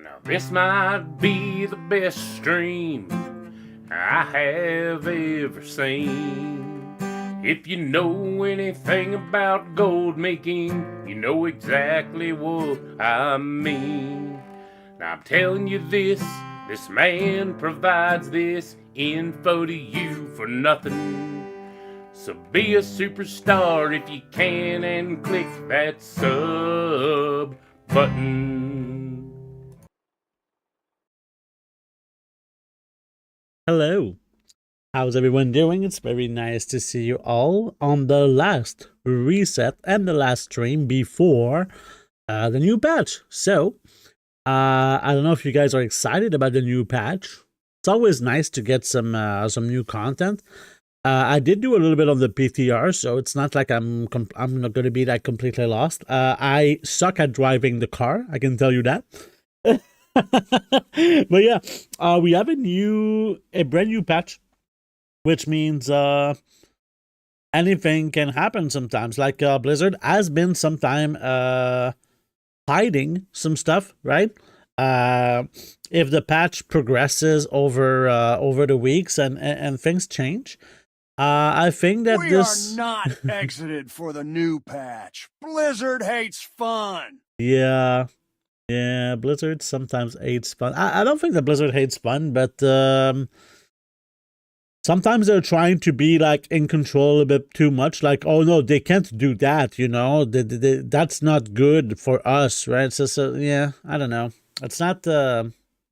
Now this might be the best stream I have ever seen. If you know anything about gold making, you know exactly what I mean. Now I'm telling you this man provides this info to you for nothing. So be a superstar if you can and click that sub button. Hello. How's everyone doing? It's very nice to see you all on the last reset and the last stream before the new patch. So, I don't know if you guys are excited about the new patch. It's always nice to get some new content. I did do a little bit of the PTR, so it's not like I'm not going to be like completely lost. I suck at driving the car, I can tell you that. But yeah, we have a brand new patch, which means anything can happen sometimes. Like Blizzard has been sometime hiding some stuff, right? If the patch progresses over the weeks and things change, I think that we are not exited for the new patch. Blizzard hates fun. Yeah, Blizzard sometimes hates fun. I don't think that Blizzard hates fun, but sometimes they're trying to be like in control a bit too much. Like, oh no, they can't do that. You know, that's not good for us, right? So yeah, I don't know. It's not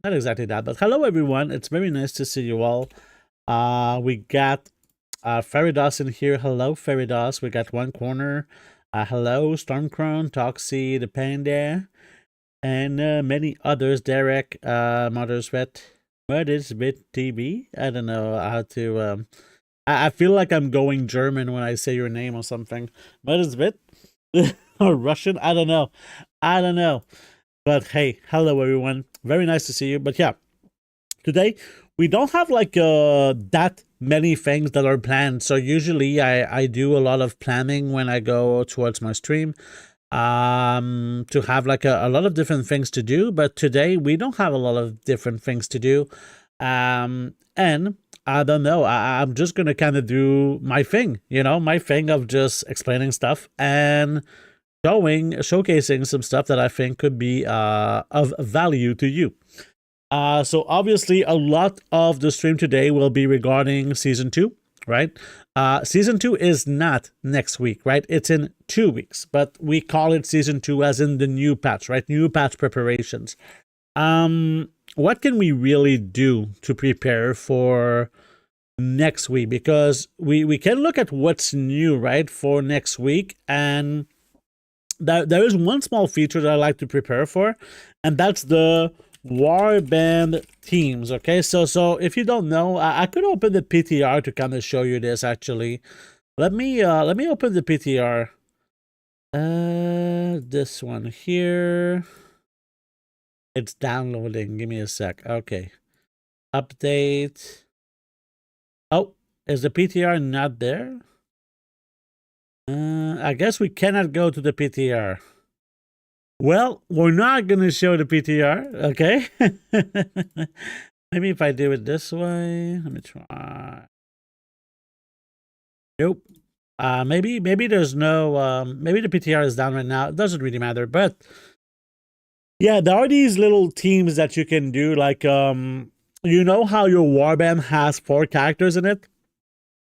exactly that. But hello everyone. It's very nice to see you all. We got Feridas in here. Hello Feridas. We got One Corner. Hello Stormcrown, Toxie, the Panda, and many others. Derek, Mothersvet TV. I don't know how to. I feel like I'm going German when I say your name or something. Mothersvet or Russian. I don't know. But hey, hello everyone. Very nice to see you. But yeah, today we don't have like that many things that are planned. So usually I do a lot of planning when I go towards my stream to have like a lot of different things to do. But today we don't have a lot of different things to do. And I don't know, I'm just gonna kind of do my thing, you know, my thing of just explaining stuff and showcasing some stuff that I think could be of value to you. So obviously a lot of the stream today will be regarding Season 2, right? Season 2 is not next week, right? It's in 2 weeks, but we call it Season 2 as in the new patch, right? New patch preparations. What can we really do to prepare for next week? Because we can look at what's new, right, for next week, and there is one small feature that I like to prepare for, and that's the warband teams. Okay, so if you don't know, I could open the PTR to kind of show you this. Actually, let me open the PTR. This one here, it's downloading. Give me a sec. Okay, update. Oh, is the PTR not there? I guess we cannot go to the PTR. Well, we're not going to show the PTR, okay? Maybe if I do it this way. Let me try. Nope. Maybe there's no... maybe the PTR is down right now. It doesn't really matter, but... yeah, there are these little teams that you can do. Like, you know how your warband has 4 characters in it?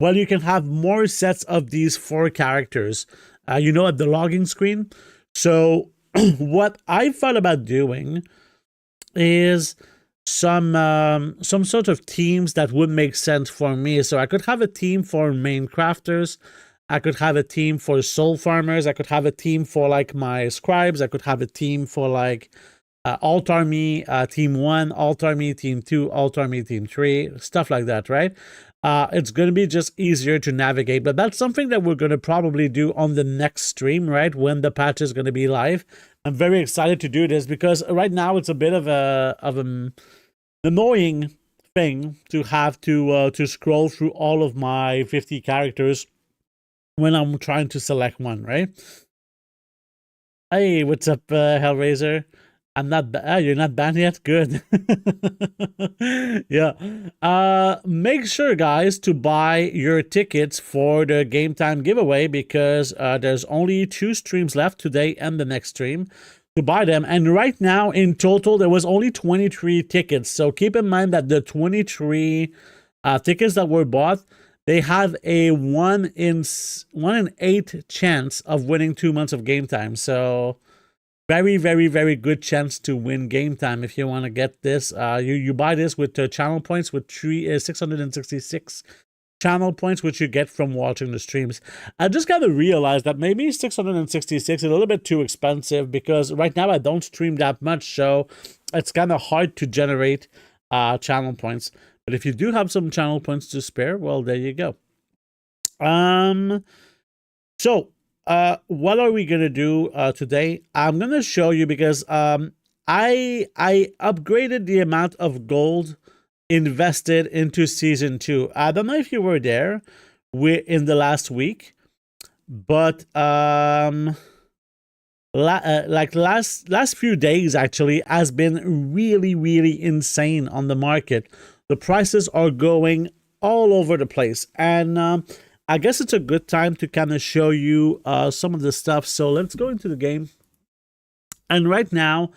Well, you can have more sets of these 4 characters, you know, at the login screen. So... what I thought about doing is some sort of teams that would make sense for me. So I could have a team for main crafters, I could have a team for soul farmers, I could have a team for like my scribes, I could have a team for like alt army team 1, alt army team 2, alt army team 3, stuff like that, right? It's going to be just easier to navigate, but that's something that we're going to probably do on the next stream, right? When the patch is going to be live. I'm very excited to do this because right now it's a bit of an annoying thing to have to scroll through all of my 50 characters when I'm trying to select one, right? Hey, what's up, Hellraiser? I'm not. You're not banned yet. Good. Yeah. Make sure, guys, to buy your tickets for the game time giveaway because there's only 2 streams left today and the next stream to buy them. And right now, in total, there was only 23 tickets. So keep in mind that the 23 tickets that were bought, they have a 1 in 8 chance of winning 2 months of game time. So very, very, very good chance to win game time if you want to get this. You buy this with channel points with 666 channel points, which you get from watching the streams. I just got to realize that maybe 666 is a little bit too expensive because right now I don't stream that much, so it's kind of hard to generate channel points. But if you do have some channel points to spare, well, there you go. So what are we gonna do today? I'm gonna show you because I upgraded the amount of gold invested into season 2. I don't know if you were there in the last week, but like last few days actually has been really insane on the market. The prices are going all over the place, and I guess it's a good time to kind of show you some of the stuff. So let's go into the game. And right now,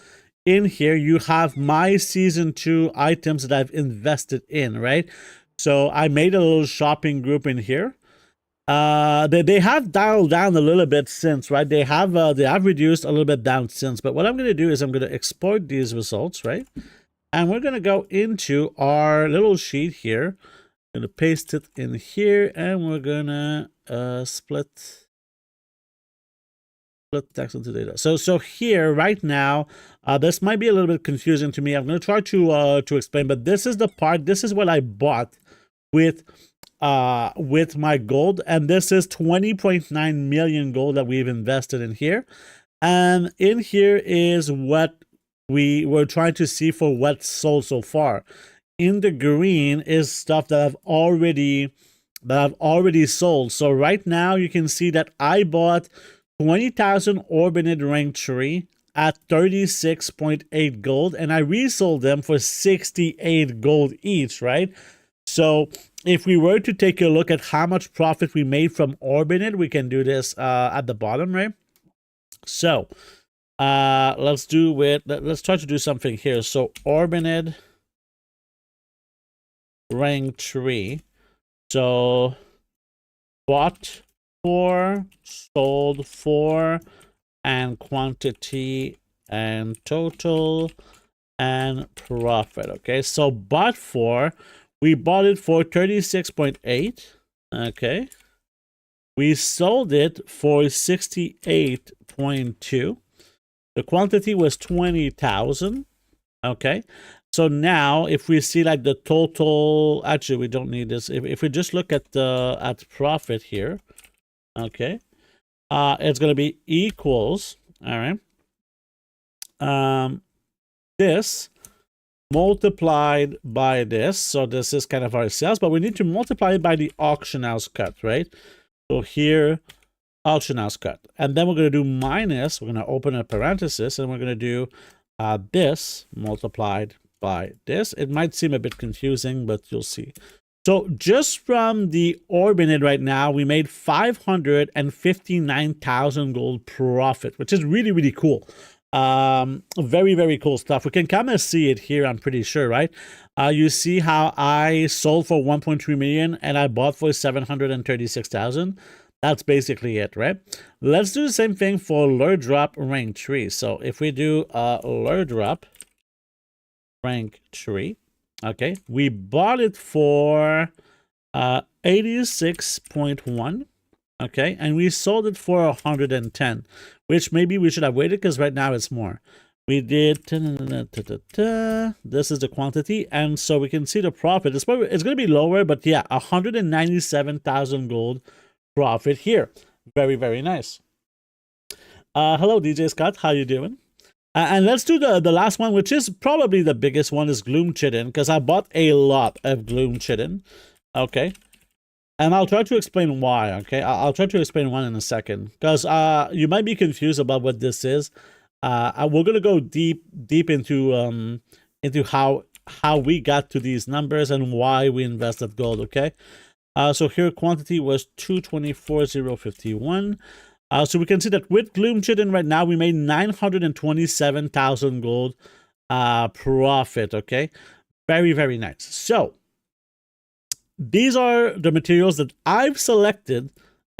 in here, you have my Season 2 items that I've invested in, right? So I made a little shopping group in here. They have dialed down a little bit since, right? They have reduced a little bit down since. But what I'm going to do is I'm going to export these results, right? And we're going to go into our little sheet here. Gonna paste it in here, and we're gonna split text into data. So here right now, this might be a little bit confusing to me. I'm gonna try to explain, but this is the part. This is what I bought with my gold, and this is 20.9 million gold that we've invested in here, and in here is what we were trying to see for what's sold so far. In the green is stuff that I've already sold. So right now you can see that I bought 20,000 Orbinid rank tree at 36.8 gold, and I resold them for 68 gold each, right? So if we were to take a look at how much profit we made from Orbinid, we can do this at the bottom, right? So let's try to do something here. So Orbinid rank 3. So bought 4, sold 4, and quantity and total and profit. Okay, so bought 4, we bought it for 36.8. Okay, we sold it for 68.2. The quantity was 20,000. Okay, so now if we see like the total, actually we don't need this. If we just look at the profit here, okay, it's gonna be equals, all right, this multiplied by this. So this is kind of our sales, but we need to multiply it by the auction house cut, right? So here, auction house cut, and then we're gonna do minus. We're gonna open a parenthesis, and we're gonna do this multiplied by this. It might seem a bit confusing, but you'll see. So just from the Orbinid right now, we made 559,000 gold profit, which is really, really cool. Very, very cool stuff. We can kind of see it here, I'm pretty sure, right? You see how I sold for 1.3 million and I bought for 736,000. That's basically it, right? Let's do the same thing for lure drop rank 3. So if we do lure drop rank 3, okay, we bought it for 86.1, okay, and we sold it for 110, which maybe we should have waited because right now it's more. We did this is the quantity, and so we can see the profit. It's going to be lower, but yeah, 197,000 gold profit here. Very, very nice. Hello, DJ Scott. How you doing? And let's do the last one, which is probably the biggest one, is Gloom Chitin, because I bought a lot of Gloom Chitin. Okay. And I'll try to explain why, okay? I'll try to explain one in a second, because you might be confused about what this is. we're gonna go deep into how we got to these numbers and why we invested gold. Okay. So here quantity was 224,051. So we can see that with Gloom Chidden right now, we made 927,000 gold profit. Okay. Very, very nice. So these are the materials that I've selected,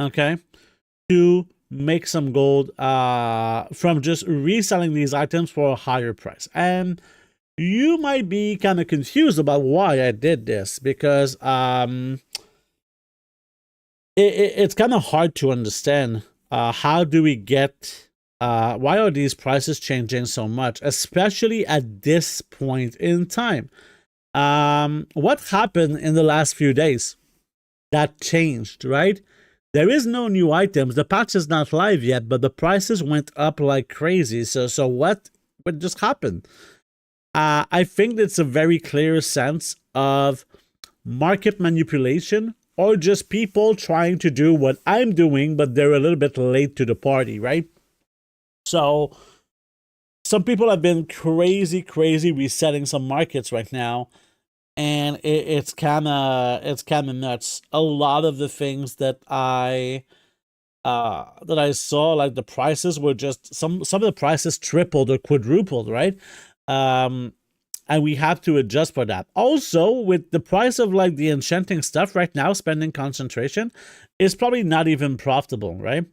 okay, to make some gold from just reselling these items for a higher price. And you might be kind of confused about why I did this, because it's kind of hard to understand how do we get, why are these prices changing so much, especially at this point in time. What happened in the last few days that changed, right? There is no new items. The patch is not live yet, but the prices went up like crazy. So what just happened? I think it's a very clear sense of market manipulation, or just people trying to do what I'm doing, but they're a little bit late to the party, right? So some people have been crazy resetting some markets right now, and it's kind of nuts. A lot of the things that I saw, like the prices were just some of the prices tripled or quadrupled, right? And we have to adjust for that. Also, with the price of like the enchanting stuff right now, spending concentration is probably not even profitable, right?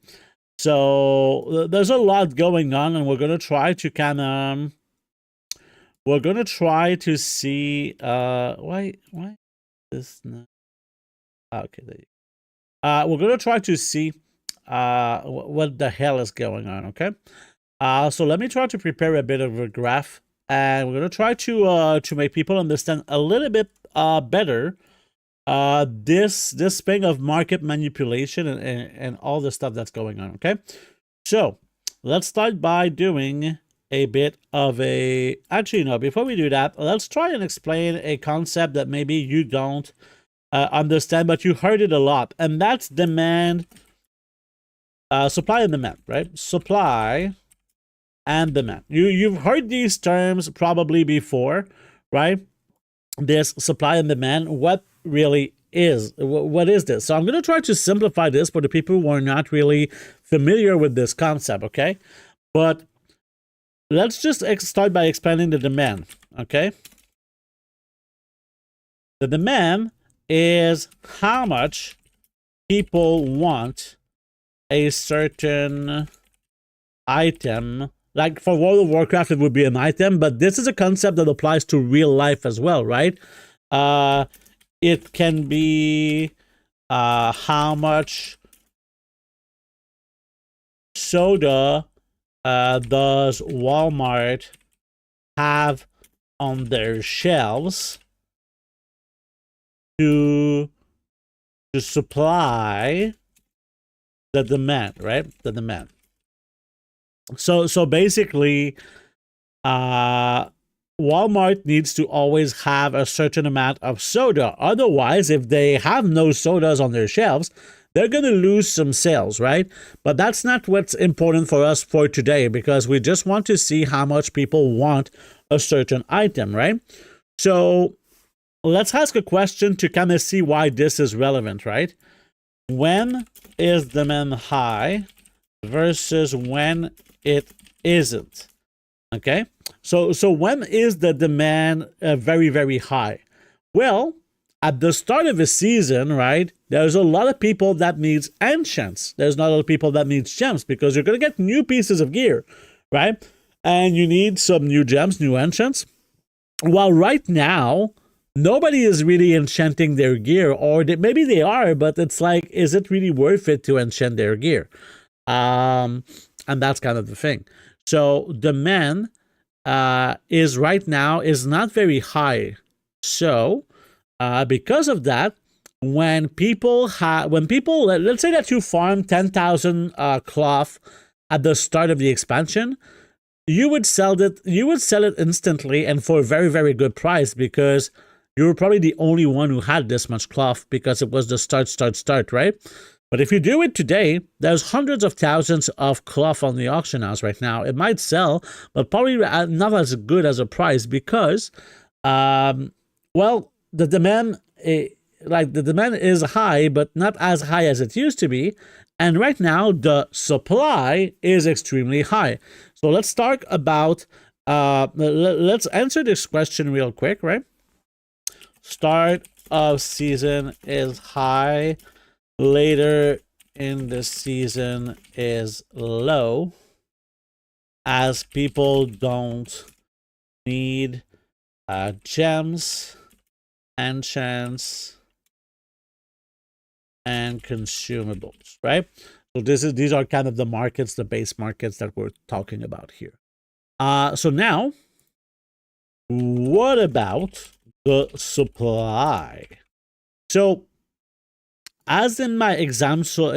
So there's a lot going on, and we're gonna try to see why this not okay, there you go. We're gonna try to see what the hell is going on. Okay, so let me try to prepare a bit of a graph, and we're gonna try to make people understand a little bit better this thing of market manipulation and all the stuff that's going on. Okay, so let's start by doing a bit of a, actually no, before we do that, let's try and explain a concept that maybe you don't understand, but you heard it a lot, and that's demand, supply and demand, right? Supply and demand. You've heard these terms probably before, right? This supply and demand, what really is, what is this? So I'm going to try to simplify this for the people who are not really familiar with this concept, okay? But let's just start by explaining the demand, okay? The demand is how much people want a certain item. Like for World of Warcraft, it would be an item, but this is a concept that applies to real life as well, right? It can be how much soda does Walmart have on their shelves to supply the demand, right? The demand. So basically, Walmart needs to always have a certain amount of soda. Otherwise, if they have no sodas on their shelves, they're going to lose some sales, right? But that's not what's important for us for today, because we just want to see how much people want a certain item, right? So let's ask a question to kind of see why this is relevant, right? When is demand high versus when it isn't? Okay, so when is the demand very, very high? Well, at the start of a season, right, there's a lot of people that needs enchants. There's not a lot of people that needs gems, because you're going to get new pieces of gear, right? And you need some new gems, new enchants. While right now, nobody is really enchanting their gear, or maybe they are, but it's like, is it really worth it to enchant their gear? And that's kind of the thing. So demand is right now is not very high. So because of that, when people let's say that you farm 10,000 cloth at the start of the expansion, you would sell it instantly and for a very, very good price, because you were probably the only one who had this much cloth, because it was the start, right? But if you do it today, there's hundreds of thousands of cloth on the auction house right now. It might sell, but probably not as good as a price because, well, the demand, the demand is high, but not as high as it used to be. And right now, the supply is extremely high. So let's talk about, let's answer this question real quick, right? Start of season is high. Later in the season is low, as people don't need gems, enchants, and consumables, right? So these are kind of the markets, the base markets that we're talking about here. So now, what about the supply? So, as in my example,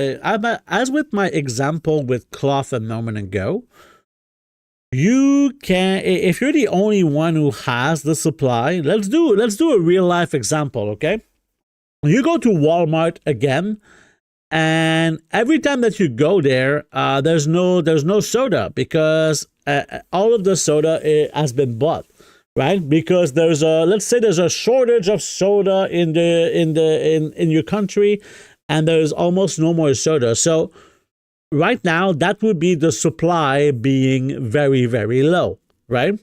as with my example with cloth a moment ago, you can, if you're the only one who has the supply, let's do a real life example, okay? You go to Walmart again, and every time that you go there, there's no soda because all of the soda has been bought. Right, because let's say there's a shortage of soda in your country, and there's almost no more soda. So right now, that would be the supply being very, very low. Right.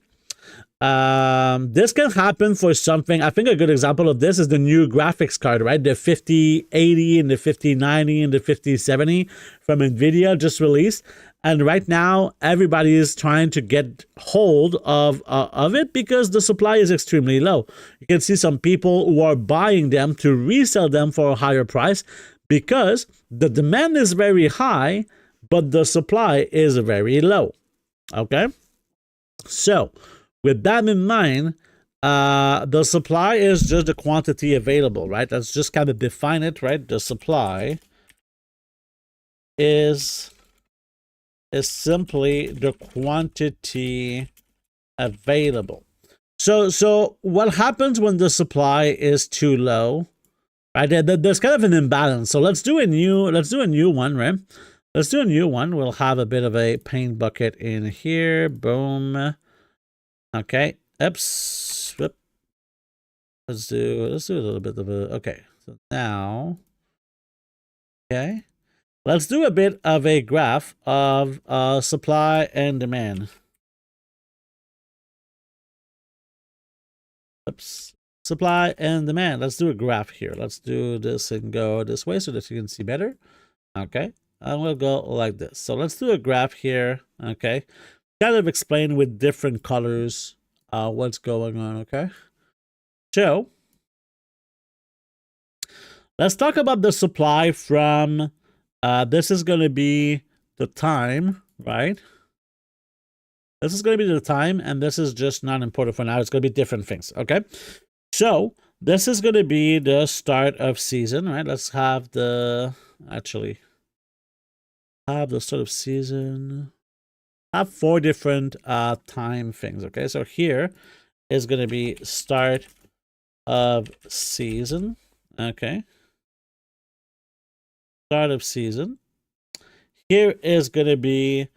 This can happen for something. I think a good example of this is the new graphics card, right? The 5080 and the 5090 and the 5070 from NVIDIA just released. And right now, everybody is trying to get hold of it because the supply is extremely low. You can see some people who are buying them to resell them for a higher price because the demand is very high, but the supply is very low. Okay? So, with that in mind, the supply is just the quantity available, right? Let's just kind of define it, right? The supply is simply the quantity available. So what happens when the supply is too low? Right, there's kind of an imbalance. So let's do a new one, right? Let's do a new one. We'll have a bit of a paint bucket in here. Boom. Okay. Oops. Whoop. Let's do a little bit of a, okay. So now, okay. Let's do a bit of a graph of supply and demand. Oops. Supply and demand. Let's do a graph here. Let's do this and go this way so that you can see better. Okay. And we'll go like this. So let's do a graph here. Okay. Kind of explain with different colors what's going on. Okay. So let's talk about the supply from this is going to be the time, right? This is going to be the time, and this is just not important for now. It's going to be different things, okay? So this is going to be the start of season, right? Let's have the, actually, have the start of season. I have 4 different time things, okay? So here is going to be start of season, okay? Start of season. Here is going to be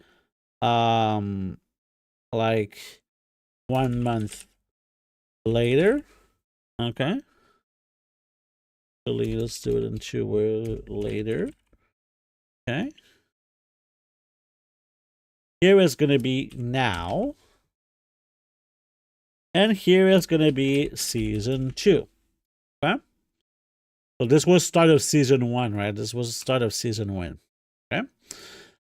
like 1 month later. Okay. Actually, let's do it in 2 words later. Okay. Here is going to be now. And here is going to be season 2. Okay. So this was start of season 1, right? This was the start of season 1. Okay.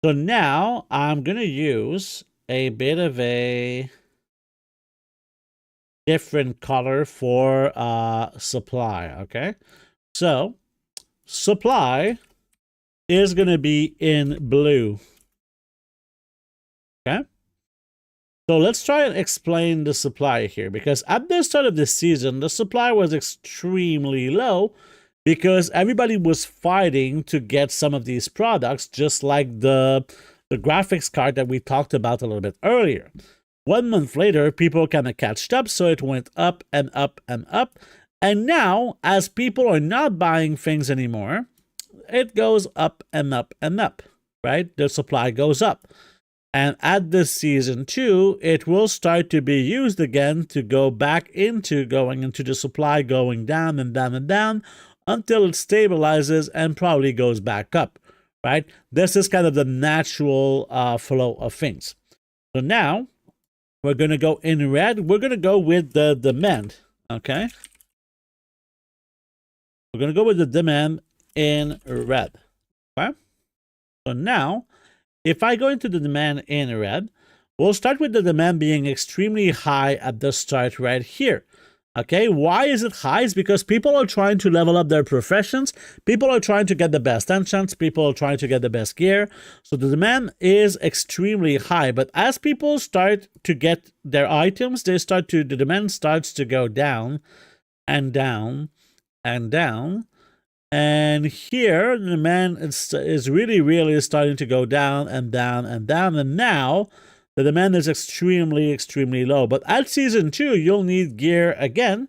So now I'm going to use a bit of a different color for supply. Okay. So supply is going to be in blue. Okay. So let's try and explain the supply here, because at the start of the season, the supply was extremely low because everybody was fighting to get some of these products, just like the graphics card that we talked about a little bit earlier. 1 month later, people kind of catched up, so it went up and up and up. And now, as people are not buying things anymore, it goes up and up and up, right? The supply goes up. And at this season 2, it will start to be used again to go back into going into the supply, going down and down and down until it stabilizes and probably goes back up, right? This is kind of the natural flow of things. So now we're going to go in red. We're going to go with the demand, okay? We're going to go with the demand in red, okay? So now, if I go into the demand in red, we'll start with the demand being extremely high at the start right here. Okay, why is it high? It's because people are trying to level up their professions. People are trying to get the best enchants. People are trying to get the best gear. So the demand is extremely high. But as people start to get their items, the demand starts to go down and down and down. And here, the demand is really starting to go down and down and down. And now, the demand is extremely low. But at season 2, you'll need gear again.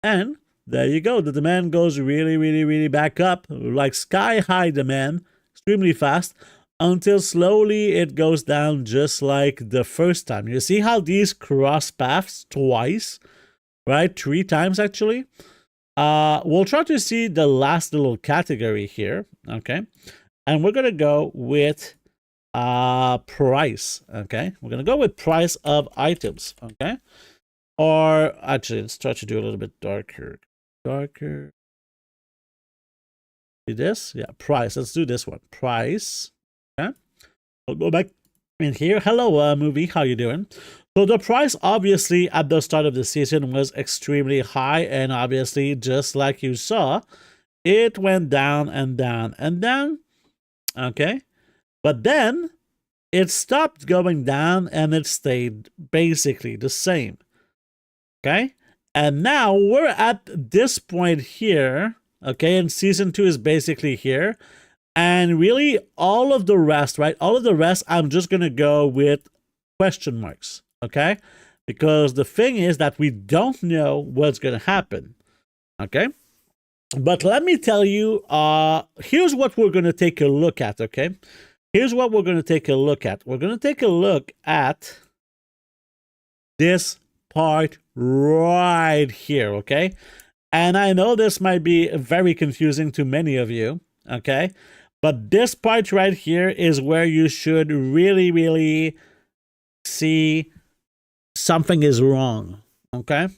And there you go. The demand goes really back up. Like sky-high demand, extremely fast. Until slowly it goes down just like the first time. You see how these cross paths twice? Right? 3 times, actually. We'll try to see the last little category here, okay? And we're going to go with price, okay? We're going to go with price of items, okay? Or actually, let's try to do a little bit darker. See this? Yeah, price. Let's do this one. Price, okay? We'll go back in here. Hello, movie. How you doing? So the price, obviously, at the start of the season was extremely high. And obviously, just like you saw, it went down and down and down. Okay. But then it stopped going down and it stayed basically the same. Okay. And now we're at this point here. Okay. And season 2 is basically here. And really, all of the rest, right? All of the rest, I'm just going to go with question marks. Okay, because the thing is that we don't know what's going to happen. Okay, but let me tell you, here's what we're going to take a look at. Okay, here's what we're going to take a look at. We're going to take a look at this part right here. Okay, and I know this might be very confusing to many of you. Okay, but this part right here is where you should really see something is wrong, okay?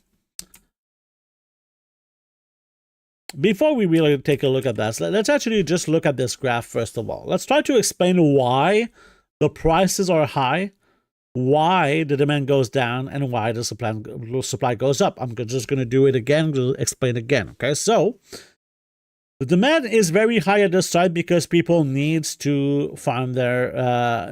Before we really take a look at that, let's actually just look at this graph first of all. Let's try to explain why the prices are high, why the demand goes down, and why the supply goes up. I'm just going to do it again, explain again, okay? So, the demand is very high at the start because people need to farm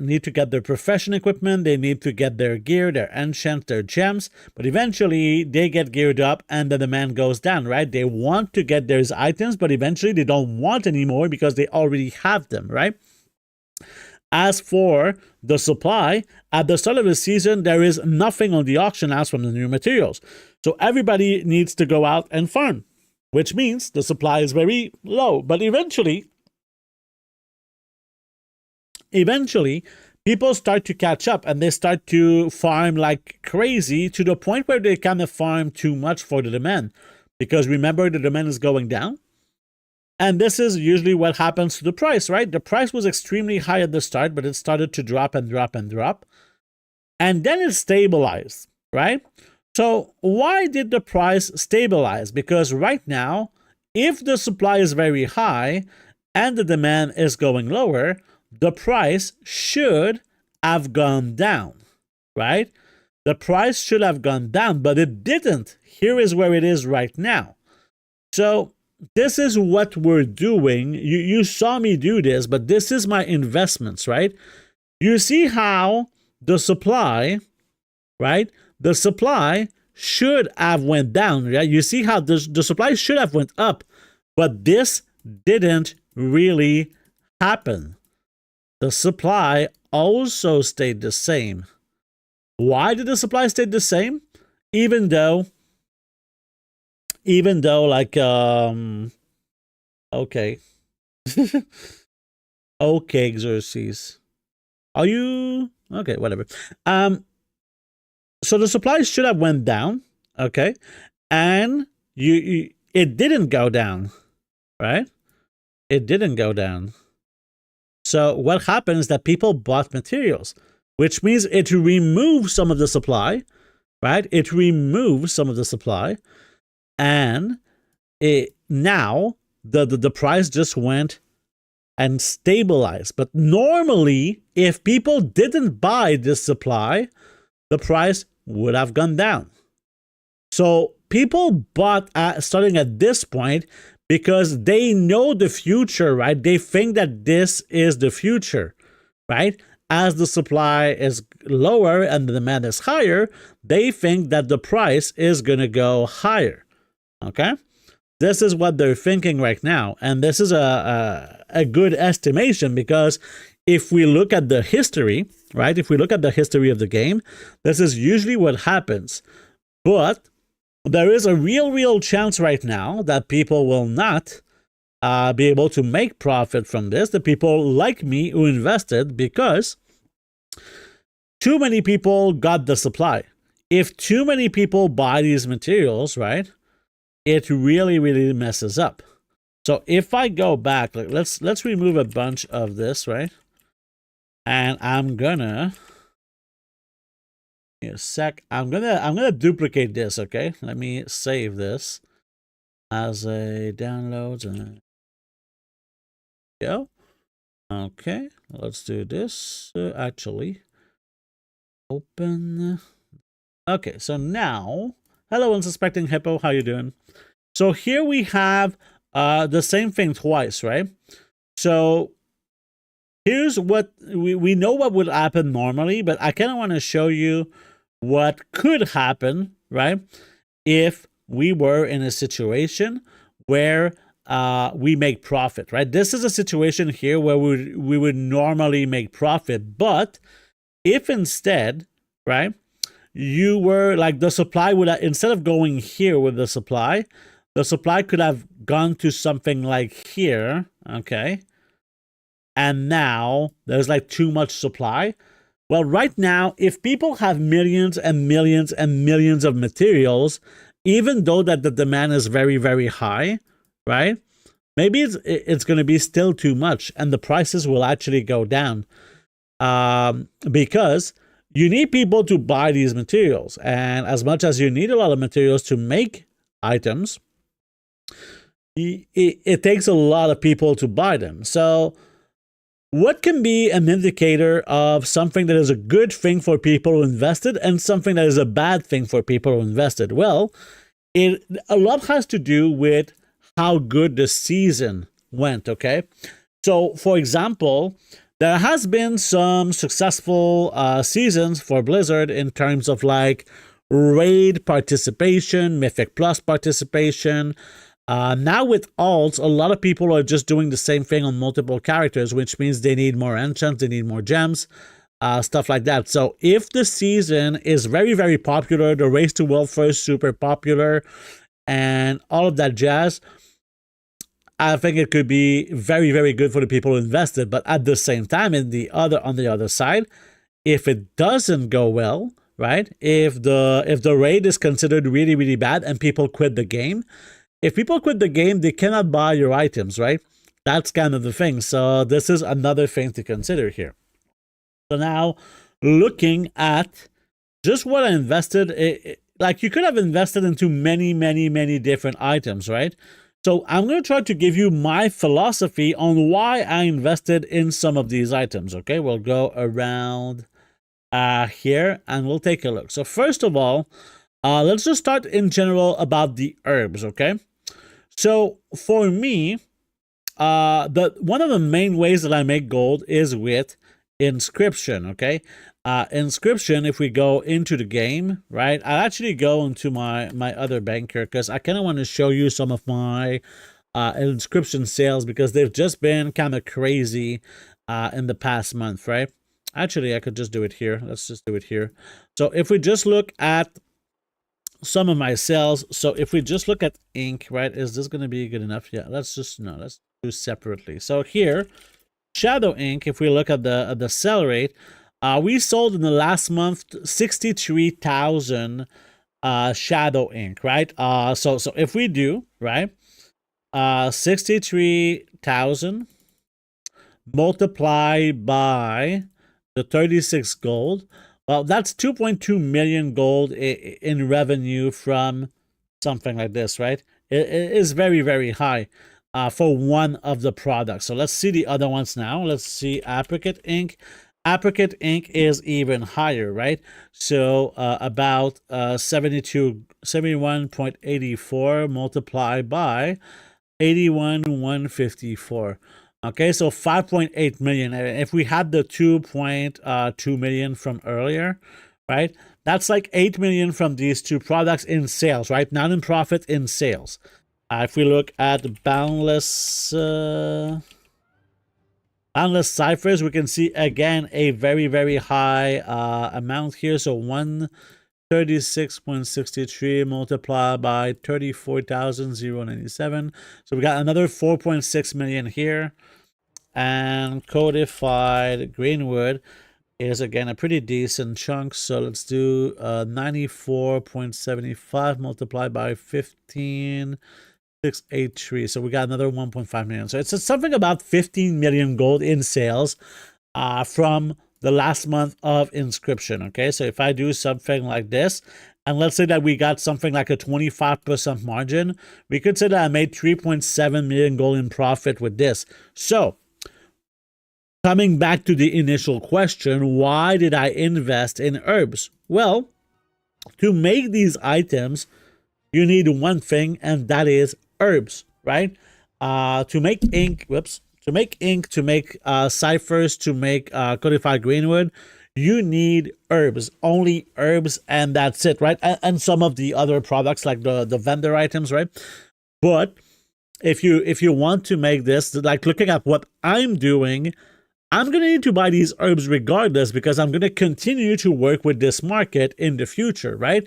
need to get their profession equipment, they need to get their gear, their enchants, their gems, but eventually they get geared up and the demand goes down, right? They want to get those items, but eventually they don't want anymore because they already have them, right? As for the supply, at the start of the season, there is nothing on the auction house from the new materials. So everybody needs to go out and farm, which means the supply is very low. But eventually, people start to catch up and they start to farm like crazy to the point where they kind of farm too much for the demand. Because remember, the demand is going down. And this is usually what happens to the price, right? The price was extremely high at the start, but it started to drop and drop and drop. And then it stabilized, right? So why did the price stabilize? Because right now, if the supply is very high and the demand is going lower, the price should have gone down, right? The price should have gone down, but it didn't. Here is where it is right now. So this is what we're doing. You saw me do this, but this is my investments, right? You see how the supply, right? The supply should have went down, right? You see how the supply should have went up, but this didn't really happen. The supply also stayed the same. Why did the supply stay the same? Even though like, okay, Okay, Xerxes. Are you okay? Whatever. So the supplies should have went down, okay, and it didn't go down, right? It didn't go down. So what happens is that people bought materials, which means it removes some of the supply, right? It removes some of the supply, and now the price just went and stabilized. But normally, if people didn't buy this supply, the price would have gone down. So people bought starting at this point because they know the future, right? They think that this is the future, right? As the supply is lower and the demand is higher, they think that the price is going to go higher. Okay? This is what they're thinking right now. And this is a good estimation because if we look at the history, right? If we look at the history of the game, this is usually what happens. But there is a real chance right now that people will not be able to make profit from this. The people like me who invested because too many people got the supply. If too many people buy these materials, right, it really messes up. So if I go back, like let's remove a bunch of this, right? And I'm gonna in a sec. I'm gonna duplicate this. Okay, let me save this as a download. And go. Okay, let's do this. Actually, open. Okay, so now, hello, unsuspecting hippo. How you doing? So here we have the same thing twice, right? So here's what we know what would happen normally, but I kind of want to show you what could happen, right? If we were in a situation where we make profit, right? This is a situation here where we would normally make profit, but if instead, right, you were like the supply would have, instead of going here with the supply could have gone to something like here, okay? And now there's like too much supply. Well, right now, if people have millions and millions and millions of materials, even though that the demand is very high, right? Maybe it's going to be still too much and the prices will actually go down because you need people to buy these materials. And as much as you need a lot of materials to make items, it takes a lot of people to buy them. So what can be an indicator of something that is a good thing for people who invested and something that is a bad thing for people who invested? Well, a lot has to do with how good the season went, okay? So, for example, there has been some successful seasons for Blizzard in terms of like raid participation, Mythic Plus participation. Now with alts, a lot of people are just doing the same thing on multiple characters, which means they need more enchants, they need more gems, stuff like that. So if the season is very popular, the race to welfare is super popular, and all of that jazz, I think it could be very good for the people who invested. But at the same time, on the other side, if it doesn't go well, right? If the raid is considered really bad and people quit the game, if people quit the game, they cannot buy your items, right? That's kind of the thing. So this is another thing to consider here. So now, looking at just what I invested, like you could have invested into many different items, right? So I'm going to try to give you my philosophy on why I invested in some of these items, okay? We'll go around here and we'll take a look. So first of all, let's just start in general about the herbs, okay? So for me, one of the main ways that I make gold is with inscription, okay? Inscription, if we go into the game, right? I'll actually go into my other bank here because I kind of want to show you some of my inscription sales because they've just been kind of crazy in the past month, right? Actually, I could just do it here. Let's just do it here. So if we just look at some of my sales, so if we just look at ink, right, is this going to be good enough? Yeah, let's do two separately. So here, Shadow Ink, if we look at the sell rate, we sold in the last month 63,000 Shadow Ink, right? So if we do, right, 63,000 multiplied by the 36 gold, well, that's 2.2 million gold in revenue from something like this, right? It is very, very high for one of the products. So let's see the other ones now. Let's see Apricot Ink. Apricot Ink is even higher, right? So about 71.84 multiplied by 81,154. Okay, so 5.8 million. If we had the 2.2 million from earlier, right? That's like 8 million from these two products in sales, right? Not in profit, in sales. If we look at boundless ciphers, we can see again a very, very high amount here. So 136.63 multiplied by 34,097. So we got another 4.6 million here. And codified Greenwood is again a pretty decent chunk. So let's do 94.75 multiplied by 15,683. So we got another 1.5 million. So it's something about 15 million gold in sales from the last month of Inscription. Okay, so if I do something like this, and let's say that we got something like a 25% margin, we could say that I made 3.7 million gold in profit with this. So coming back to the initial question, why did I invest in herbs? Well, to make these items, you need one thing, and that is herbs, right? To make ink, to make ciphers, to make codified Greenwood, you need herbs, only herbs, and that's it, right? And some of the other products like the vendor items, right? But if you want to make this, like looking at what I'm doing, I'm going to need to buy these herbs regardless because I'm going to continue to work with this market in the future, right?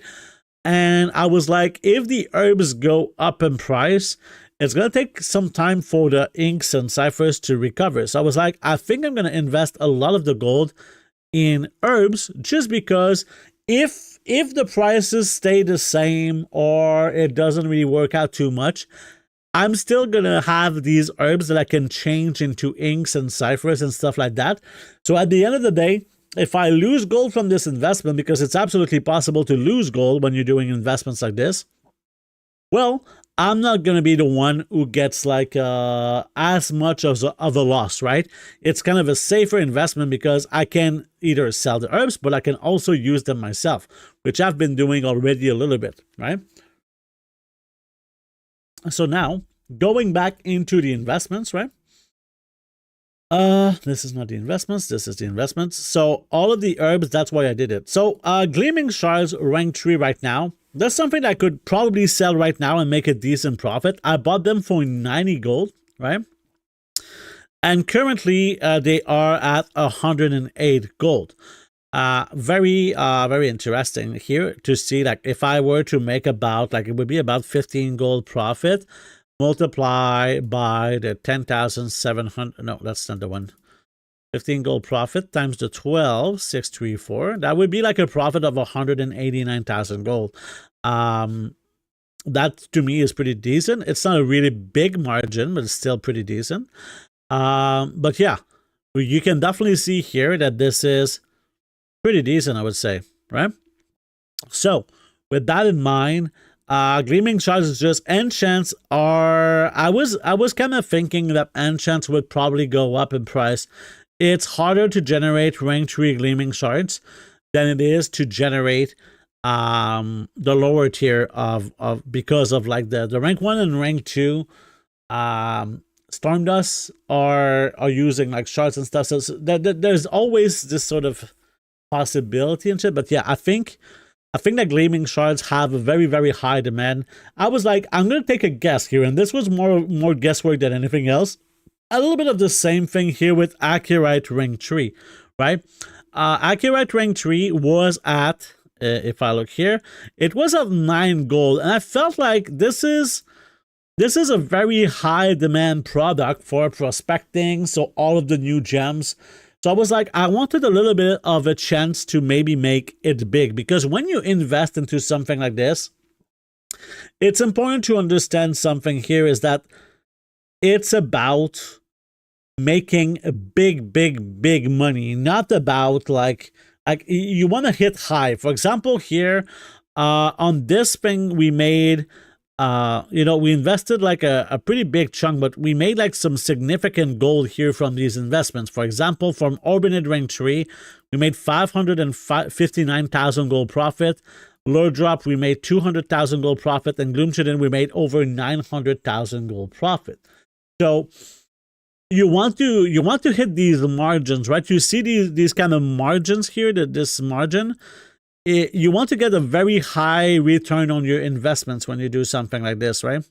And I was like, if the herbs go up in price, it's going to take some time for the inks and ciphers to recover. So I was like, I think I'm going to invest a lot of the gold in herbs just because if the prices stay the same or it doesn't really work out too much, I'm still going to have these herbs that I can change into inks and ciphers and stuff like that. So at the end of the day, if I lose gold from this investment, because it's absolutely possible to lose gold when you're doing investments like this, well, I'm not going to be the one who gets like as much of a loss, right? It's kind of a safer investment because I can either sell the herbs, but I can also use them myself, which I've been doing already a little bit, right? So now, going back into the investments, right? This is not the investments, this is the investments. So all of the herbs, that's why I did it. So Gleaming Shards rank 3 right now. That's something that I could probably sell right now and make a decent profit. I bought them for 90 gold, right? And currently they are at 108 gold. Very interesting here to see, like, if I were to make about, like, it would be about 15 gold profit, multiply by the 10,700, no, that's not the one. 15 gold profit times the 12,634. That would be like a profit of 189,000 gold. That to me is pretty decent. It's not a really big margin, but it's still pretty decent. But yeah, you can definitely see here that this is pretty decent, I would say, right? So with that in mind, Gleaming Shards is just enchants are, I was kind of thinking that enchants would probably go up in price. It's harder to generate rank 3 Gleaming Shards than it is to generate the lower tier of because of like the rank 1 and rank 2 Storm Dust are using like shards and stuff. So there's always this sort of possibility and shit. But yeah, I think that Gleaming Shards have a very, very high demand. I was like, I'm gonna take a guess here, and this was more guesswork than anything else. A little bit of the same thing here with Accurate rank 3, right? Accurate rank 3 was at, if I look here, it was at 9 gold, and I felt like this is this is a very high demand product for prospecting. So all of the new gems. So I was like, I wanted a little bit of a chance to maybe make it big, because when you invest into something like this, it's important to understand something here is that it's about making a big money, not about like you want to hit high. For example, here on this thing we made, we invested like a pretty big chunk, but we made like some significant gold here from these investments. For example, from Orbinid Rank 3, we made 559,000 gold profit. Lure Drop, we made 200,000 gold profit, and Gloomchidden, we made over 900,000 gold profit. So you want to hit these margins, right? You see these kind of margins here, this margin. You want to get a very high return on your investments when you do something like this, right?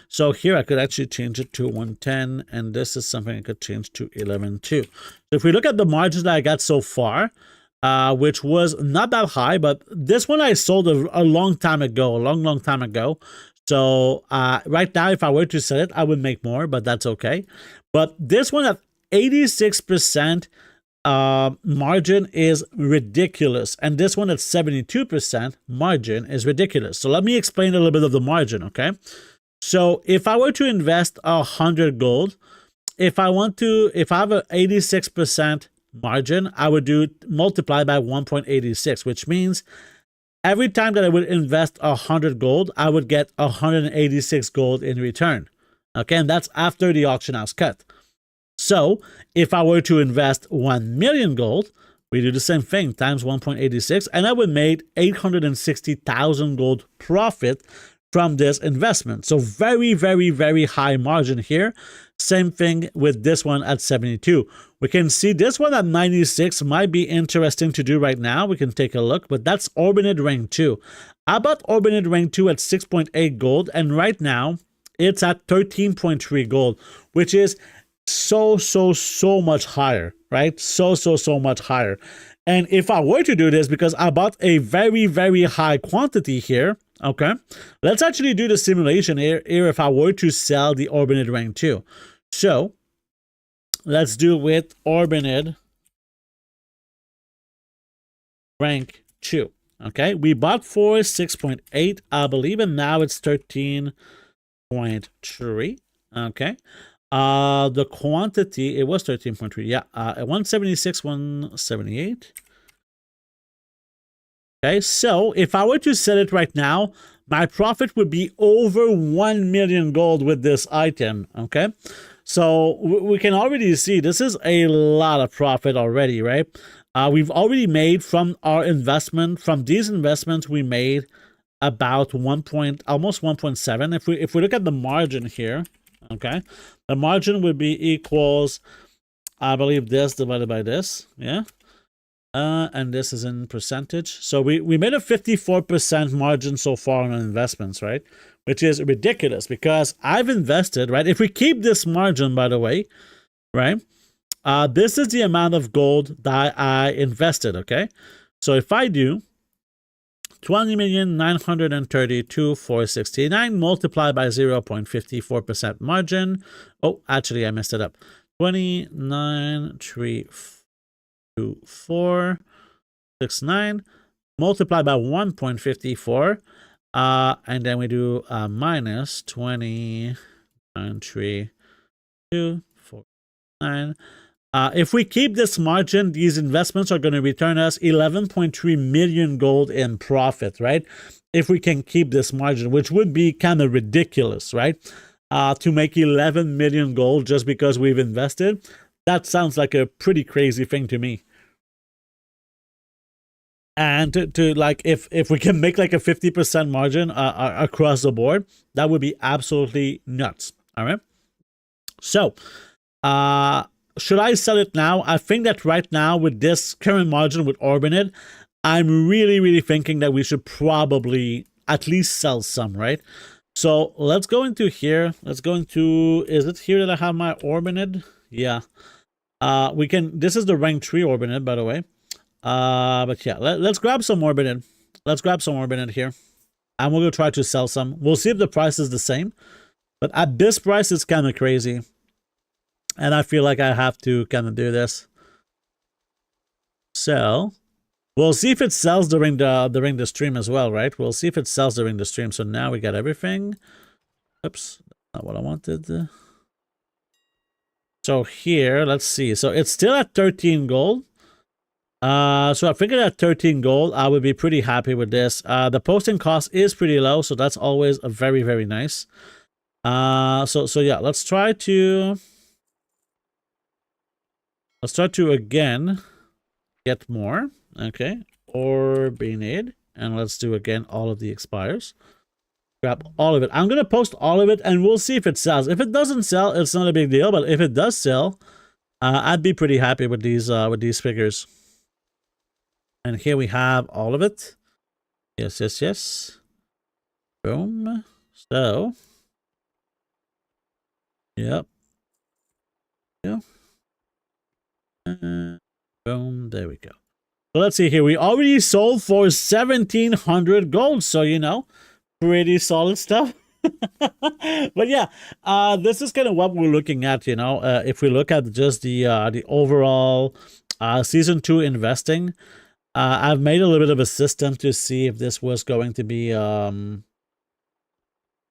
So here I could actually change it to 110, and this is something I could change to 11 too. So if we look at the margins that I got so far, which was not that high, but this one I sold a long time ago, a long time ago. So right now, if I were to sell it, I would make more, but that's okay. But this one at 86% margin is ridiculous, and this one at 72% margin is ridiculous. So let me explain a little bit of the margin, okay? So if I were to invest 100 gold, if I have an 86% margin, I would do multiply by 1.86, which means every time that I would invest 100 gold, I would get 186 gold in return. Okay, and that's after the auction house cut. So if I were to invest 1 million gold, we do the same thing, times 1.86, and I would make 860,000 gold profit from this investment. So very, very, very high margin here. Same thing with this one at 72. We can see this one at 96 might be interesting to do right now. We can take a look, but that's Orbinid Rank 2. I bought Orbinid Rank 2 at 6.8 gold, and right now it's at 13.3 gold, which is so much higher, right? So much higher. And if I were to do this, because I bought a very, very high quantity here, okay, let's actually do the simulation here if I were to sell the Orbinid Rank 2. So let's do with Orbinid Rank 2. Okay, we bought for 6.8, I believe, and now it's 13.3. Okay. The quantity, it was 13.3. Yeah, 176, 178. Okay, so if I were to sell it right now, my profit would be over 1 million gold with this item. Okay, so we can already see this is a lot of profit already, right? We've already made from our investment, from these investments, we made about almost 1.7. If we look at the margin here, okay, the margin would be equals, I believe, this divided by this, yeah. And this is in percentage. So we made a 54% margin so far on investments, right? Which is ridiculous because I've invested, right? If we keep this margin, by the way, right? This is the amount of gold that I invested, okay? So if I do 20,932,469 multiplied by 0.54% margin. Oh, actually, I messed it up. 29,324,69 multiplied by 1.54. And then we do minus 29,324,69. If we keep this margin, these investments are going to return us 11.3 million gold in profit, right? If we can keep this margin, which would be kind of ridiculous, right? To make 11 million gold just because we've invested, that sounds like a pretty crazy thing to me. And to like, if we can make like a 50% margin across the board, that would be absolutely nuts. All right. So, should I sell it now? I think that right now with this current margin with Orbinid, I'm really thinking that we should probably at least sell some, right? So let's go into here. Let's go into, is it here that I have my Orbinid? Yeah. We can, this is the rank 3 Orbinid, by the way. But yeah, let's grab some Orbinid. Let's grab some Orbinid here. and we're gonna try to sell some. We'll see if the price is the same, but at this price, it's kind of crazy, and I feel like I have to kind of do this. So we'll see if it sells during the stream as well, right? We'll see if it sells during the stream. So now we got everything. Oops, not what I wanted. So here, let's see. So it's still at 13 gold. So I figured at 13 gold, I would be pretty happy with this. The posting cost is pretty low, so that's always a very, very nice. So yeah, let's try to again get more. Okay, or Bainade, and let's do again all of the expires. Grab all of it. I'm gonna post all of it, and we'll see if it sells. If it doesn't sell, it's not a big deal. But if it does sell, I'd be pretty happy with these figures. And here we have all of it. Yes, yes, yes. Boom. So, yep. Yeah. Boom. There we go. So let's see here. We already sold for 1,700 gold. So, you know, pretty solid stuff. But yeah, this is kind of what we're looking at, you know. If we look at just the overall season 2 investing, I've made a little bit of a system to see if this was going to be a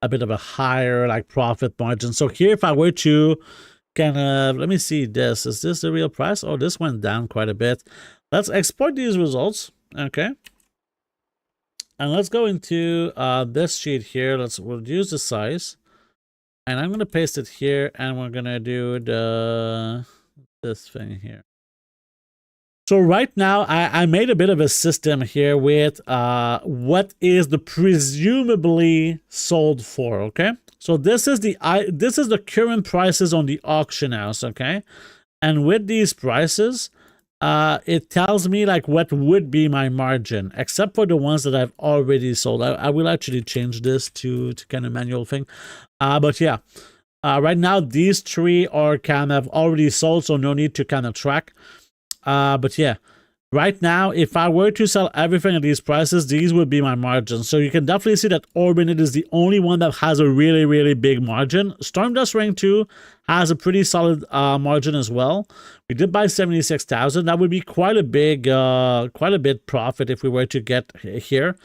bit of a higher like profit margin. So here, if I were to kind of, let me see this. Is this the real price? Oh, this went down quite a bit. Let's export these results. Okay. And let's go into this sheet here. Let's reduce the size. And I'm going to paste it here. And we're going to do this thing here. So right now, I made a bit of a system here with what is the presumably sold for, okay? So this is the current prices on the auction house, okay? And with these prices, it tells me like what would be my margin, except for the ones that I've already sold. I will actually change this to kind of manual thing. But yeah, right now these 3 are kind of already sold, so no need to kind of track. But yeah, right now, if I were to sell everything at these prices, these would be my margins. So you can definitely see that Orbinate is the only one that has a really, really big margin. Stormdust Ring 2 has a pretty solid margin as well. We did buy 76,000. That would be quite a bit profit if we were to get here.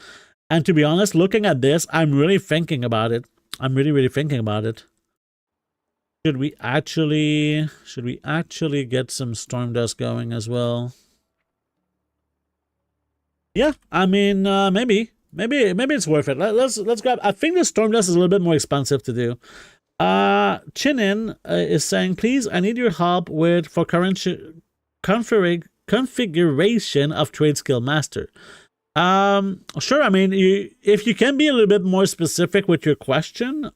And to be honest, looking at this, I'm really thinking about it. I'm really, really thinking about it. Should we actually get some Stormdust going as well? Yeah, I mean, maybe it's worth it. Let's grab. I think the Stormdust is a little bit more expensive to do. Chinin is saying, please, I need your help for current configuration of Trade Skill Master. Sure. I mean, if you can be a little bit more specific with your question,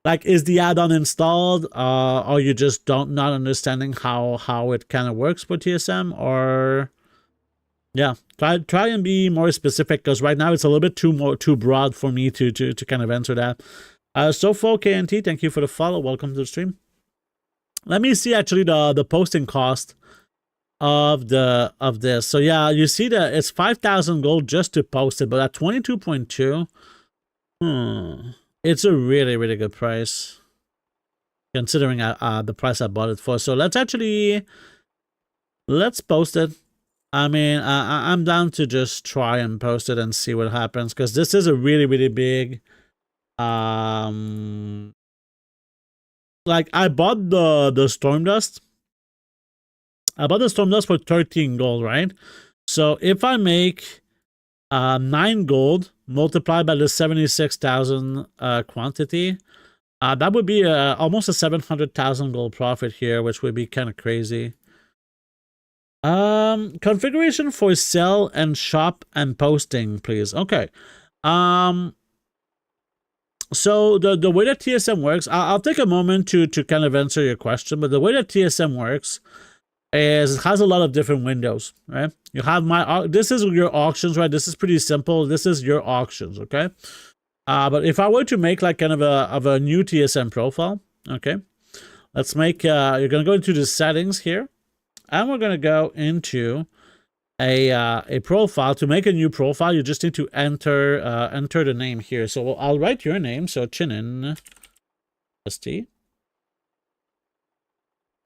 like, is the add-on installed, or you just not understanding how it kind of works with TSM, or yeah, try and be more specific, because right now it's a little bit too broad for me to kind of answer that. Sofo KNT, thank you for the follow. Welcome to the stream. Let me see actually the posting cost of this. So yeah, you see that it's 5,000 gold just to post it, but at 22.2, it's a really, really good price considering the price I bought it for. So let's post it. I mean, I'm down to just try and post it and see what happens, because this is a really, really big like, I bought the Stormdust. I bought the Stormdust for 13 gold, right? So if I make 9 gold multiplied by the 76,000 quantity, that would be almost a 700,000 gold profit here, which would be kind of crazy. Configuration for sell and shop and posting, please. Okay. So the way that TSM works, I'll take a moment to kind of answer your question, but the way that TSM works is it has a lot of different windows, right? You have this is your auctions, right? This is pretty simple. This is your auctions, okay? But if I were to make like kind of a new TSM profile, okay? Let's make, you're going to go into the settings here, and we're going to go into a profile. To make a new profile, you just need to enter the name here. So I'll write your name. So Chinin ST.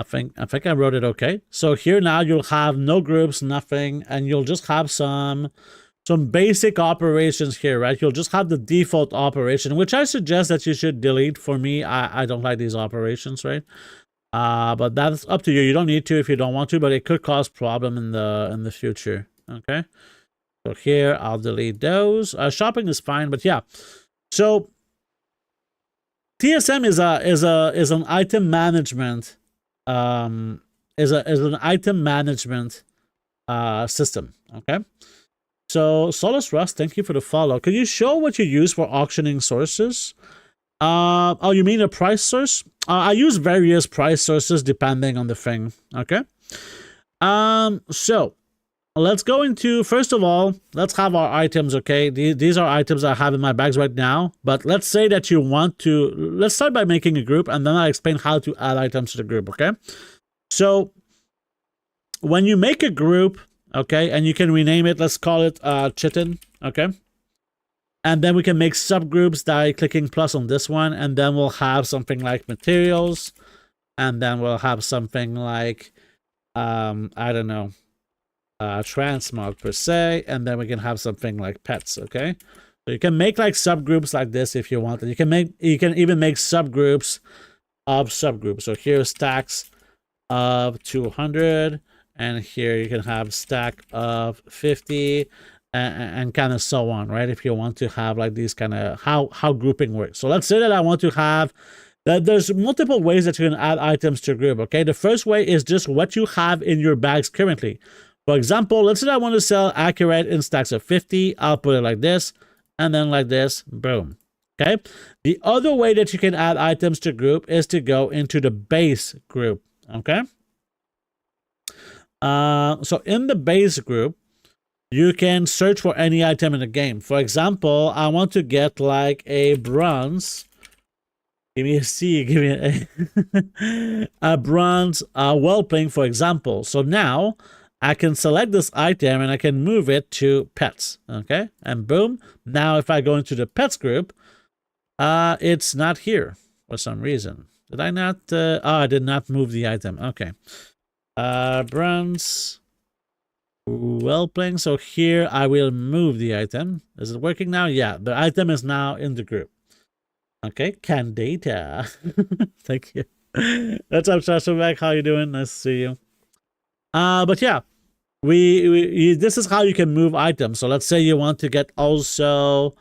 I think I wrote it okay. So here now you'll have no groups, nothing, and you'll just have some basic operations here, right? You'll just have the default operation, which I suggest that you should delete. For me, I don't like these operations, right? But that's up to you. You don't need to if you don't want to, but it could cause problem in the future. Okay. So here I'll delete those. Shopping is fine, but yeah. So TSM is an item management is an item management system. Okay. So Solus Rust, thank you for the follow. Can you show what you use for auctioning sources? Oh, you mean a price source? I use various price sources depending on the thing. Okay. So let's go into, first of all, let's have our items. Okay. These are items I have in my bags right now, but let's say that you want to, let's start by making a group and then I'll explain how to add items to the group. Okay. So when you make a group, okay, and you can rename it, let's call it Chitin. Okay. And then we can make subgroups by clicking plus on this one. And then we'll have something like materials. And then we'll have something like, I don't know, transmog per se. And then we can have something like pets, okay? So you can make like subgroups like this if you want. And you can even make subgroups of subgroups. So here's stacks of 200. And here you can have stack of 50. And kind of so on, right? If you want to have like these kind of how grouping works. So let's say that I want to have that there's multiple ways that you can add items to a group. Okay, the first way is just what you have in your bags currently. For example, let's say I want to sell accurate in stacks of 50. I'll put it like this and then like this. Boom. Okay. The other way that you can add items to group is to go into the base group. Okay. So in the base group, you can search for any item in the game. For example, I want to get like a bronze. Give me a C. Give me a bronze whelpling, for example. So now I can select this item and I can move it to pets. Okay. And boom. Now if I go into the pets group, it's not here for some reason. Did I not? Oh, I did not move the item. Okay. Bronze whelpling. So here I will move the item. Is it working now? Yeah, the item is now in the group. Okay, Candata. Thank you. What's up, Shashabek? How you doing? Nice to see you. But yeah, this is how you can move items. So let's say you want to get also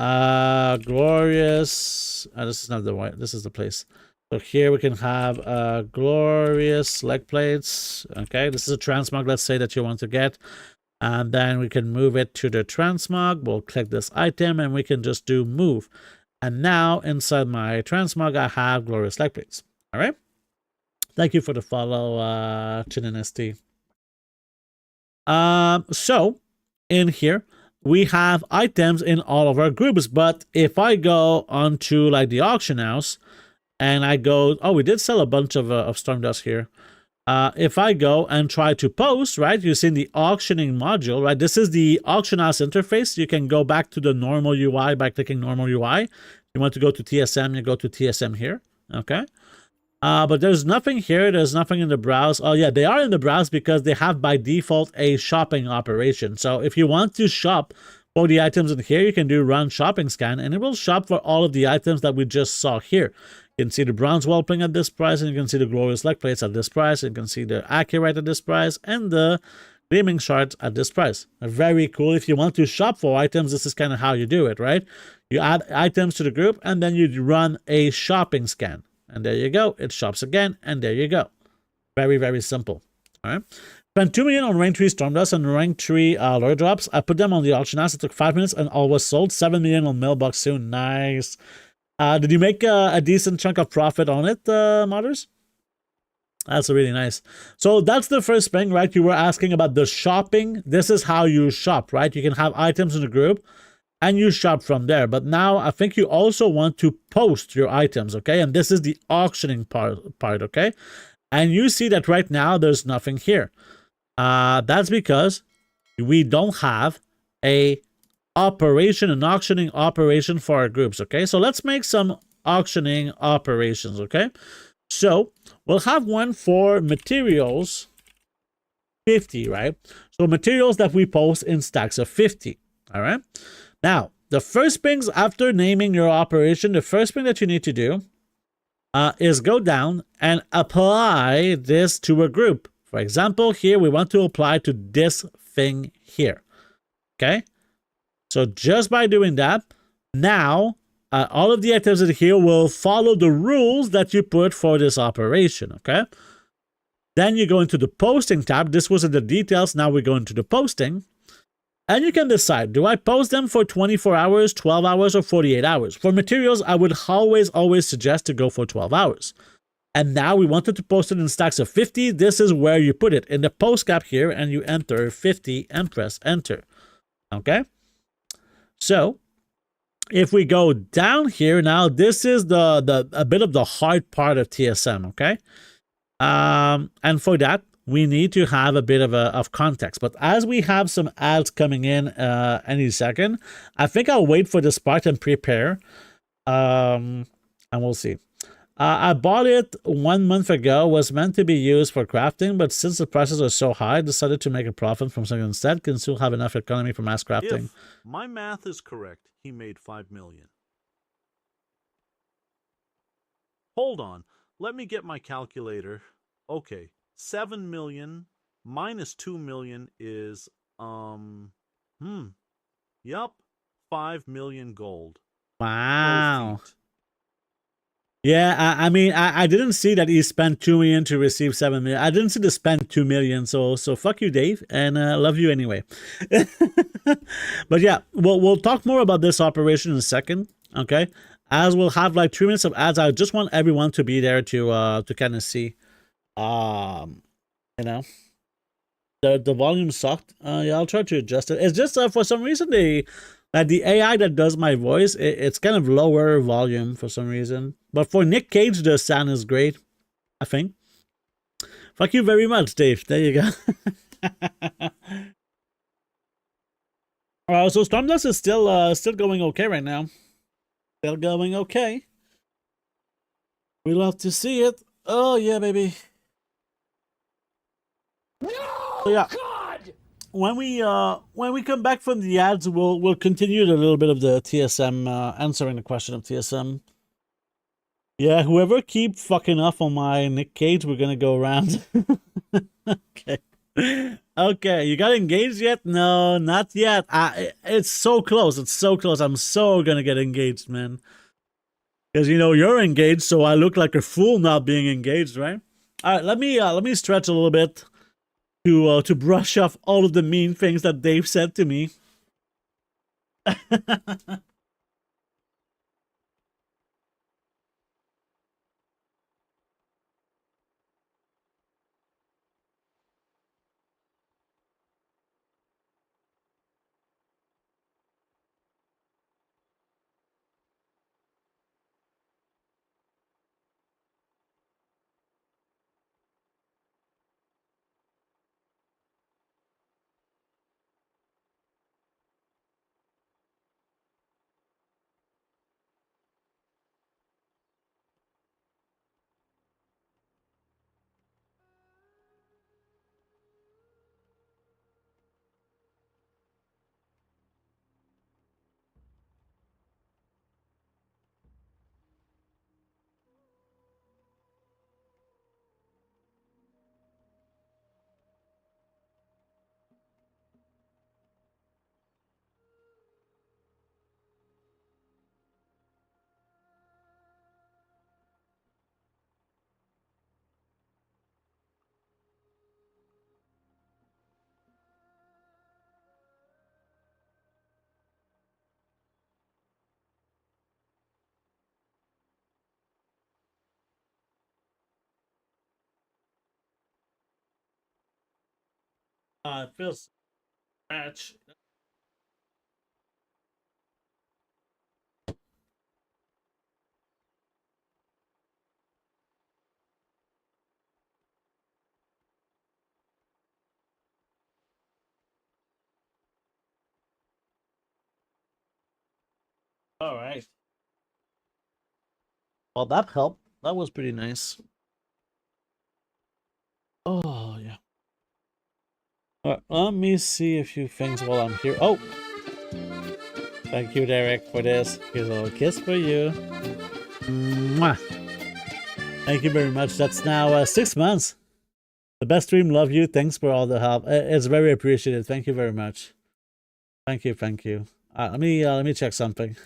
glorious. This is not the one. This is the place. So here we can have glorious leg plates. Okay, this is a transmog. Let's say that you want to get, and then we can move it to the transmog. We'll click this item and we can just do move. And now inside my transmog, I have glorious leg plates. All right. Thank you for the follow, ChinNST. So in here we have items in all of our groups. But if I go onto like the auction house, and I go, oh, we did sell a bunch of storm dust here. If I go and try to post, right, you see in the auctioning module, right, this is the auction house interface. You can go back to the normal UI by clicking normal UI. You want to go to TSM, you go to TSM here, okay? But there's nothing here. There's nothing in the browse. Oh, yeah, they are in the browse because they have by default a shopping operation. So if you want to shop for the items in here, you can do run shopping scan, and it will shop for all of the items that we just saw here. You can see the bronze whelping at this price, and you can see the glorious leg plates at this price. You can see the accurate at this price, and the gleaming shards at this price. Very cool. If you want to shop for items, this is kind of how you do it, right? You add items to the group, and then you run a shopping scan. And there you go. It shops again, and there you go. Very, very simple. All right. Spent 2 million on rank 3 storm dust and rank 3 lure drops. I put them on the auction house. It took 5 minutes and all was sold. 7 million on mailbox soon. Nice. Did you make a decent chunk of profit on it, modders? That's really nice. So that's the first thing, right? You were asking about the shopping. This is how you shop, right? You can have items in the group and you shop from there. But now I think you also want to post your items, okay? And this is the auctioning part, okay? And you see that right now there's nothing here. That's because we don't have a operation, an auctioning operation for our groups. Okay, so let's make some auctioning operations. Okay, so we'll have one for materials 50, right? So materials that we post in stacks of 50. All right, now the first things after naming your operation, the first thing that you need to do is go down and apply this to a group. For example, here we want to apply to this thing here. Okay, so just by doing that, now all of the activities here will follow the rules that you put for this operation. Okay, then you go into the posting tab. This was in the details. Now we go into the posting. And you can decide, do I post them for 24 hours, 12 hours, or 48 hours? For materials, I would always suggest to go for 12 hours. And now we wanted to post it in stacks of 50. This is where you put it in the post cap here, and you enter 50 and press enter. Okay? So if we go down here now, this is a bit of the hard part of TSM, okay? And for that, we need to have a bit of context. But as we have some ads coming in any second, I think I'll wait for this part and prepare. And we'll see. I bought it 1 month ago, was meant to be used for crafting, but since the prices are so high, I decided to make a profit from something instead. Can still have enough economy for mass crafting. If my math is correct, he made 5 million. Hold on, let me get my calculator. Okay, 7 million minus 2 million is, yup, 5 million gold. Wow. Yeah, I mean, I didn't see that he spent 2 million to receive 7 million. I didn't see the spend 2 million, so fuck you, Dave, and love you anyway. But yeah, we'll talk more about this operation in a second, okay? As we'll have like 3 minutes of ads. I just want everyone to be there to kind of see, you know, the volume sucked. Yeah, I'll try to adjust it. It's just for some reason the AI that does my voice, it's kind of lower volume for some reason. But for Nick Cage, the sound is great, I think. Fuck you very much, Dave. There you go. So Stormdust is still going okay right now. Still going okay. We love to see it. Oh yeah, baby. No, so, yeah. God! When we come back from the ads, we'll continue a little bit of the TSM, answering the question of TSM. Yeah, whoever keep fucking off on my Nick Cage, we're gonna go around. Okay. Okay, you got engaged yet? No, not yet. It's so close. It's so close. I'm so gonna get engaged, man. Because you know you're engaged, so I look like a fool not being engaged, right? All right, let me stretch a little bit to brush off all of the mean things that Dave said to me. It feels scratch. All right. Well, that helped. That was pretty nice. Oh, yeah. All right, let me see a few things while I'm here. Oh! Thank you, Derek, for this. Here's a little kiss for you. Mwah. Thank you very much. That's now 6 months. The best stream. Love you. Thanks for all the help. It's very appreciated. Thank you very much. Thank you. Thank you. Let me check something.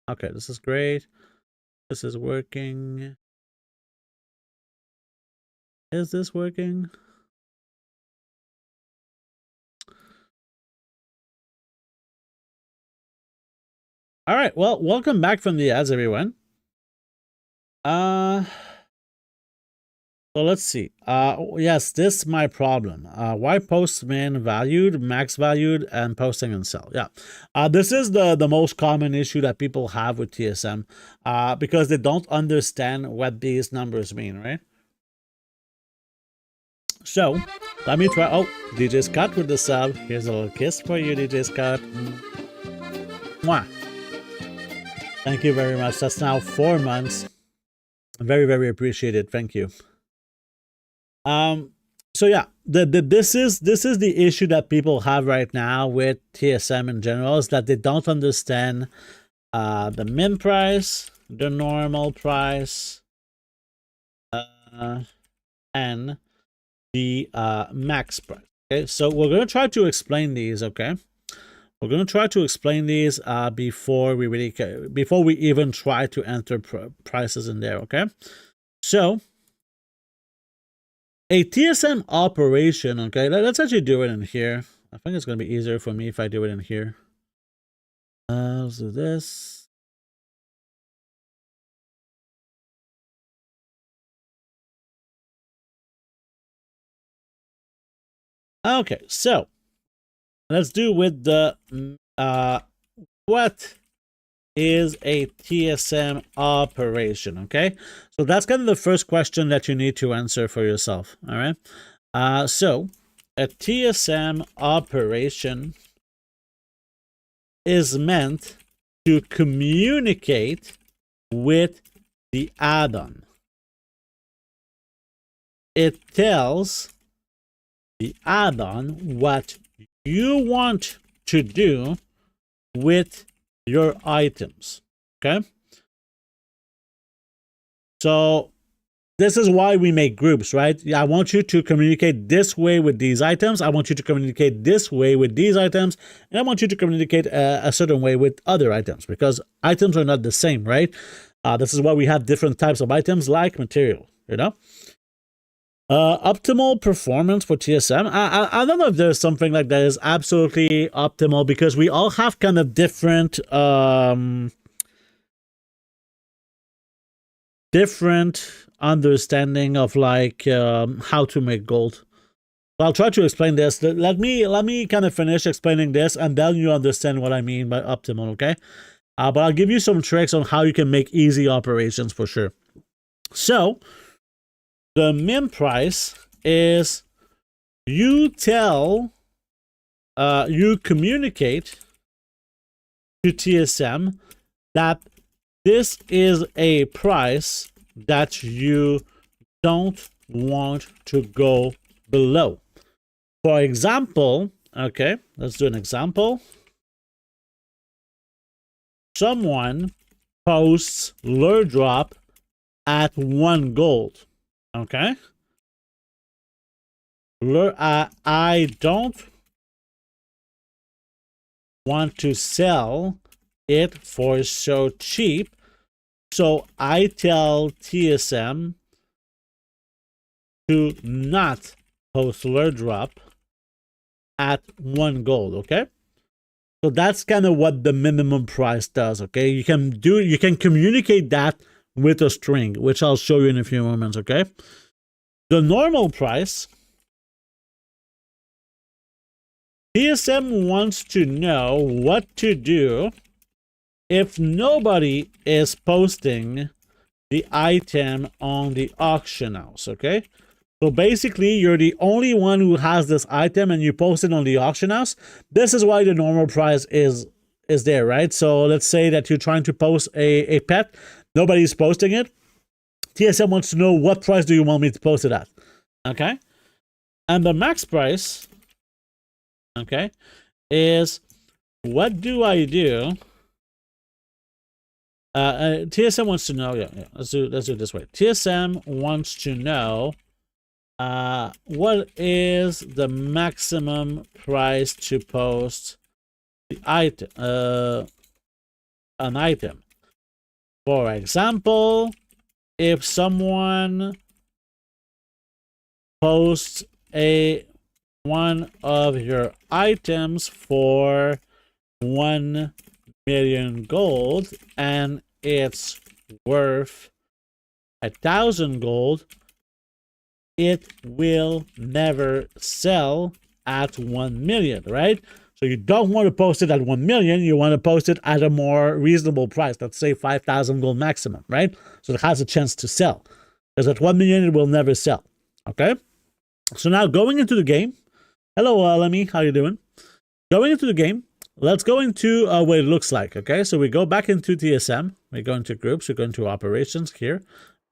Okay, this is great. This is working. Is this working? All right. Well, welcome back from the ads, everyone. So let's see. Yes, this is my problem. Why post min valued, max valued, and posting and sell? Yeah. This is the most common issue that people have with TSM because they don't understand what these numbers mean, right? So let me try. Oh, DJ Scott with the sub. Here's a little kiss for you, DJ Scott. Mwah. Thank you very much. That's now 4 months. Very, very appreciated. Thank you. So yeah, this is the issue that people have right now with TSM in general, is that they don't understand the min price, the normal price, and the max price. Okay, so we're gonna try to explain these. Okay, we're gonna try to explain these before we even try to enter prices in there. Okay, so a TSM operation, okay, let's actually do it in here. I think it's going to be easier for me if I do it in here. Let's do this. Okay, so let's do with the what is a TSM operation? Okay, so that's kind of the first question that you need to answer for yourself. All right, so a TSM operation is meant to communicate with the add-on. It tells the add-on what you want to do with your items. Okay, so this is why we make groups, right? I want you to communicate this way with these items. I want you to communicate this way with these items. And I want you to communicate a certain way with other items, because items are not the same, right? This is why we have different types of items like material, you know? Optimal performance for TSM. I don't know if there's something like that is absolutely optimal, because we all have kind of different understanding of like how to make gold. So I'll try to explain this. Let me kind of finish explaining this, and then you understand what I mean by optimal. Okay, but I'll give you some tricks on how you can make easy operations for sure. So the min price is you communicate to TSM that this is a price that you don't want to go below. For example, okay, let's do an example. Someone posts lure drop at 1 gold. Okay. I don't want to sell it for so cheap, so I tell TSM to not post lure drop at 1 gold. Okay, so that's kind of what the minimum price does. Okay, you can communicate that with a string, which I'll show you in a few moments. Okay, the normal price, TSM wants to know what to do if nobody is posting the item on the auction house, okay? So basically, you're the only one who has this item and you post it on the auction house. This is why the normal price is there, right? So let's say that you're trying to post a pet. Nobody's posting it. TSM wants to know, what price do you want me to post it at? Okay? And the max price, okay, is what do I do? TSM wants to know, yeah, let's do it this way. TSM wants to know what is the maximum price to post the item, an item. For example, if someone posts one of your items for 1 million gold and it's worth 1,000 gold, it will never sell at 1 million, right? So you don't want to post it at 1 million. You want to post it at a more reasonable price. Let's say 5,000 gold maximum, right? So it has a chance to sell. Because at 1 million, it will never sell. Okay? So now going into the game. Hello, Lemmy. How you doing? Going into the game, let's go into what it looks like. Okay? So we go back into TSM. We go into groups. We go into operations here.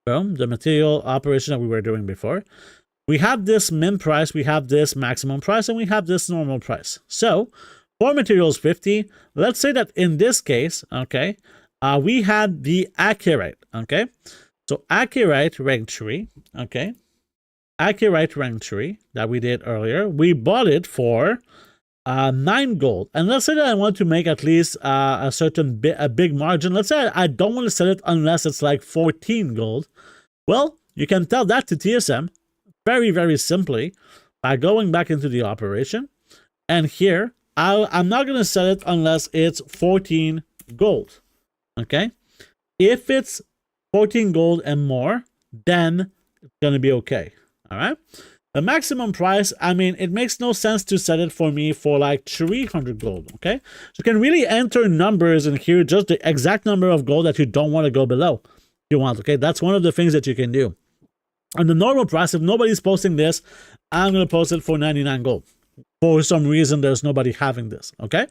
Boom. The material operation that we were doing before. We have this min price, we have this maximum price, and we have this normal price. So for materials 50, let's say that in this case, okay, we had the accurate, okay? So accurate rank 3, okay? Accurate rank 3 that we did earlier, we bought it for 9 gold. And let's say that I want to make at least a big margin. Let's say I don't want to sell it unless it's like 14 gold. Well, you can tell that to TSM very, very simply by going back into the operation. And here, I'm not going to sell it unless it's 14 gold. Okay? If it's 14 gold and more, then it's going to be okay. All right? The maximum price, I mean, it makes no sense to set it for me for like 300 gold, okay? So you can really enter numbers in here, just the exact number of gold that you don't want to go below. You want, okay? That's one of the things that you can do. And the normal price, if nobody's posting this, I'm going to post it for 99 gold. For some reason, there's nobody having this, okay?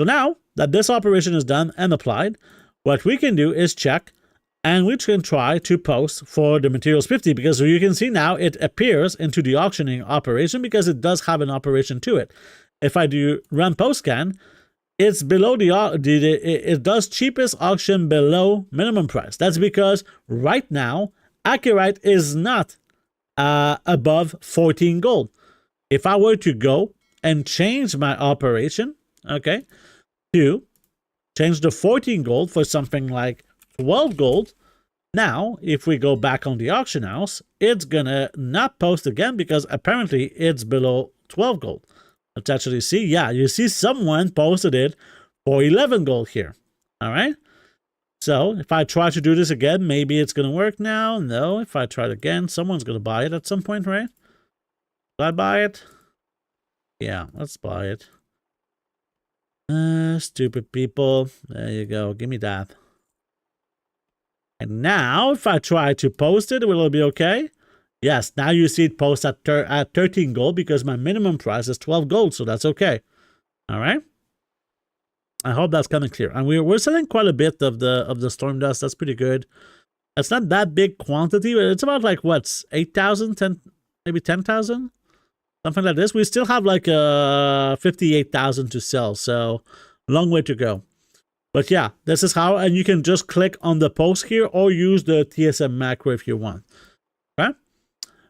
So now that this operation is done and applied, what we can do is check, and we can try to post for the materials 50, because you can see now it appears into the auctioning operation because it does have an operation to it. If I do run post scan, it's below it does cheapest auction below minimum price. That's because right now, accurate is not above 14 gold. If I were to go and change my operation, okay, to change the 14 gold for something like 12 gold, now if we go back on the auction house, it's gonna not post again because apparently it's below 12 gold. Let's actually see. Yeah, you see someone posted it for 11 gold here. All right. So if I try to do this again, maybe it's going to work now. No, if I try it again, someone's going to buy it at some point, right? Did I buy it? Yeah, let's buy it. Stupid people. There you go. Give me that. And now if I try to post it, will it be okay? Yes, now you see it post at 13 gold because my minimum price is 12 gold, so that's okay. All right. I hope that's coming clear. And we're selling quite a bit of the storm dust. That's pretty good. It's not that big quantity, but it's about like what, 8,000, 10, maybe 10,000, something like this. We still have like 58,000 to sell, so long way to go. But yeah, this is how, and you can just click on the post here or use the TSM macro if you want. Okay,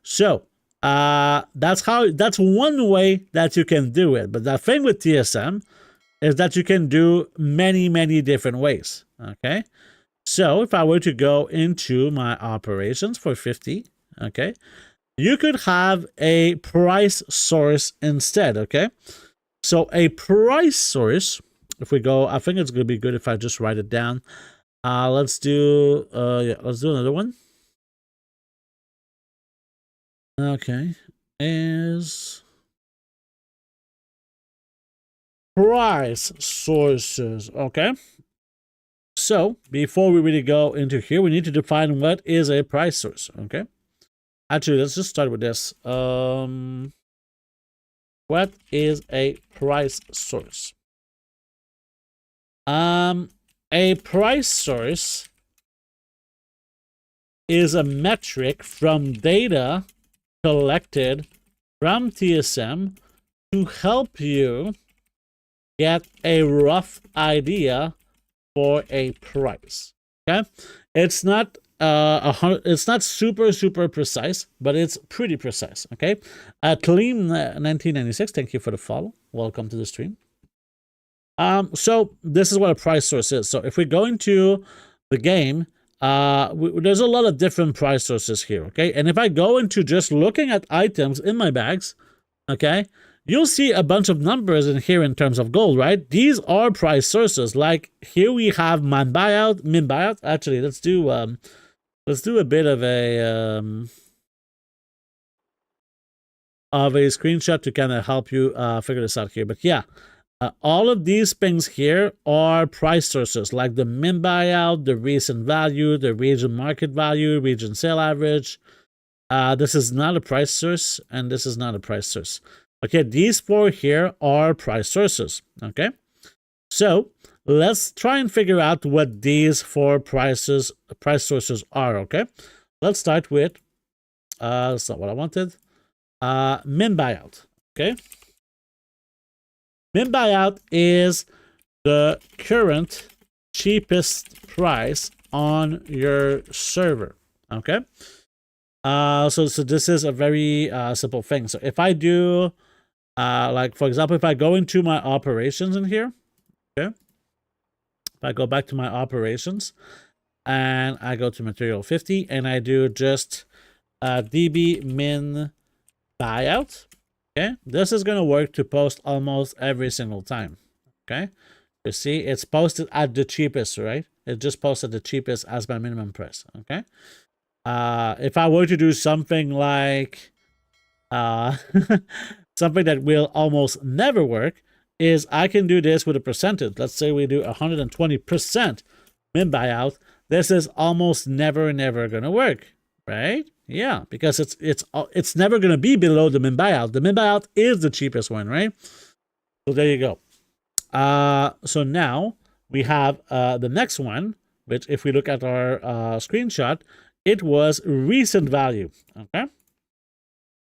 so that's one way that you can do it. But the thing with TSM is that you can do many different ways. Okay, so if I were to go into my operations for 50, okay, you could have a price source instead. Okay, so a price source, if we go, I think it's gonna be good if I just write it down. Let's do let's do another one. Okay, is price sources. Okay, So before we really go into here, we need to define what is a price source. Okay. Actually, let's just start with this. What is a price source? A price source is a metric from data collected from TSM to help you get a rough idea for a price. Okay, it's not it's not super precise, but it's pretty precise. Okay, Clean 1996, thank you for the follow. Welcome to the stream. So this is what a price source is. So if we go into the game, there's a lot of different price sources here. Okay, and if I go into just looking at items in my bags, okay, you'll see a bunch of numbers in here in terms of gold, right? These are price sources. Like here we have min buyout. Actually, let's do a bit of a screenshot to kind of help you figure this out here. But yeah, all of these things here are price sources, like the min buyout, the recent value, the region market value, region sale average. This is not a price source, and this is not a price source. Okay, these four here are price sources. Okay, so let's try and figure out what these four price sources are. Okay, let's start with that's not what I wanted. Min buyout. Okay, min buyout is the current cheapest price on your server. Okay, so this is a very simple thing. So if I do like, for example, if I go into my operations in here, okay, if I go back to my operations and I go to material 50 and I do just db min buyout, okay, this is going to work to post almost every single time. Okay, you see it's posted at the cheapest, right? It just posted the cheapest as my minimum price. Okay, if I were to do something like something that will almost never work, is I can do this with a percentage. Let's say we do 120% min buyout. This is almost never gonna work, right? Yeah, because it's never gonna be below the min buyout. The min buyout is the cheapest one, right? So there you go. So now we have the next one, which if we look at our screenshot, it was recent value. Okay.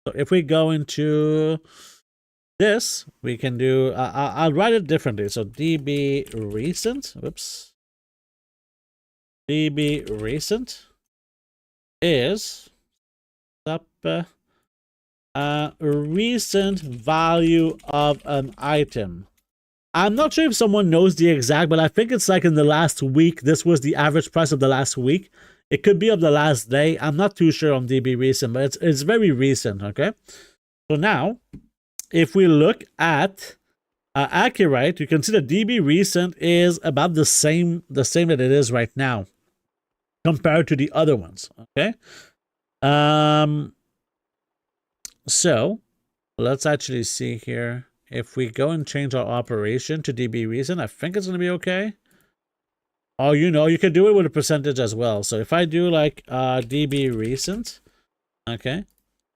So if we go into this, we can do, I'll write it differently. So db recent, whoops. db recent is recent value of an item. I'm not sure if someone knows the exact, but I think it's like in the last week. This was the average price of the last week. It could be of the last day. I'm not too sure on DB recent, but it's very recent. Okay. So now, if we look at Accurate, you can see that DB recent is about the same that it is right now compared to the other ones. Okay. So let's actually see here. If we go and change our operation to DB recent, I think it's going to be okay. Oh, you know, you can do it with a percentage as well. So if I do like DB recent, okay,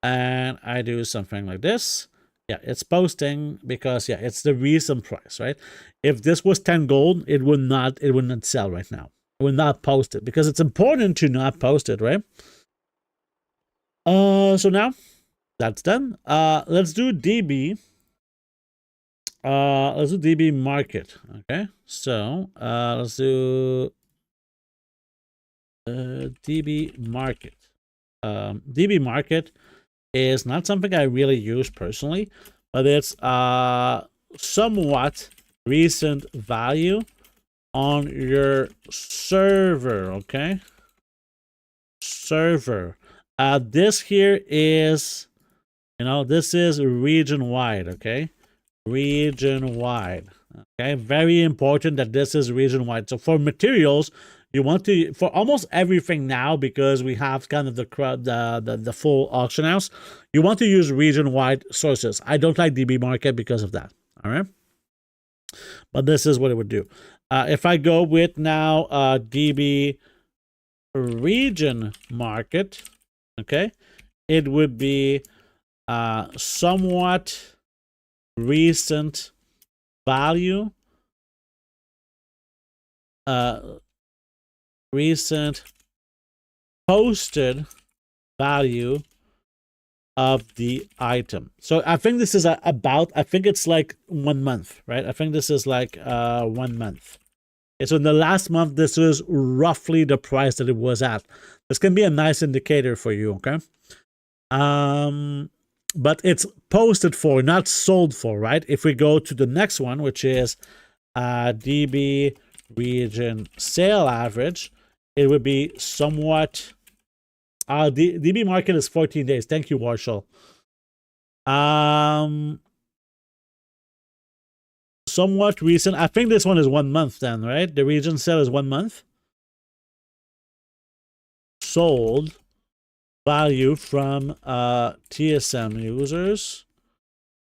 and I do something like this, yeah, it's posting because, yeah, it's the recent price, right? If this was 10 gold, it would not sell right now. It would not post it because it's important to not post it, right? So now that's done. Let's do DB. Let's do DB market. Okay, so let's do DB market. DB market is not something I really use personally, but it's somewhat recent value on your server. Okay, server. This here is, you know, this is region wide. Okay. Region wide. Okay, very important that this is region wide. So for materials, you want to, for almost everything now, because we have kind of the full auction house, you want to use region wide sources. I don't like DB market because of that. All right, but this is what it would do. If I go with now DB region market, okay, it would be somewhat recent value, recent posted value of the item. So I think this is about, I think it's like 1 month, right? I think this is like 1 month. Okay, so in the last month, this was roughly the price that it was at. This can be a nice indicator for you, okay? But it's posted for, not sold for, right? If we go to the next one, which is DB region sale average, it would be somewhat DB market is 14 days. Thank you, Marshall. Somewhat recent. I think this one is 1 month then, right? The region sale is 1 month. Sold value from TSM users.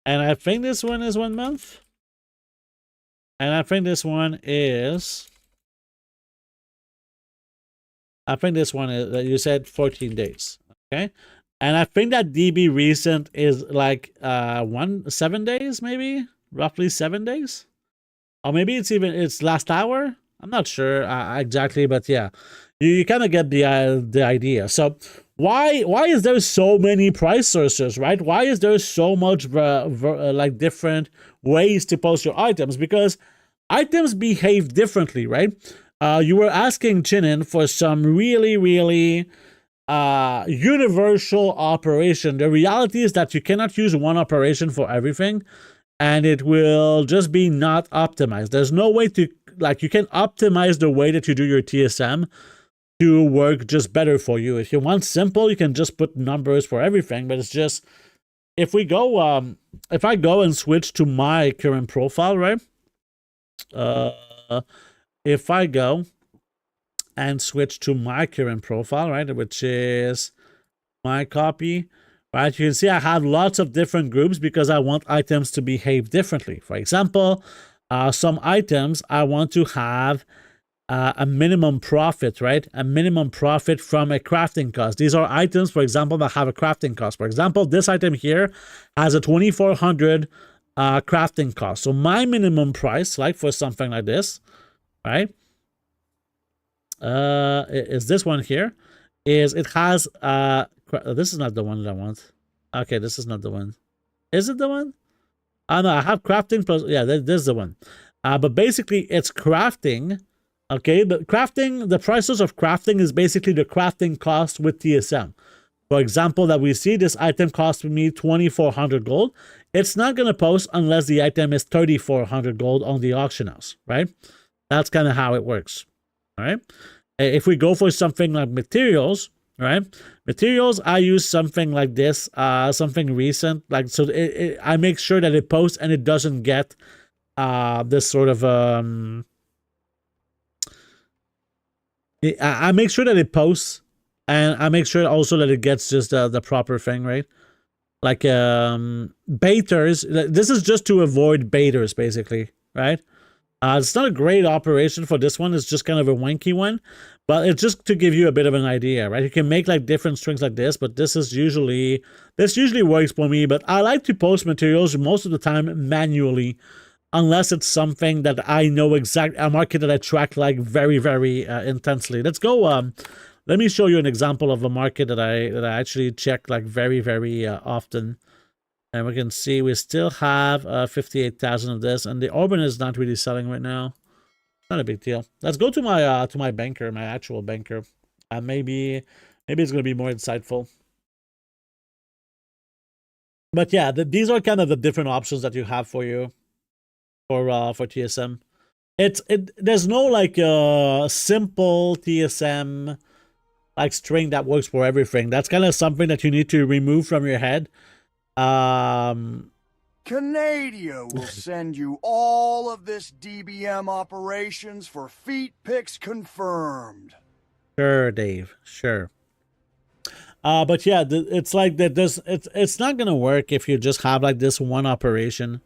And I think this one is 1 month. And I think this one is, you said 14 days. Okay. And I think that DB recent is like 7 days, maybe roughly 7 days, or maybe it's last hour. I'm not sure exactly, but yeah, you kind of get the idea. So why is there so many price sources, right? Why is there so much like different ways to post your items? Because items behave differently, right? You were asking Chinin for some really universal operation. The reality is that you cannot use one operation for everything, and it will just be not optimized. There's no way to, like, you can optimize the way that you do your TSM to work just better for you. If you want simple, you can just put numbers for everything, but it's just, if we go, if I go and switch to my current profile, right? If I go and switch to my current profile, right, which is my copy, right, you can see I have lots of different groups because I want items to behave differently. For example, some items I want to have a minimum profit, right? A minimum profit from a crafting cost. These are items, for example, that have a crafting cost. For example, this item here has a 2,400 crafting cost. So my minimum price, like for something like this, right, is this one here. Is it has this is not the one that I want. Okay, this is not the one. Is it the one? No, I have crafting plus, yeah, this is the one. But basically it's crafting. Okay, the crafting, the prices of crafting is basically the crafting cost with TSM. For example, that we see this item cost me 2,400 gold. It's not going to post unless the item is 3,400 gold on the auction house, right? That's kind of how it works, all right? If we go for something like materials, right? Materials, I use something like this, something recent, like, so I make sure that it posts and it doesn't get this sort of I make sure that it posts, and I make sure also that it gets just the proper thing, right? Like baiters. This is just to avoid baiters, basically, right? It's not a great operation for this one. It's just kind of a wanky one, but it's just to give you a bit of an idea, right? You can make like different strings like this, but this usually works for me. But I like to post materials most of the time manually, unless it's something that I know a market that I track like very intensely. Let's go. Let me show you an example of a market that I actually check like very often. And we can see we still have 58,000 of this, and the Orban is not really selling right now. Not a big deal. Let's go to my banker, my actual banker. Maybe it's gonna be more insightful. But yeah, these are kind of the different options that you have for you for TSM. There's no like simple TSM like string that works for everything. That's kind of something that you need to remove from your head. Canada will send you all of this DBM operations for feet picks confirmed. Sure, Dave. Sure. But yeah, it's like that. It's not gonna work if you just have like this one operation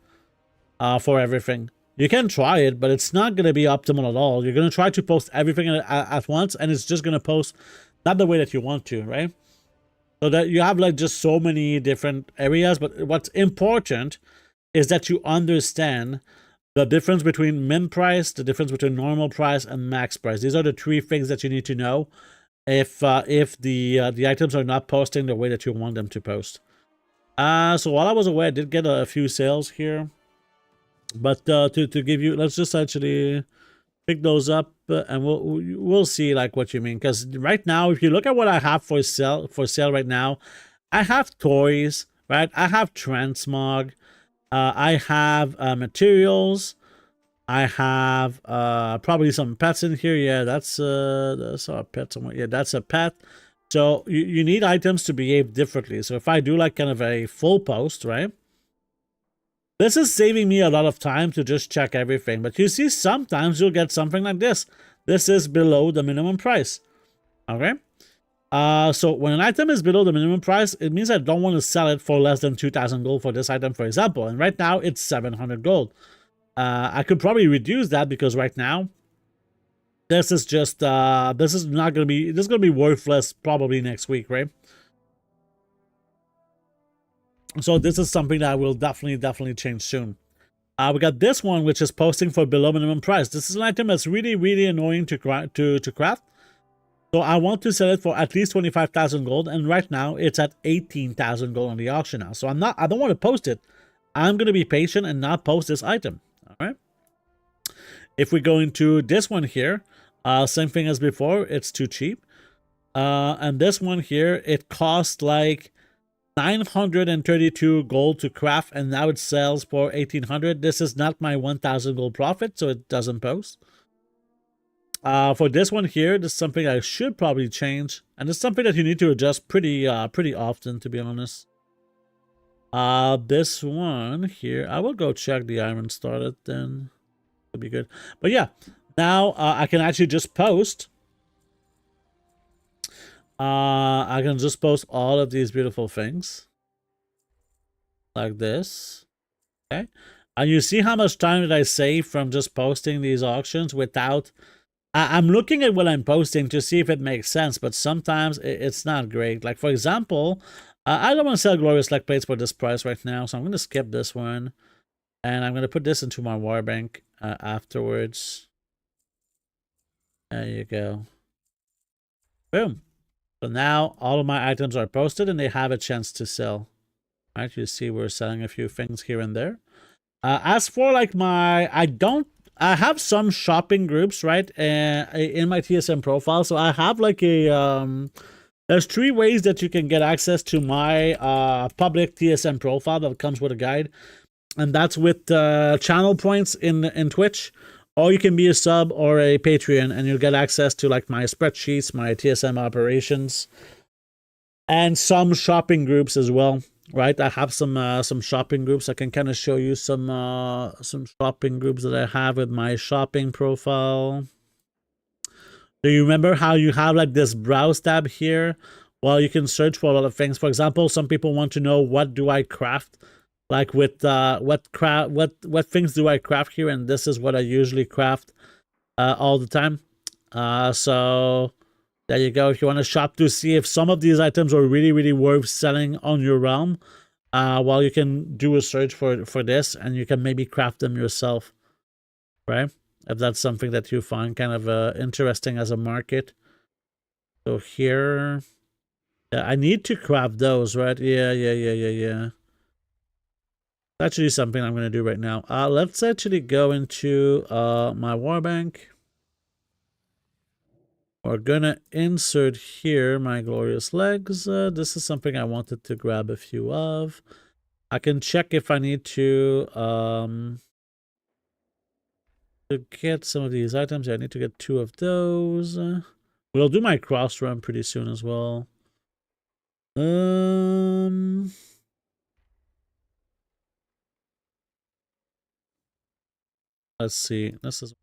for everything. You can try it, but it's not going to be optimal at all. You're going to try to post everything at once, and it's just going to post not the way that you want to, right? So that you have like just so many different areas. But what's important is that you understand the difference between min price, the difference between normal price, and max price. These are the three things that you need to know if the items are not posting the way that you want them to post. So while I was away, I did get a few sales here. But to give you, let's just actually pick those up and we'll see like what you mean. Because right now, if you look at what I have for sale right now, I have toys, right? I have transmog. I have materials. I have probably some pets in here. Yeah, that's a pet somewhere. Yeah, that's a pet. So you need items to behave differently. So if I do like kind of a full post, right? This is saving me a lot of time to just check everything. But you see, sometimes you'll get something like this. This is below the minimum price. Okay? So when an item is below the minimum price, it means I don't want to sell it for less than 2,000 gold for this item, for example. And right now, it's 700 gold. I could probably reduce that because right now, this is just, this is not going to be, this is going to be worthless probably next week, right? So this is something that will definitely change soon. We got this one, which is posting for below minimum price. This is an item that's really annoying to craft. So I want to sell it for at least 25,000 gold, and right now it's at 18,000 gold on the auction now. So I don't want to post it. I'm going to be patient and not post this item. All right. If we go into this one here, same thing as before. It's too cheap. And this one here, it costs like 932 gold to craft, and now it sells for 1,800. This is not my 1,000 gold profit, so it doesn't post. For this one here, this is something I should probably change, and it's something that you need to adjust pretty often, to be honest. This one here, I will go check the iron started, then it'll be good. But yeah, now I can actually just post. I can just post all of these beautiful things like this. Okay, and you see how much time did I save from just posting these auctions without. I'm looking at what I'm posting to see if it makes sense, but sometimes it's not great. Like, for example, I don't want to sell glorious leg plates for this price right now, so I'm going to skip this one. And I'm going to put this into my war bank afterwards. There you go. Boom. So now all of my items are posted and they have a chance to sell. All right, you see we're selling a few things here and there. As for like I have some shopping groups, right, in my TSM profile. So I have like a, there's 3 ways that you can get access to my public TSM profile that comes with a guide. And that's with channel points in Twitch. Or you can be a sub or a Patreon and you'll get access to like my spreadsheets, my TSM operations, and some shopping groups as well. Right, I have some shopping groups. I can kind of show you some shopping groups that I have with my shopping profile. Do you remember how you have like this browse tab here? Well, you can search for a lot of things. For example, some people want to know what do I craft, like with what things do I craft here, and this is what I usually craft all the time. So there you go. If you want to shop to see if some of these items are really worth selling on your realm, well, you can do a search for this, and you can maybe craft them yourself, right? If that's something that you find kind of interesting as a market. So here, yeah, I need to craft those, right? Yeah. Actually, something I'm going to do right now. Let's actually go into my war bank. We're gonna insert here my glorious legs. This is something I wanted to grab a few of. I can check if I need to get some of these items. I need to get 2 of those. We'll do my cross run pretty soon as well. Let's see. This is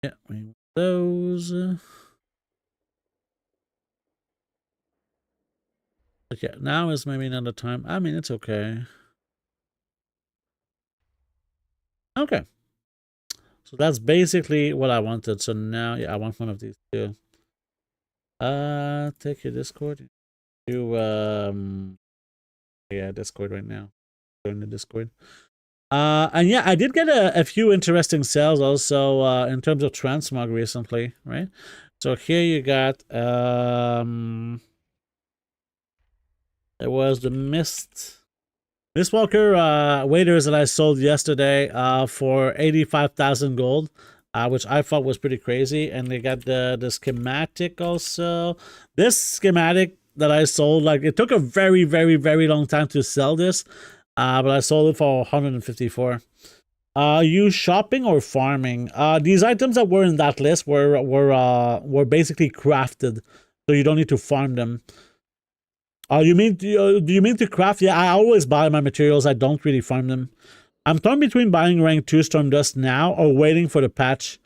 yeah, we want those. But yeah, now is maybe not the time. I mean, it's okay. Okay. So that's basically what I wanted. So now, yeah, I want one of these two. Take your Discord. Do yeah, Discord right now. Join the Discord. And yeah, I did get a few interesting sales also in terms of transmog recently, right? So here you got there was the Mistwalker waiters that I sold yesterday for 85,000 gold, which I thought was pretty crazy. And they got the schematic also. This schematic that I sold, like, it took a very, very, very long time to sell this, but I sold it for 154. You shopping or farming? These items that were in that list were basically crafted, so you don't need to farm them. You mean do you mean to craft? Yeah, I always buy my materials. I don't really farm them. I'm torn between buying rank 2 Storm Dust now or waiting for the patch.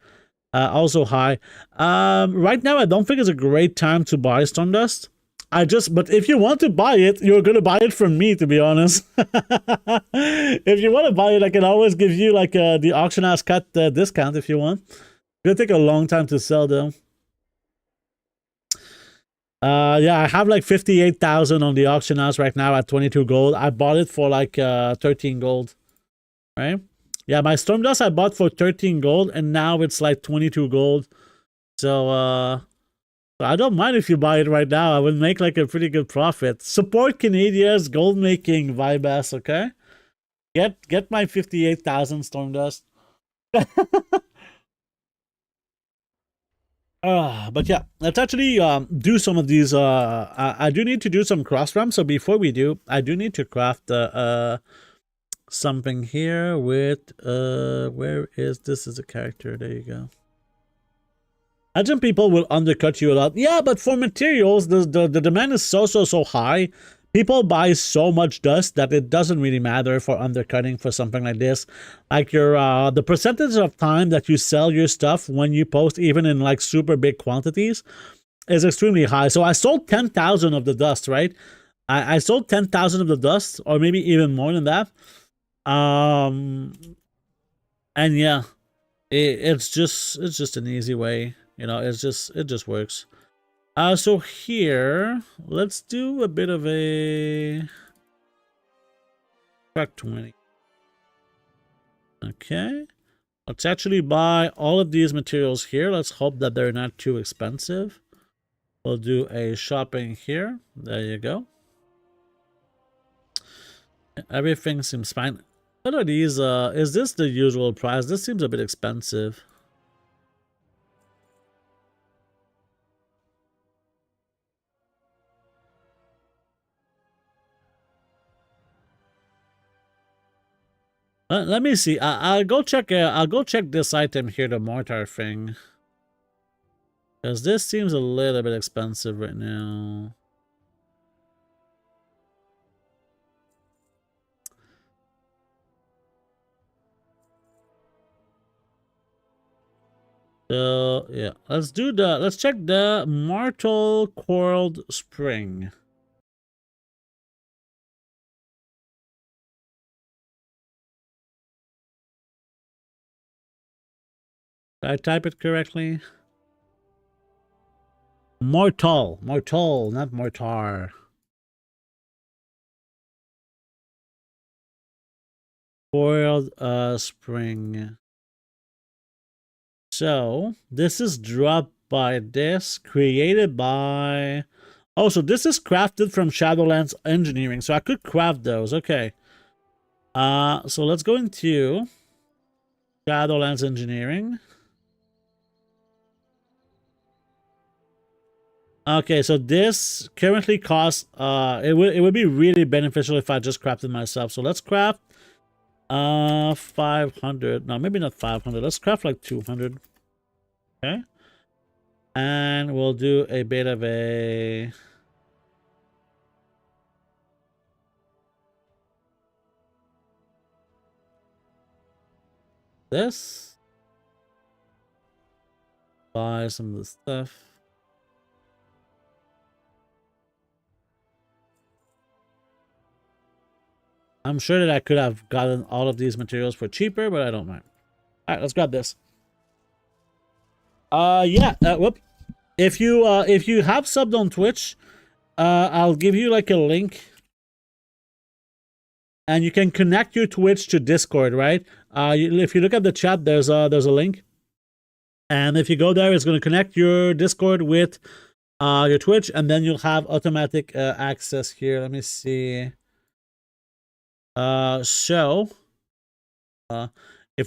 Also high. Right now I don't think it's a great time to buy Storm Dust. But if you want to buy it, you're gonna buy it from me, to be honest. If you want to buy it, I can always give you like the auction house cut discount if you want. It's gonna take a long time to sell though. Yeah, I have like 58,000 on the auction house right now at 22 gold. I bought it for like 13 gold, right? Yeah, my Storm Dust I bought for 13 gold and now it's like 22 gold. So I don't mind if you buy it right now. I would make like a pretty good profit. Support Canadia's gold making Vibas, okay? Get my 58,000 Storm Dust. But yeah, let's actually do some of these. I do need to do some cross ramps. So before we do, I do need to craft something here with where is this as a character? There you go. Imagine people will undercut you a lot. Yeah, but for materials, the demand is so high. People buy so much dust that it doesn't really matter for undercutting for something like this. Like your the percentage of time that you sell your stuff when you post, even in like super big quantities, is extremely high. So I sold 10,000 of the dust, right? I sold 10,000 of the dust, or maybe even more than that. And yeah, it's just an easy way. You know, it just works. So here, let's do a bit of a track 20. Okay. Let's actually buy all of these materials here. Let's hope that they're not too expensive. We'll do a shopping here. There you go. Everything seems fine. What are these? Is this the usual price? This seems a bit expensive. Let me see. I'll go check. I'll go check this item here, the mortar thing, because this seems a little bit expensive right now. So yeah, let's check the Martel Quarreled Spring. Did I type it correctly? Mortal, not mortar. Quarreled Spring. So this is dropped by this, created by. Oh, so this is crafted from Shadowlands Engineering. So I could craft those. Okay. So let's go into Shadowlands Engineering. Okay, so this currently costs it would be really beneficial if I just crafted myself. So let's craft 500. No, maybe not 500. Let's craft like 200. Okay. And we'll do a bit of a this. Buy some of the stuff. I'm sure that I could have gotten all of these materials for cheaper, but I don't mind. All right, let's grab this. Yeah. Whoop. If you have subbed on Twitch, I'll give you like a link, and you can connect your Twitch to Discord, right? If you look at the chat, there's a link, and if you go there, it's going to connect your Discord with your Twitch, and then you'll have automatic access here. Let me see. If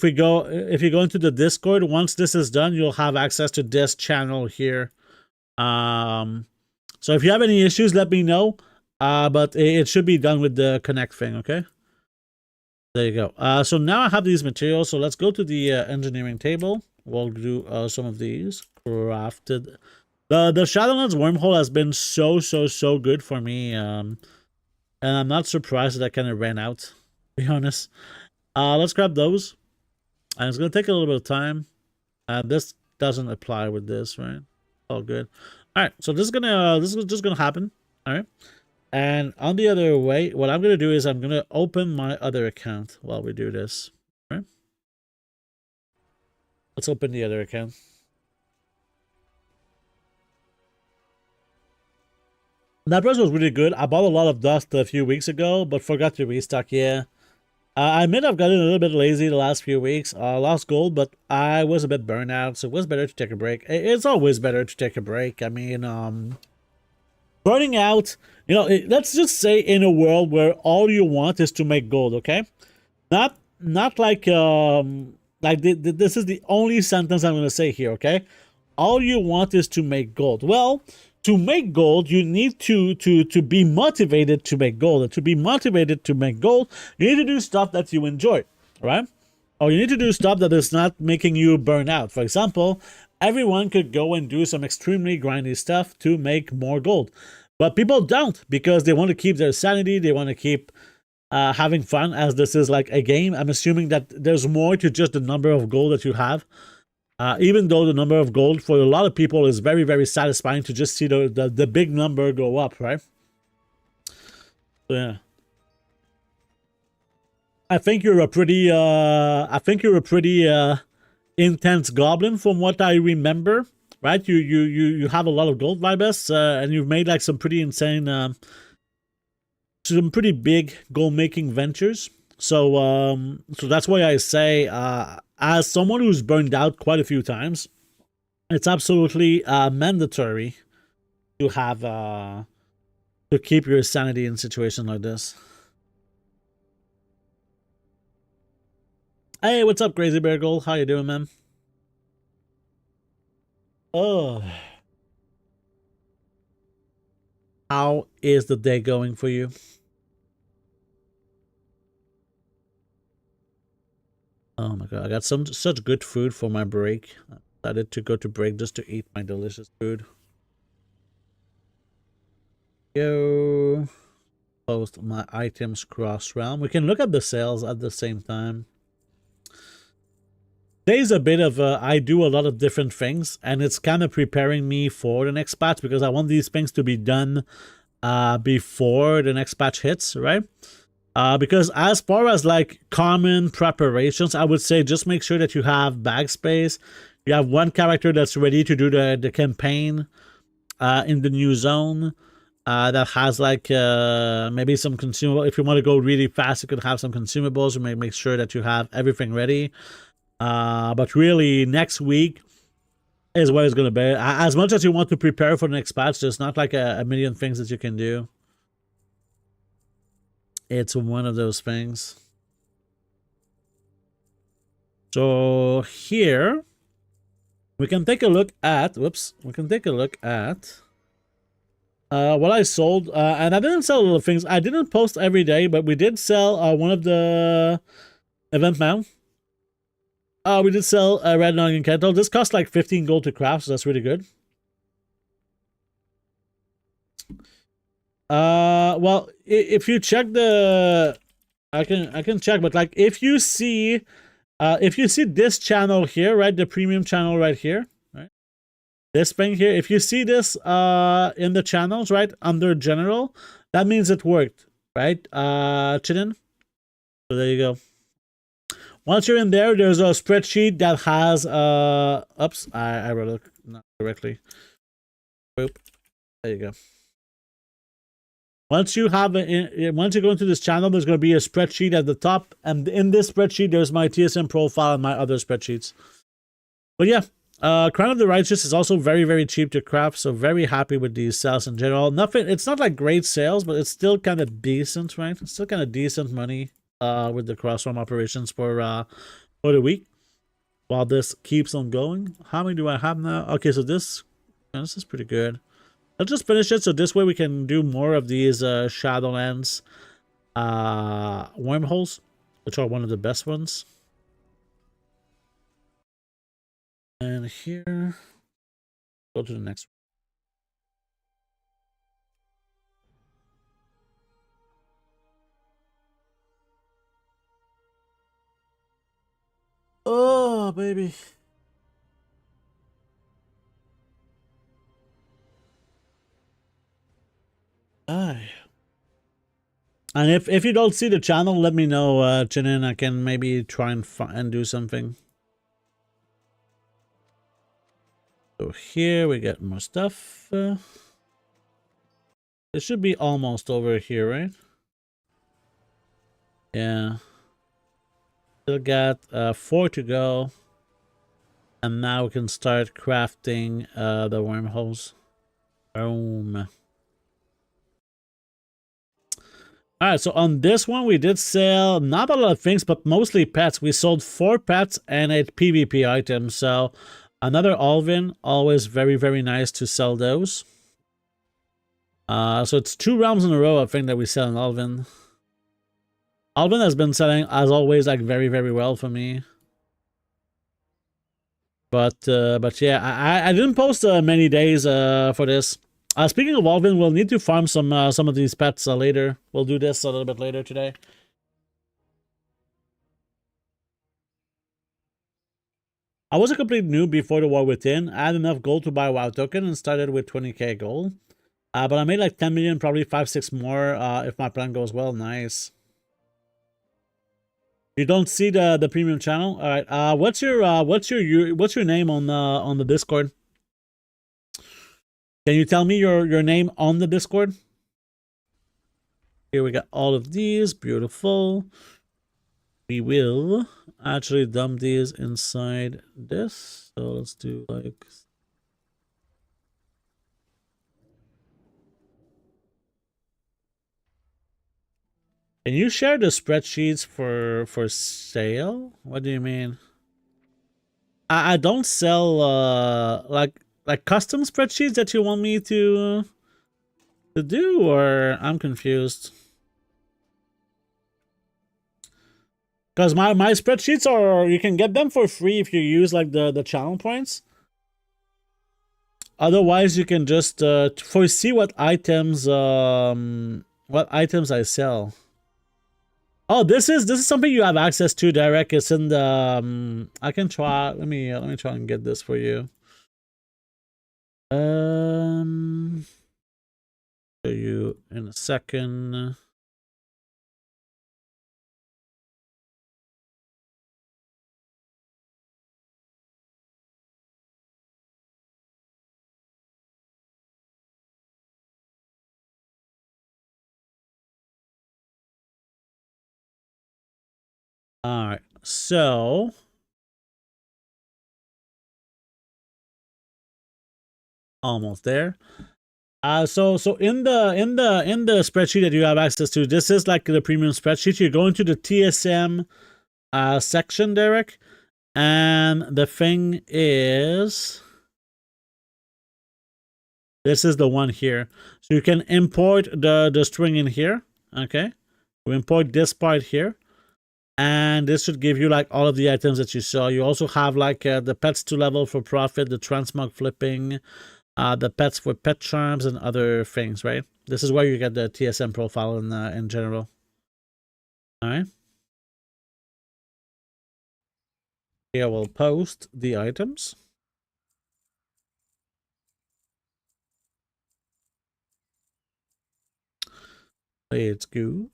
you go into the Discord, once this is done, you'll have access to this channel here. So if you have any issues, let me know. But it should be done with the connect thing, okay? There you go. So now I have these materials. So let's go to the engineering table. We'll do some of these. Crafted. The Shadowlands wormhole has been so good for me. And I'm not surprised that I kind of ran out, to be honest. Let's grab those. And it's going to take a little bit of time. This doesn't apply with this, right? All good. All right, so this is just gonna happen. All right, and on the other way, what I'm gonna do is I'm gonna open my other account while we do this. All right, let's open the other account. That brush was really good. I bought a lot of dust a few weeks ago, but forgot to restock. Yeah. I admit I've gotten a little bit lazy the last few weeks. I lost gold, but I was a bit burnt out, so it was better to take a break. It's always better to take a break. I mean, burning out, you know, let's just say in a world where all you want is to make gold, okay? Not like, this is the only sentence I'm going to say here, okay? All you want is to make gold. Well, to make gold, you need to be motivated to make gold. And to be motivated to make gold, you need to do stuff that you enjoy, right? Or you need to do stuff that is not making you burn out. For example, everyone could go and do some extremely grindy stuff to make more gold. But people don't, because they want to keep their sanity. They want to keep having fun, as this is like a game. I'm assuming that there's more to just the number of gold that you have. Even though the number of gold for a lot of people is very satisfying to just see the big number go up, right? So, yeah. I think you're a pretty intense goblin from what I remember, right? You have a lot of gold, Vibes, and you've made like some pretty insane some pretty big gold making ventures. So so that's why I say, as someone who's burned out quite a few times, it's absolutely mandatory to have to keep your sanity in situations like this. Hey, what's up, Crazy Bear Gold? How you doing, man? Oh, how is the day going for you? Oh my god, I got such good food for my break. I decided to go to break just to eat my delicious food. Yo, post my items cross realm. We can look at the sales at the same time. Today's a bit of I do a lot of different things, and it's kind of preparing me for the next patch, because I want these things to be done before the next patch hits, right? Because as far as like common preparations, I would say just make sure that you have bag space. You have one character that's ready to do the campaign in the new zone that has like maybe some consumable. If you want to go really fast, you could have some consumables. You may make sure that you have everything ready. But really, next week is what it's going to be. As much as you want to prepare for the next patch, there's not like a million things that you can do. It's one of those things. So here we can take a look at, we can take a look at what I sold. And I didn't sell a lot of things. I didn't post every day, but we did sell one of the event mount. We did sell a red noggin kettle. This cost like 15 gold to craft, so that's really good. Well, if you check the, I can check, but like if you see this channel here, right, the premium channel right here, right, this thing here, if you see this in the channels, right, under general, that means it worked, right, Chidin? So there you go. Once you're in there, there's a spreadsheet that has oops, I wrote it not correctly. Boop. There you go. Once you have once you go into this channel, there's going to be a spreadsheet at the top, and in this spreadsheet, there's my TSM profile and my other spreadsheets. But yeah, Crown of the Righteous is also very, very cheap to craft, so very happy with these sales in general. Nothing, it's not like great sales, but it's still kind of decent, right? It's still kind of decent money with the cross-farm operations for the week. While this keeps on going. How many do I have now? Okay, so this is pretty good. Let's just finish it, so this way we can do more of these Shadowlands wormholes, which are one of the best ones. And here, go to the next one. Oh, baby. Aye. And if you don't see the channel, let me know, Jinin. I can maybe try and do something. So here we get more stuff. It should be almost over here, right? Yeah. Still got 4 to go. And now we can start crafting the wormholes. Boom. Alright, so on this one, we did sell not a lot of things, but mostly pets. We sold 4 pets and a PvP item. So another Alvin, always very, very nice to sell those. So it's 2 rounds in a row, I think, that we sell an Alvin. Alvin has been selling, as always, like very, very well for me. But yeah, I didn't post many days for this. Speaking of Alvin, we'll need to farm some of these pets later. We'll do this a little bit later today. I was a complete noob before the War Within. I had enough gold to buy a WoW token and started with 20k gold. But I made like 10 million, probably 5-6 more if my plan goes well. Nice. You don't see the premium channel? All right. What's your name on the Discord? Can you tell me your name on the Discord? Here we got all of these. Beautiful. We will actually dump these inside this. So let's do like... Can you share the spreadsheets for sale? What do you mean? I don't sell like custom spreadsheets that you want me to do, or I'm confused. Because my spreadsheets are, you can get them for free if you use like the channel points. Otherwise, you can just foresee what items I sell. Oh, this is something you have access to, Derek. It's in the I can try. Let me try and get this for you. Show you in a second. All right, so almost there. So in the spreadsheet that you have access to, this is like the premium spreadsheet. You go into the TSM section, Derek, and the thing is, this is the one here. So you can import the string in here. Okay, we import this part here. And this should give you like all of the items that you saw. You also have like the pets to level for profit, the transmog flipping, the pets for pet charms, and other things, right? This is where you get the TSM profile in general. All right. Here we'll post the items. Let's go.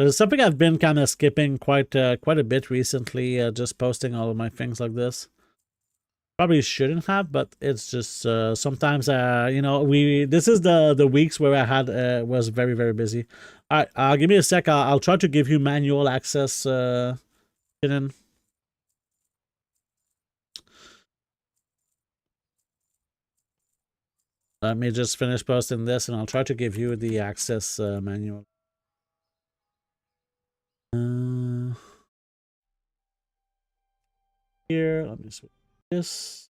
So it's something I've been kind of skipping quite a bit recently, just posting all of my things like this. Probably shouldn't have, but it's just sometimes you know, this is the weeks where I had was very, very busy. All right, give me a sec. I'll try to give you manual access, Shannon. Let me just finish posting this, and I'll try to give you the access manual. Here, let me switch this.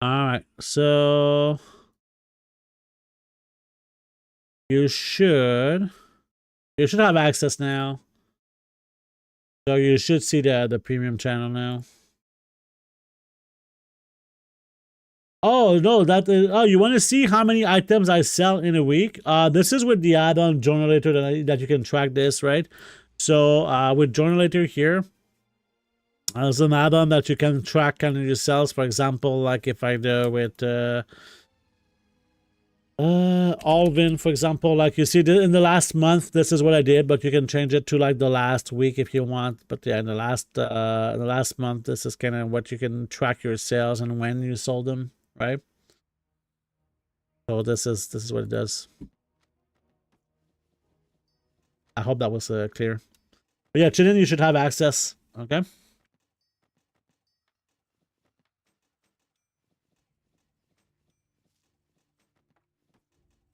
All right, so you should have access now. So you should see the premium channel now. Oh no, that is, oh, you want to see how many items I sell in a week? This is with the add-on Journalator that you can track this, right? So with Journalator here, there's an add-on that you can track kind of your sales. For example, like if I do with Alvin, for example, like you see in the last month, this is what I did, but you can change it to like the last week if you want. But yeah, in the last month, this is kind of what you can track your sales and when you sold them, right? So this is what it does. I hope that was clear. But yeah, Chinin, you should have access. Okay.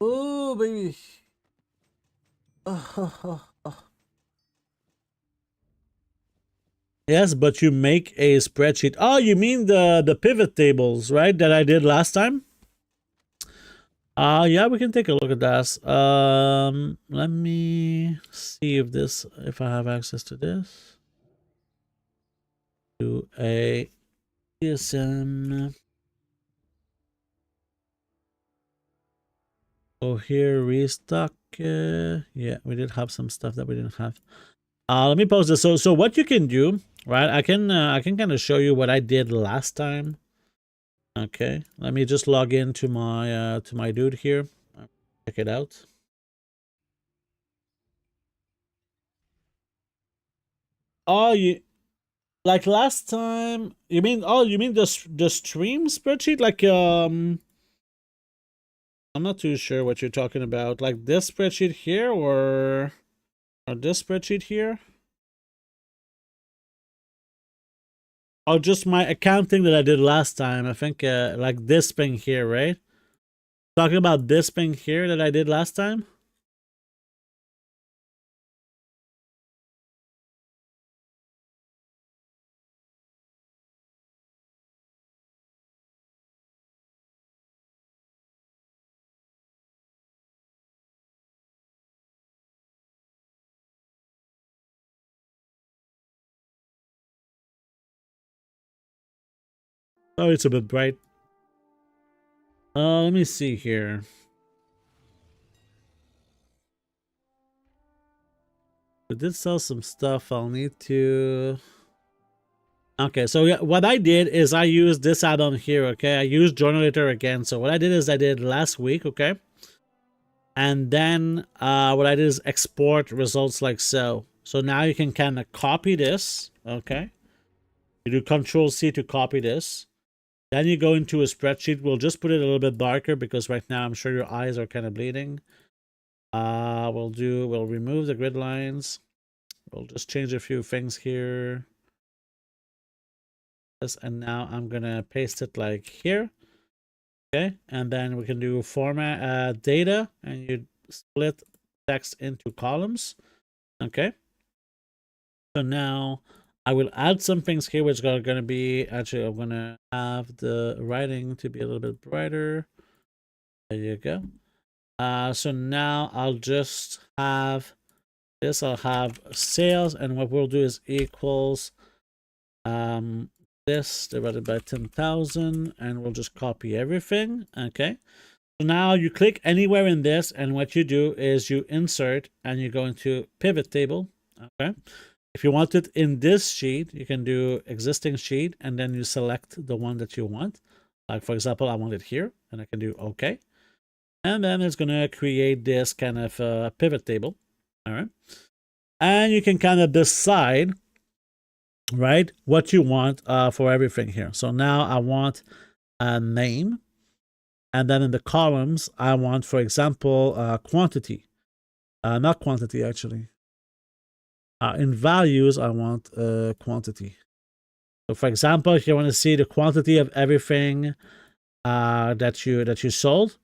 Oh baby. Yes, but you make a spreadsheet. Oh, you mean the pivot tables, right? That I did last time. Yeah, we can take a look at that. Let me see if I have access to this. Do a DSM. Oh, here restock. Yeah, we did have some stuff that we didn't have. Let me pause this. So what you can do, right? I can kind of show you what I did last time. Okay, let me just log into my dude here. Check it out. Oh, you like last time? You mean the stream spreadsheet? Like I'm not too sure what you're talking about. Like this spreadsheet here or this spreadsheet here? Oh, just my accounting that I did last time. I think like this thing here, right? Talking about this thing here that I did last time? Oh, it's a bit bright. Let me see here. We did sell some stuff. I'll need to... Okay, so yeah, what I did is I used this add-on here, okay? I used Journalator again. So what I did is I did last week, okay? And then what I did is export results like so. So now you can kind of copy this, okay? You do Control-C to copy this. Then you go into a spreadsheet. We'll just put it a little bit darker because right now I'm sure your eyes are kind of bleeding. We'll remove the grid lines. We'll just change a few things here. And now I'm gonna paste it like here. Okay, and then we can do format data, and you split text into columns. Okay, so now I will add some things here which are going to be, actually I'm going to have the writing to be a little bit brighter. There you go. So now I'll just have this. I'll have sales, and what we'll do is equals this divided by 10,000, and we'll just copy everything. Okay. So now you click anywhere in this, and what you do is you insert and you go into pivot table. Okay. If you want it in this sheet, you can do existing sheet, and then you select the one that you want. Like, for example, I want it here, and I can do OK. And then it's going to create this kind of pivot table. All right. And you can kind of decide, right, what you want for everything here. So now I want a name. And then in the columns, I want, for example, quantity. Not quantity, actually. In values, I want quantity. So, for example, if you want to see the quantity of everything that you sold,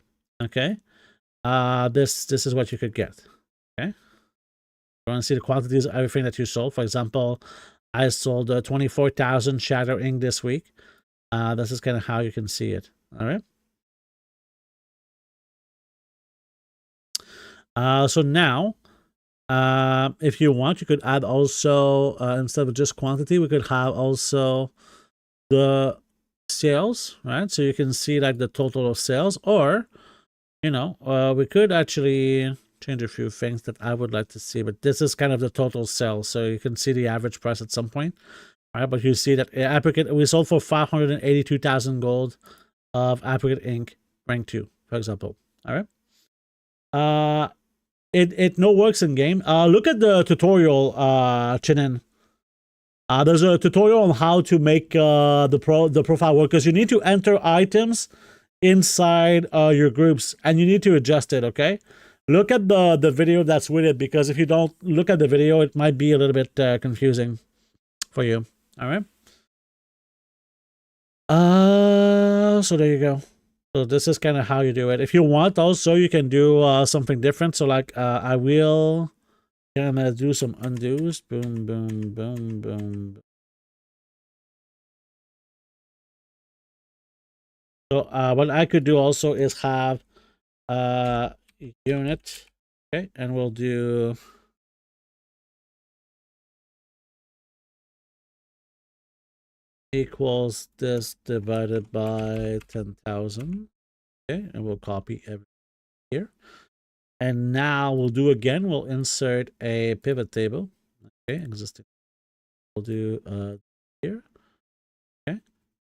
okay, this is what you could get. Okay, you want to see the quantities of everything that you sold. For example, I sold 24,000 Shadow Ink this week. This is kind of how you can see it. All right. So now, if you want, you could add also, instead of just quantity, we could have also the sales, right? So you can see like the total of sales, or, you know, we could actually change a few things that I would like to see, but this is kind of the total sales. So you can see the average price at some point, right? But you see that Apricot, we sold for 582,000 gold of Apricot ink, rank 2, for example. All right. It no works in game. Look at the tutorial, Chinen. There's a tutorial on how to make the profile work, because you need to enter items inside your groups, and you need to adjust it. Okay, look at the video that's with it, because if you don't look at the video, it might be a little bit confusing for you. All right. So there you go. So this is kind of how you do it. If you want, also, you can do something different. So like I will kind of do some undos. Boom, boom, boom, boom. So what I could do also is have unit. Okay, and we'll do equals this divided by 10,000. Okay, and we'll copy everything here. And now we'll do again, we'll insert a pivot table. Okay, existing. We'll do here. Okay,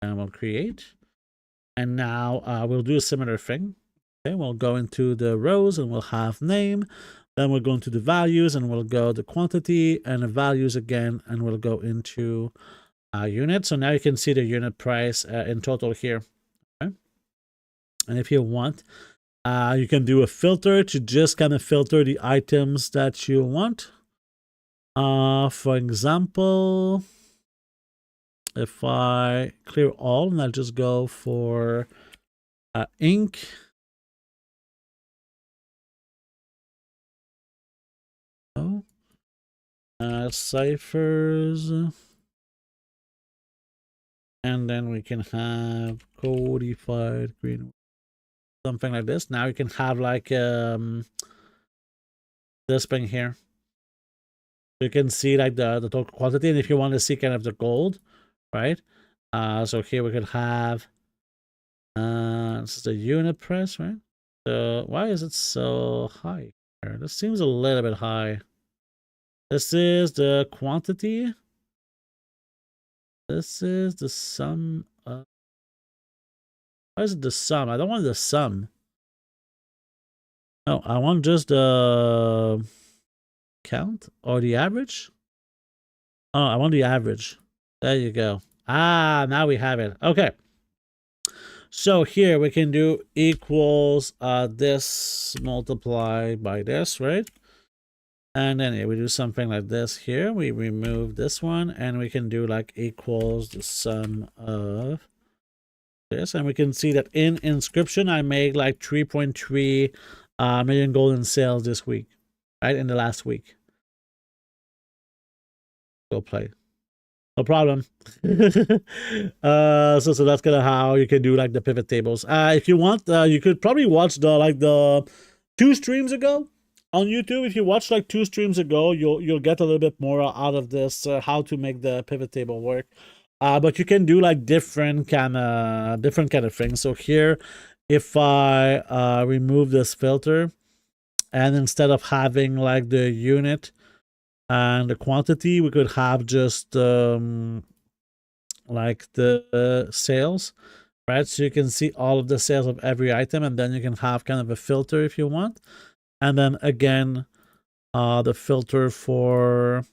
and we'll create. And now we'll do a similar thing. Okay, we'll go into the rows and we'll have name. Then we'll go into the values and we'll go the quantity and the values again, and we'll go into unit. So now you can see the unit price in total here. Okay, and if you want, you can do a filter to just kind of filter the items that you want. For example, if I clear all and I'll just go for ink. Oh, ciphers. And then we can have codified green. Something like this. Now you can have like this thing here. You can see like the total quantity, and if you want to see kind of the gold, right? So here we could have this is the unit price, right? So why is it so high here? This seems a little bit high. This is the quantity. This is the sum of. Why is it the sum? I don't want the sum. No, I want just the count or the average. Oh, I want the average. There you go. Ah, now we have it. Okay. So here we can do equals this multiplied by this, right? And then we do something like this here. We remove this one, and we can do like equals the sum of this. And we can see that in inscription, I made like 3.3 million gold in sales this week, right? In the last week. Go play. No problem. So that's kind of how you can do like the pivot tables. If you want, you could probably watch the 2 streams ago on YouTube. If you watch like 2 streams ago, you'll get a little bit more out of this, how to make the pivot table work. But you can do like different kind of things. So here, if I remove this filter, and instead of having like the unit and the quantity, we could have just like the sales, right? So you can see all of the sales of every item, and then you can have kind of a filter if you want. And then again, the filter for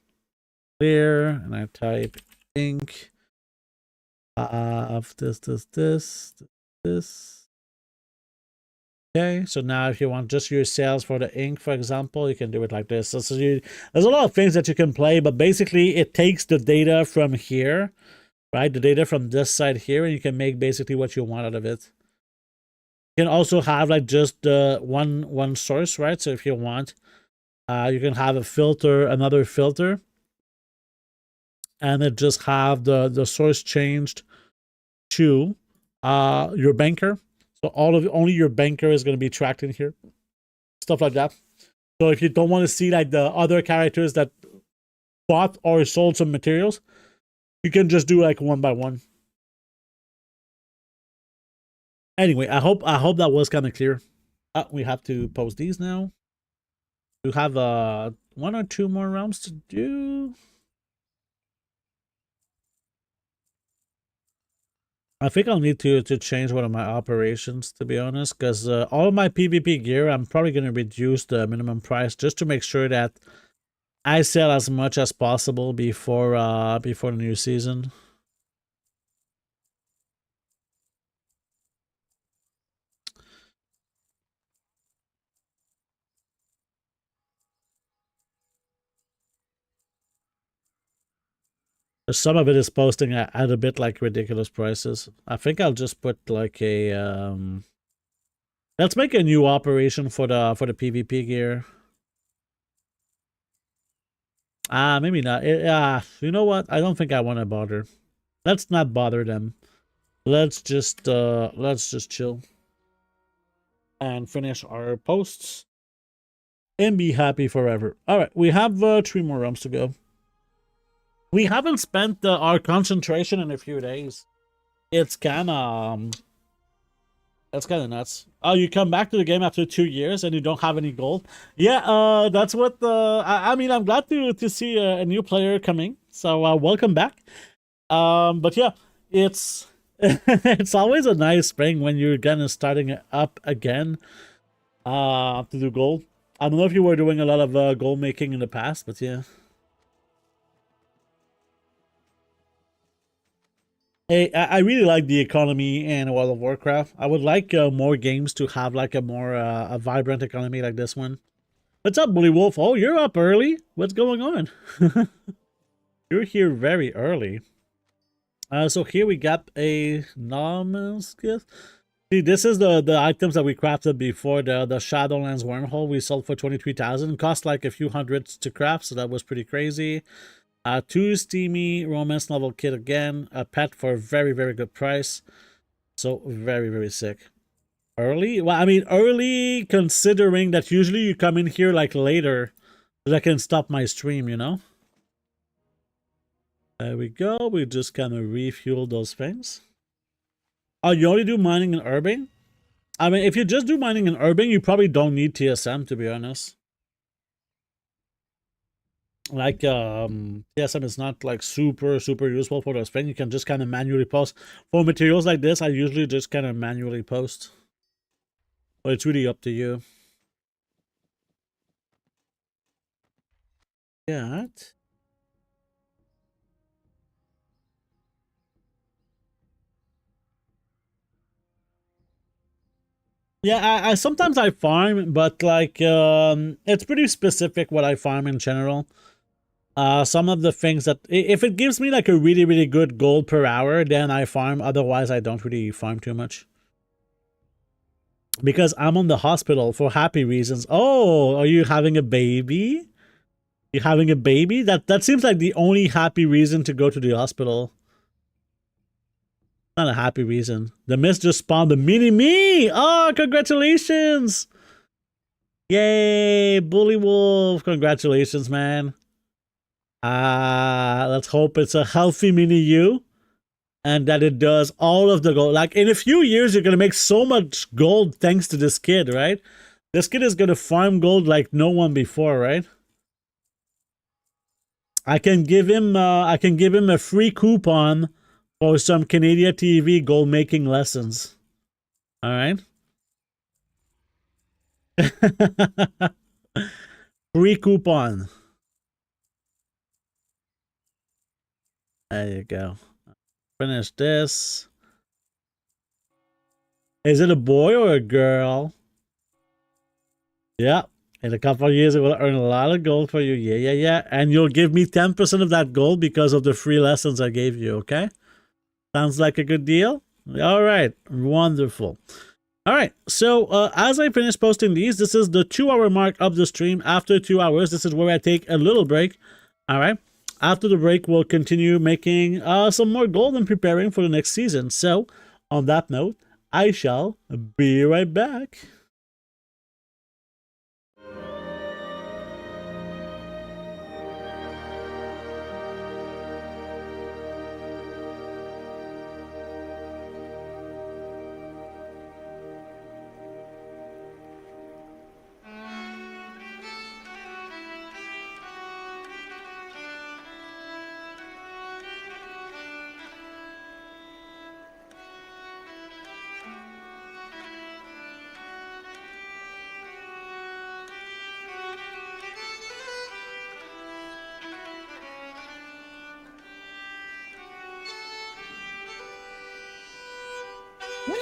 clear, and I type ink of this. Okay, so now if you want just your sales for the ink, for example, you can do it like this. So there's a lot of things that you can play, but basically it takes the data from here, right? The data from this side here, and you can make basically what you want out of it. You can also have like just one source, right? So if you want, you can have a filter, another filter, and it just have the source changed to your banker. So only your banker is going to be tracked in here, stuff like that. So if you don't want to see like the other characters that bought or sold some materials, you can just do like one by one. Anyway, I hope that was kind of clear. We have to post these now. We have 1 or 2 more rounds to do. I think I'll need to change one of my operations, to be honest, because all of my PvP gear, I'm probably going to reduce the minimum price just to make sure that I sell as much as possible before the new season. Some of it is posting at a bit like ridiculous prices. I think I'll just put like a let's make a new operation for the PvP gear. Maybe not. You know what? I don't think I want to bother. Let's not bother them. Let's just chill and finish our posts and be happy forever. All right, we have 3 more rounds to go. We haven't spent our concentration in a few days. It's kind of nuts. Oh, you come back to the game after 2 years and you don't have any gold. Yeah, that's what I mean, I'm glad to see a new player coming. So welcome back. But yeah, it's it's always a nice spring when you're kind of starting up again to do gold. I don't know if you were doing a lot of gold making in the past, but yeah. Hey, I really like the economy in World of Warcraft. I would like more games to have like a more a vibrant economy like this one. What's up, Bully Wolf? Oh, you're up early. What's going on? You're here very early. So here we got a Nomin's gift. See, this is the items that we crafted before the Shadowlands wormhole. We sold for 23,000. Cost like a few hundreds to craft, so that was pretty crazy. 2 steamy romance novel kit again, a pet for a very, very good price. So very, very sick. Early? Well, I mean, early considering that usually you come in here like later so that I can stop my stream, you know? There we go. We just kind of refuel those things. Oh, you only do mining in Urbane? I mean, if you just do mining in Urbane, you probably don't need TSM, to be honest. Like TSM is not like super useful for those things. You can just kind of manually post. For materials like this, I usually just kind of manually post, but it's really up to you. Yeah. Yeah, I sometimes I farm, but like it's pretty specific what I farm in general. Some of the things that if it gives me like a really good gold per hour, then I farm. Otherwise, I don't really farm too much. Because I'm on the hospital for happy reasons. Oh, are you having a baby? You having a baby? That seems like the only happy reason to go to the hospital. Not a happy reason. The mist just spawned a mini me. Oh, congratulations! Yay, Bully Wolf! Congratulations, man. Let's hope it's a healthy mini you. and that it does all of the gold. Like in a few years, you're gonna make so much gold thanks to this kid, right? This kid is gonna farm gold like no one before, right? I can give him a free coupon for some Canadian TV gold making lessons. All right. Free coupon. There you go. Finish this. Is it a boy or a girl? Yeah. In a couple of years, it will earn a lot of gold for you. Yeah, yeah, yeah. And you'll give me 10% of that gold because of the free lessons I gave you, okay? Sounds like a good deal? All right. Wonderful. All right. So as I finish posting these, this is the 2-hour mark of the stream. After 2 hours, this is where I take a little break. All right. After the break, we'll continue making some more gold and preparing for the next season. So on that note, I shall be right back. No,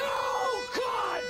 God!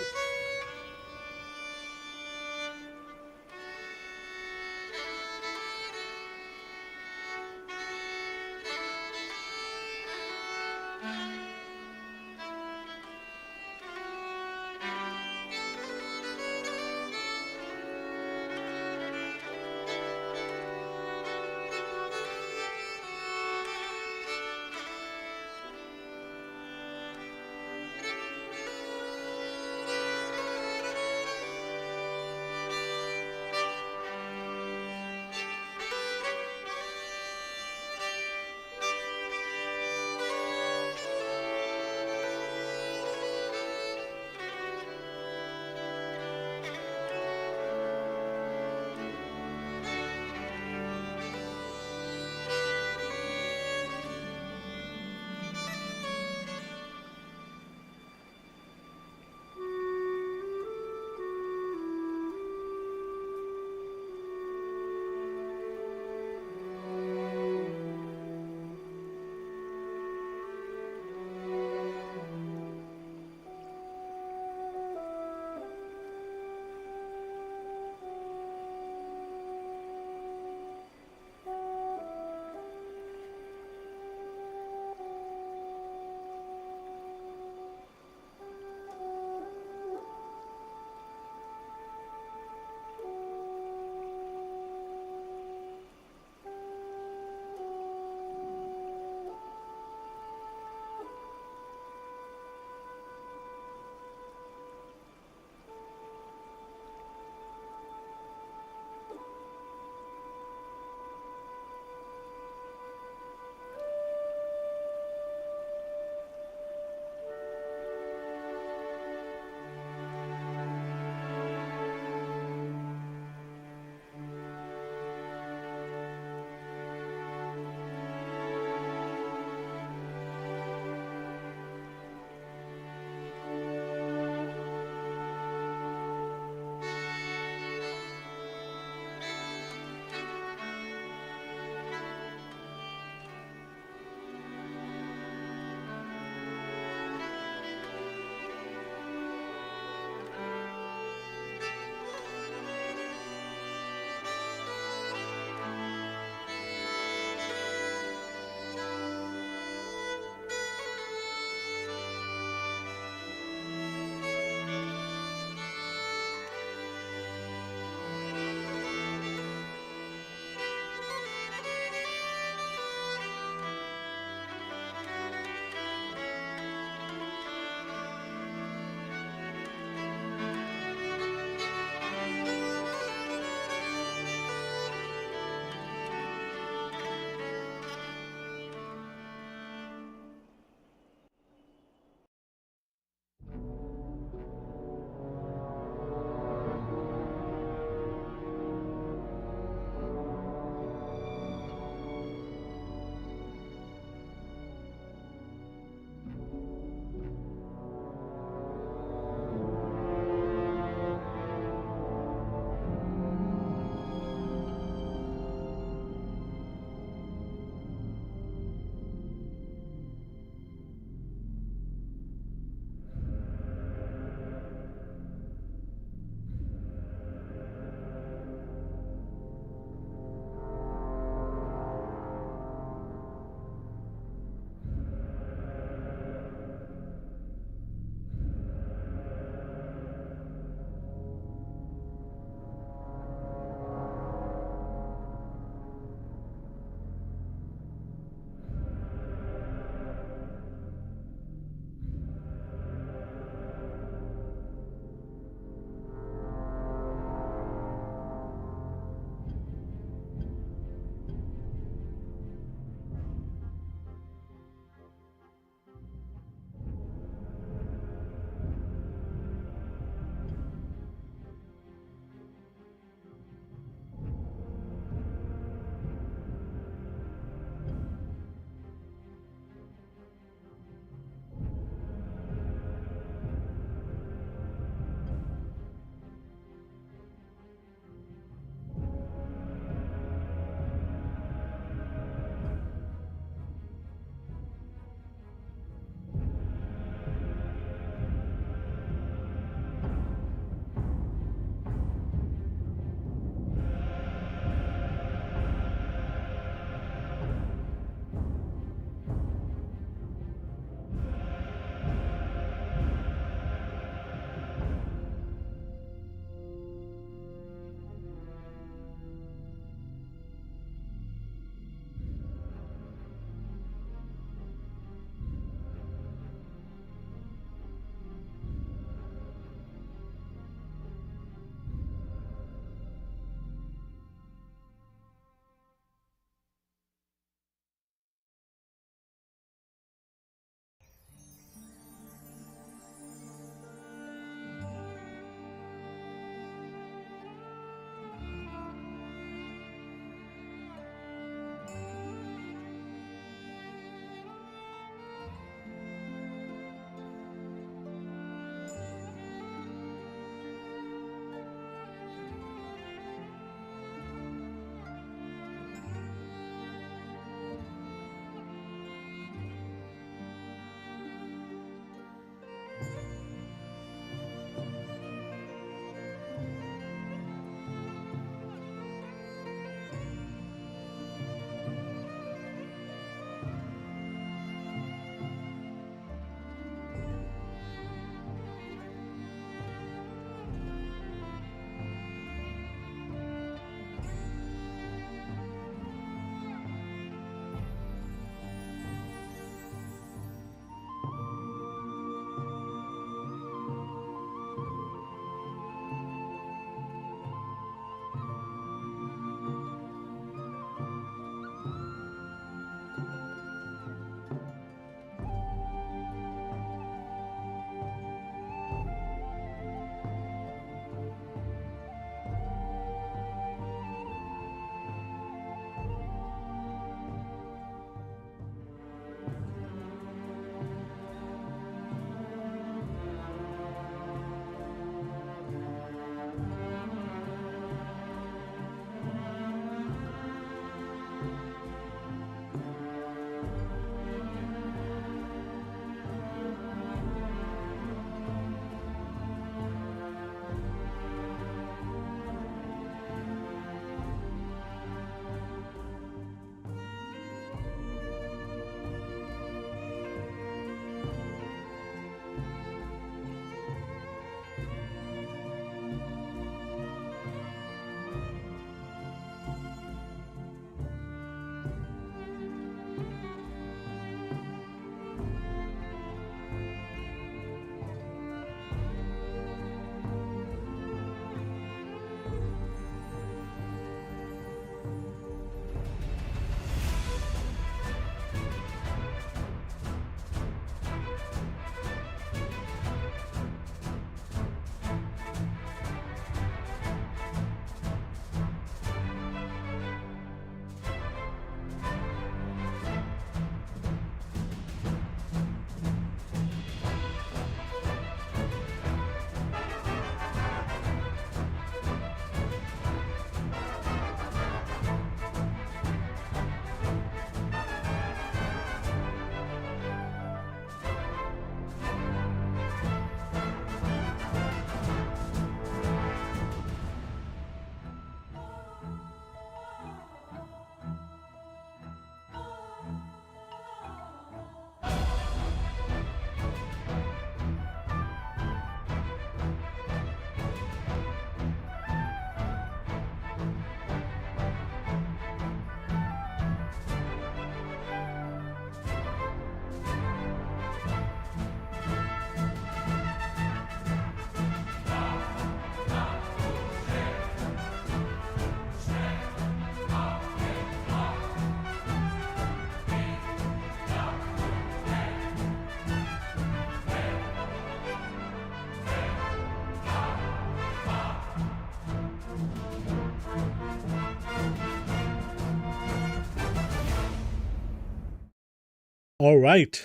All right.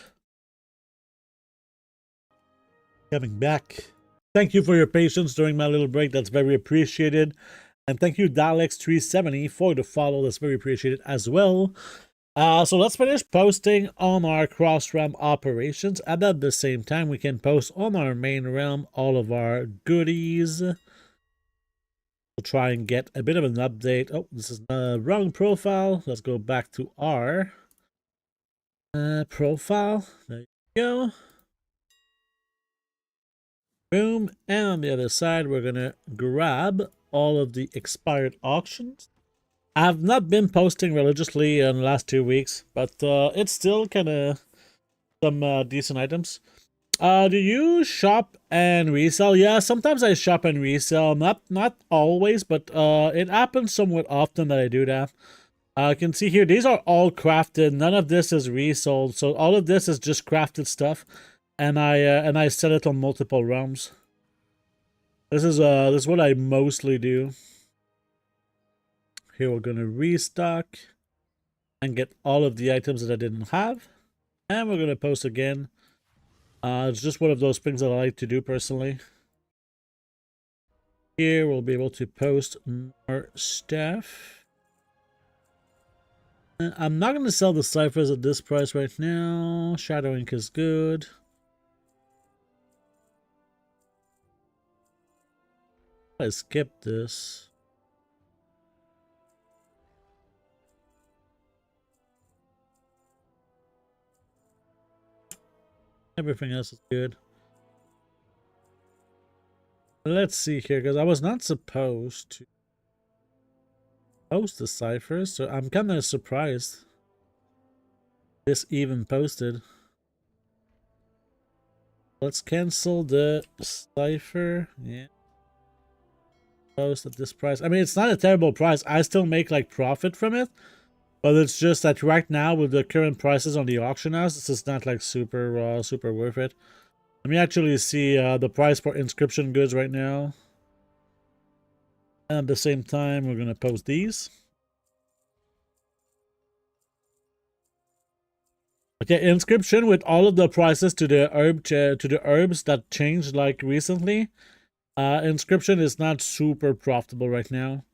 Coming back. Thank you for your patience during my little break. That's very appreciated. And thank you, Dalex370, for the follow. That's very appreciated as well. So let's finish posting on our cross-realm operations. And at the same time, we can post on our main realm all of our goodies. We'll try and get a bit of an update. Oh, this is the wrong profile. Let's go back to our profile. There you go. Boom. And on the other side, we're going to grab all of the expired auctions. I've not been posting religiously in the last 2 weeks, but it's still kind of some decent items. Do you shop and resell? Yeah, sometimes I shop and resell. Not always, but it happens somewhat often that I do that. You can see here, these are all crafted. None of this is resold. So all of this is just crafted stuff. And I sell it on multiple realms. This is what I mostly do. Here we're gonna restock and get all of the items that I didn't have. And we're gonna post again. It's just one of those things that I like to do personally. Here we'll be able to post more stuff. I'm not going to sell the ciphers at this price right now. Shadow ink is good. I skipped this. Everything else is good. Let's see here, because I was not supposed to post the ciphers, so I'm kind of surprised this even posted. Let's cancel the cipher. Yeah. Post at this price. I mean, it's not a terrible price. I still make like profit from it, but it's just that right now with the current prices on the auction house, this is not like super worth it. Let me actually see the price for inscription goods right now. And at the same time, we're gonna post these. Okay, inscription with all of the prices to the herbs that changed like recently. Inscription is not super profitable right now.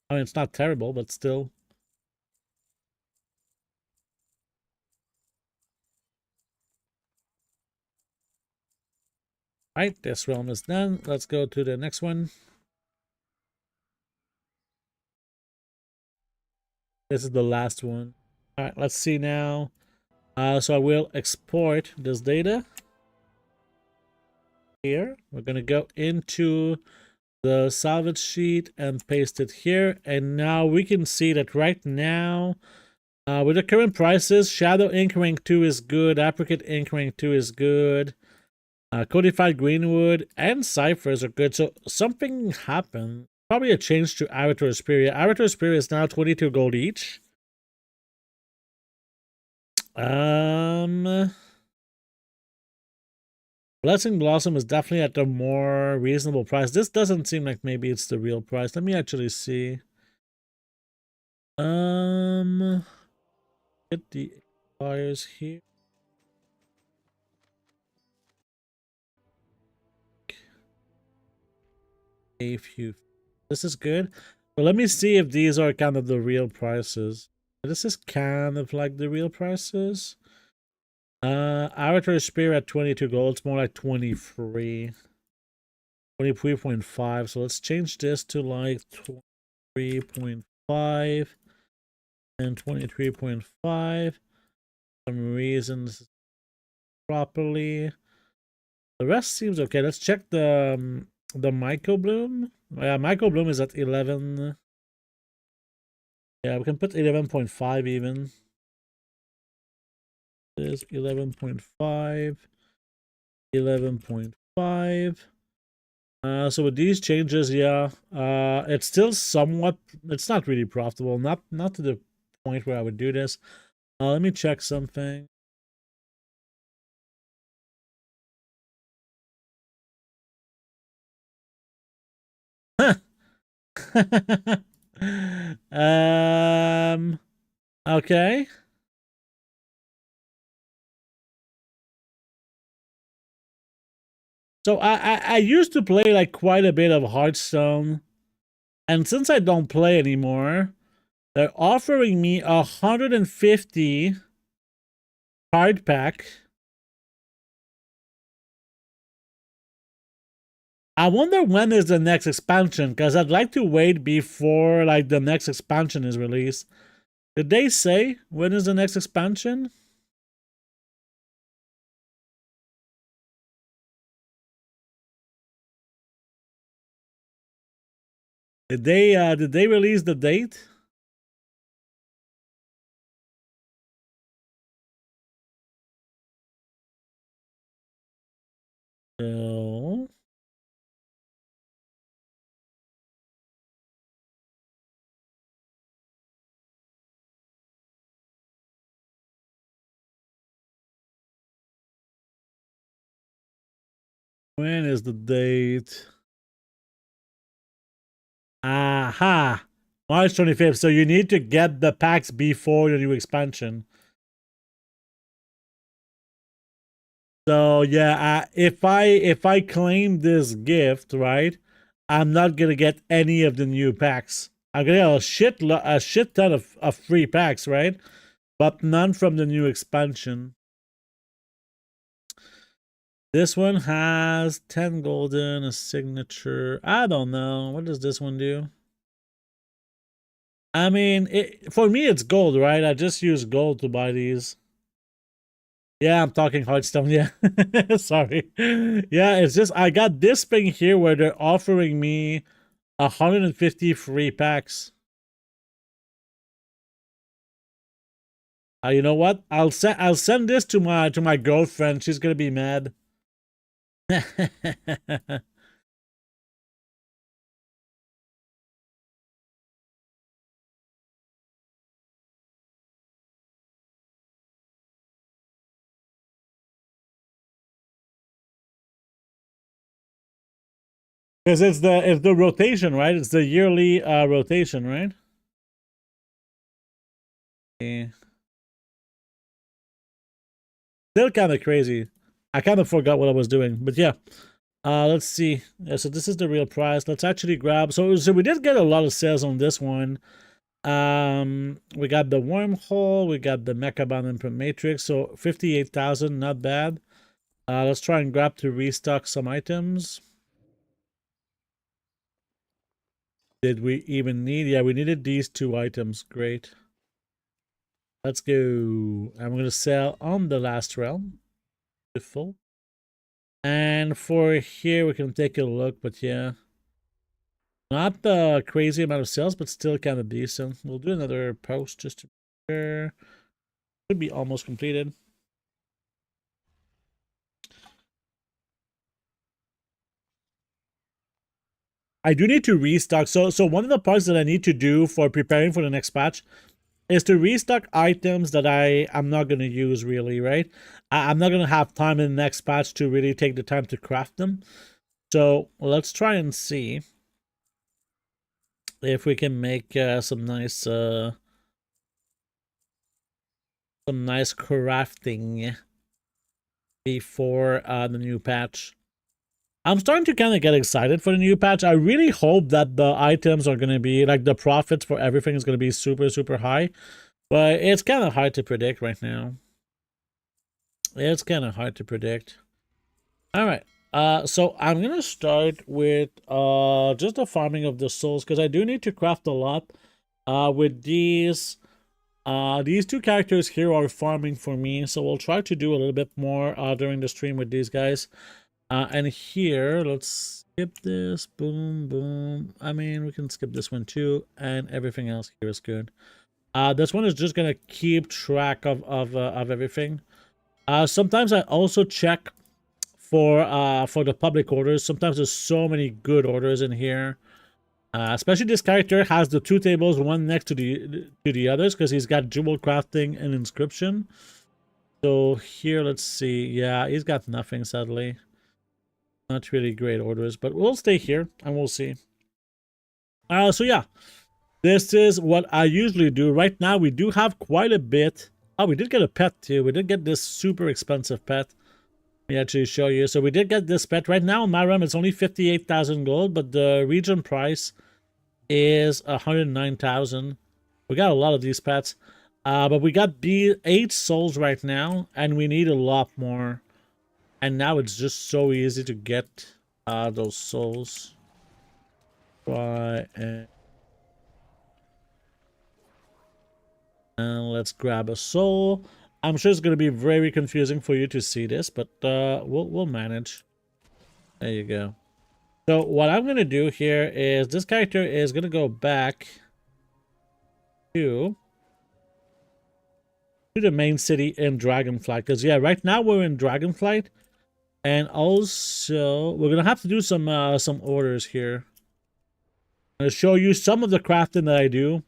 I mean, it's not terrible, but still. Right, this realm is done. Let's go to the next one. This is the last one. All right, let's see now. So I will export this data. Here, we're going to go into the salvage sheet and paste it here. And now we can see that right now, with the current prices, Shadow Ink Rank 2 is good. Apricot Ink Rank 2 is good. Codified Greenwood and Ciphers are good. So something happened. Probably a change to Arator Spirit. Arator Spirit is now 22 gold each. Blessing Blossom is definitely at a more reasonable price. This doesn't seem like maybe it's the real price. Let me actually see. Get the expires here. A few. This is good. But let me see if these are kind of the real prices. This is kind of like the real prices. Arator Spear at 22 gold. It's more like 23. 23.5. So let's change this to like 23.5 and 23.5. Some reasons properly. The rest seems okay. Let's check the Myco Bloom. Yeah, Myco Bloom is at 11. Yeah, we can put 11.5 even. There's 11.5. 11.5. So with these changes, yeah, it's still somewhat, it's not really profitable. Not to the point where I would do this. Let me check something. Okay. So I used to play like quite a bit of Hearthstone, and since I don't play anymore, they're offering me 150 card pack. I wonder when is the next expansion, because I'd like to wait before like the next expansion is released. Did they say when is the next expansion? Did they release the date? So when is the date? Aha! March 25th. So you need to get the packs before the new expansion. So yeah, if I claim this gift, right, I'm not gonna get any of the new packs. I'm gonna get a shit ton of free packs, right? But none from the new expansion. This one has 10 golden, a signature. I don't know. What does this one do? I mean, for me, it's gold, right? I just use gold to buy these. Yeah, I'm talking Hearthstone. Yeah. Sorry. Yeah, it's just, I got this thing here where they're offering me 150 free packs. You know what? I'll send this to my girlfriend. She's gonna be mad. Because it's the rotation, right? It's the yearly rotation, right? Yeah. Still kind of crazy. I kind of forgot what I was doing, but yeah. Let's see. Yeah, so this is the real price. Let's actually grab. So we did get a lot of sales on this one. We got the wormhole. We got the mecha bound imprint matrix. So 58,000, not bad. Let's try and grab to restock some items. Did we even need? Yeah, we needed these 2 items. Great. Let's go. I'm going to sell on the last realm. Beautiful. And for here, we can take a look. But yeah, not the crazy amount of sales, but still kind of decent. We'll do another post just to be sure. Should be almost completed. I do need to restock. So one of the parts that I need to do for preparing for the next patch is to restock items that I'm not going to use really, right? I'm not going to have time in the next patch to really take the time to craft them. So let's try and see if we can make some nice crafting before the new patch. I'm starting to kind of get excited for the new patch. I really hope that the items are going to be, like, the profits for everything is going to be super, super high. But it's kind of hard to predict right now. It's kind of hard to predict. All right. So I'm going to start with just the farming of the souls, because I do need to craft a lot. With these 2 characters here are farming for me. So we'll try to do a little bit more during the stream with these guys. And here, let's skip this. Boom, boom. I mean, we can skip this one too. And everything else here is good. This one is just going to keep track of everything. Sometimes I also check for the public orders. Sometimes there's so many good orders in here. Especially this character has the 2 tables, one next to the others, because he's got jewel crafting and inscription. So here, let's see. Yeah, he's got nothing, sadly. Not really great orders, but we'll stay here and we'll see. So yeah, this is what I usually do. Right now, we do have quite a bit. Oh, we did get a pet too. We did get this super expensive pet. Let me actually show you. So we did get this pet. Right now in my realm, it's only 58,000 gold, but the region price is 109,000. We got a lot of these pets. But we got 8 souls right now, and we need a lot more. And now it's just so easy to get those souls. Try and let's grab a soul. I'm sure it's going to be very confusing for you to see this, but we'll manage. There you go. So what I'm going to do here is this character is going to go back to the main city in Dragonflight. Because, yeah, right now we're in Dragonflight. And also, we're going to have to do some orders here. I'm going to show you some of the crafting that I do.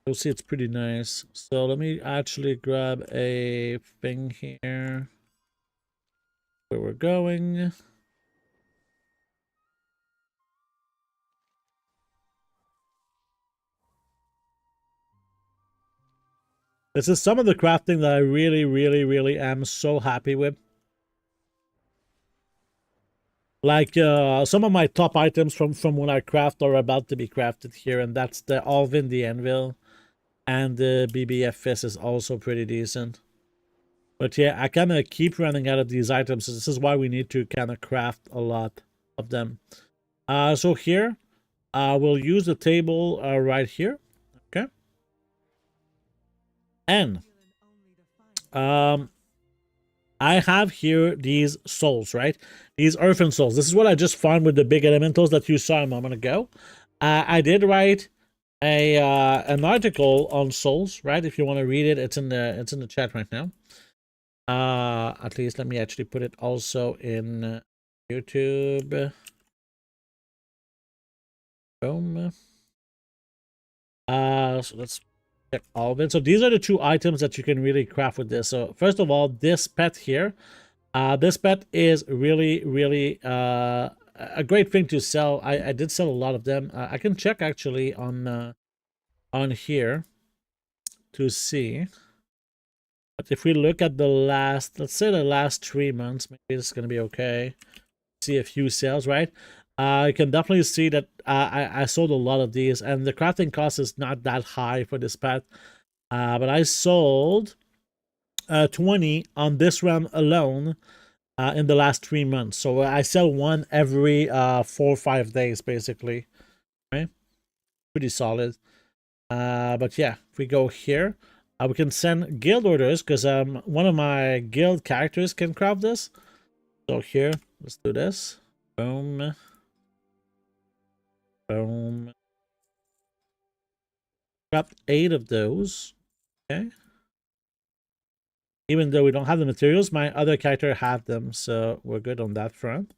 You'll see it's pretty nice. So let me actually grab a thing here. Where we're going. This is some of the crafting that I really am so happy with. Like some of my top items from when I craft are about to be crafted here, and that's the Alvin the Anvil, and the BBF Fist is also pretty decent. But yeah, I kind of keep running out of these items, so this is why we need to kind of craft a lot of them. So here, we'll use the table right here, okay? And I have here these souls, right? These earthen souls. This is what I just found with the big elementals that you saw a moment ago. I did write an article on souls, right? If you want to read it, it's in the chat right now. At least let me actually put it also in YouTube. Boom. So let's check all of it. So these are the 2 items that you can really craft with this. So first of all, this pet here. This pet is really a great thing to sell. I did sell a lot of them. I can check actually on here to see. But if we look at the last, let's say the last 3 months, maybe it's going to be okay. See a few sales, right? You can definitely see that I sold a lot of these, and the crafting cost is not that high for this pet. But I sold 20 on this run alone in the last 3 months. So I sell one every 4 or 5 days, basically. Right? Pretty solid. But yeah, if we go here, we can send guild orders because one of my guild characters can craft this. So here, let's do this. Boom. Boom. Craft 8 of those. Okay. Even though we don't have the materials, my other character have them, so we're good on that front.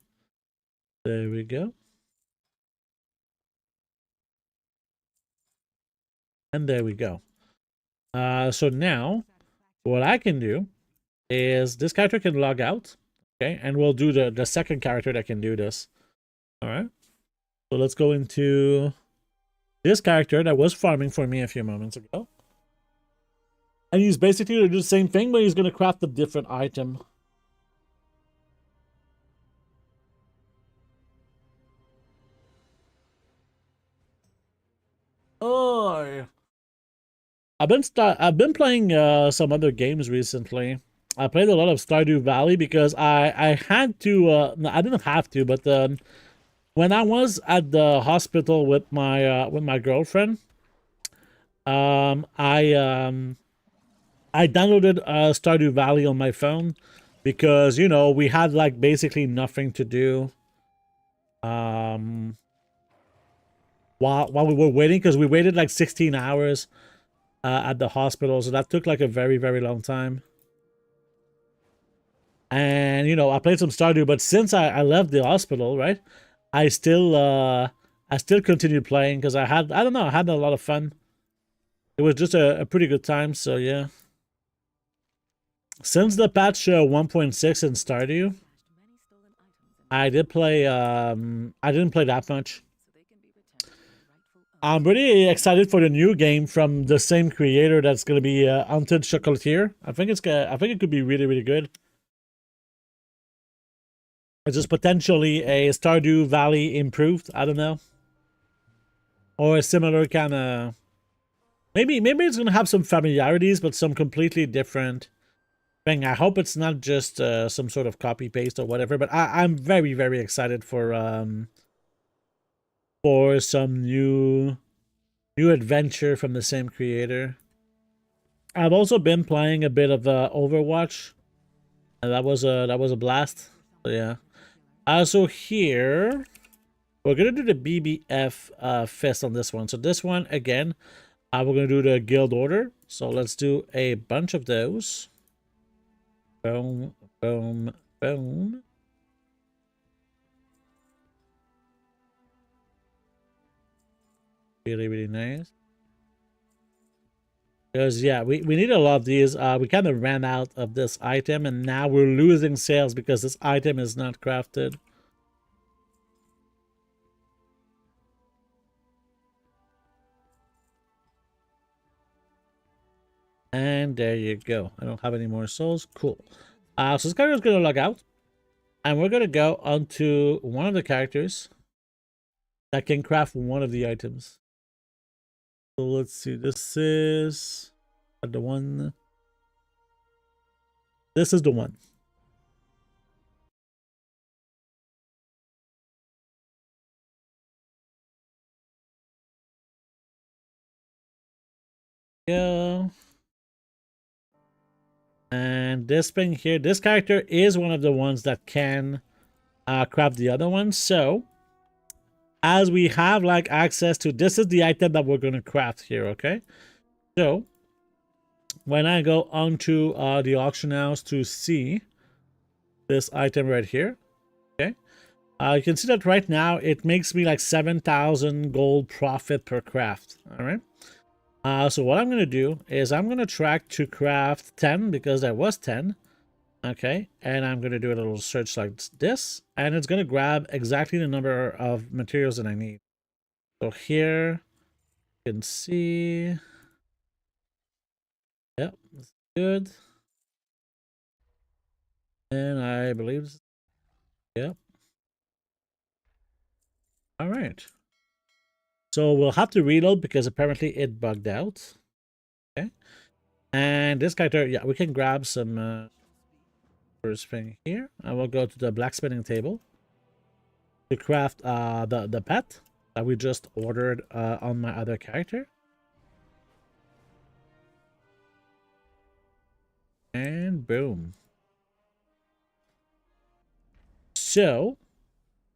There we go. And there we go. So now, what I can do is this character can log out, okay? And we'll do the second character that can do this. All right. So let's go into this character that was farming for me a few moments ago. And he's basically going to do the same thing, but he's going to craft a different item. Oh, I've been playing some other games recently. I played a lot of Stardew Valley because I had to. No, I didn't have to, but when I was at the hospital with my girlfriend, I downloaded Stardew Valley on my phone because, you know, we had like basically nothing to do while we were waiting, because we waited like 16 hours at the hospital, so that took like a very long time. And, you know, I played some Stardew, but since I left the hospital, right, I still continued playing because I had a lot of fun. It was just a pretty good time, so yeah. Since the patch 1.6 in Stardew, I did play I didn't play that much. I'm really excited for the new game from the same creator that's gonna be Haunted Chocolatier. I think it could be really, really good. It's just potentially a Stardew Valley improved. I don't know, or a similar kind of. Maybe it's gonna have some familiarities, but some completely different thing. I hope it's not just some sort of copy paste or whatever. But I'm very, very excited for some new adventure from the same creator. I've also been playing a bit of Overwatch, and that was a blast. So yeah. So here we're gonna do the BBF fist on this one. So this one again, we're gonna do the guild order. So let's do a bunch of those. Boom, boom, boom. Really, really nice. Because, yeah, we need a lot of these. We kind of ran out of this item, and now we're losing sales because this item is not crafted. And there you go. I don't have any more souls. Cool. So this character is going to log out. And we're going to go onto one of the characters that can craft one of the items. So let's see. This is the one. This is the one. Yeah. And this thing here, this character is one of the ones that can craft the other one. So as we have like access to, this is the item that we're going to craft here. Okay. So when I go onto the auction house to see this item right here. Okay. You can see that right now it makes me like 7,000 gold profit per craft. All right. So what I'm going to do is I'm going to track to craft 10 because there was 10. Okay. And I'm going to do a little search like this. And it's going to grab exactly the number of materials that I need. So here you can see. Yep. That's good. And I believe. Yep. All right. So we'll have to reload because apparently it bugged out. Okay. And this character, yeah, we can grab some first thing here. And we'll go to the blacksmithing table to craft the pet that we just ordered on my other character. And boom. So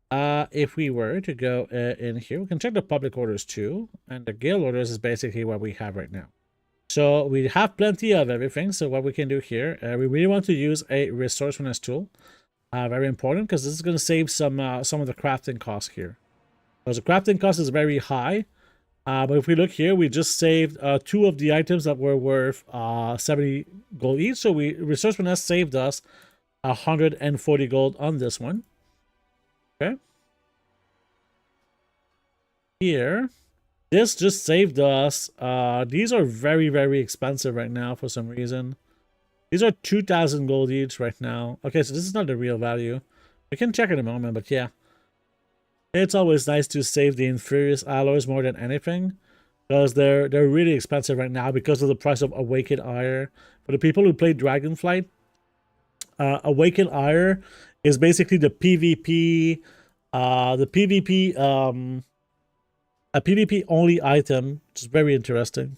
if we were to go in here, we can check the public orders too. And the guild orders is basically what we have right now. So we have plenty of everything. So what we can do here, we really want to use a resourcefulness tool. Very important because this is going to save some of the crafting costs here. Because the crafting cost is very high. But if we look here, we just saved 2 of the items that were worth 70 gold each. So resourcefulness saved us 140 gold on this one. Okay. Here, this just saved us. These are very, very expensive right now for some reason. These are 2,000 gold each right now. Okay, so this is not the real value. We can check in a moment, but yeah. It's always nice to save the inferior alloys more than anything. Because they're really expensive right now because of the price of Awakened Ire. For the people who play Dragonflight, Awakened Ire is basically the PvP, a PvP only item, which is very interesting.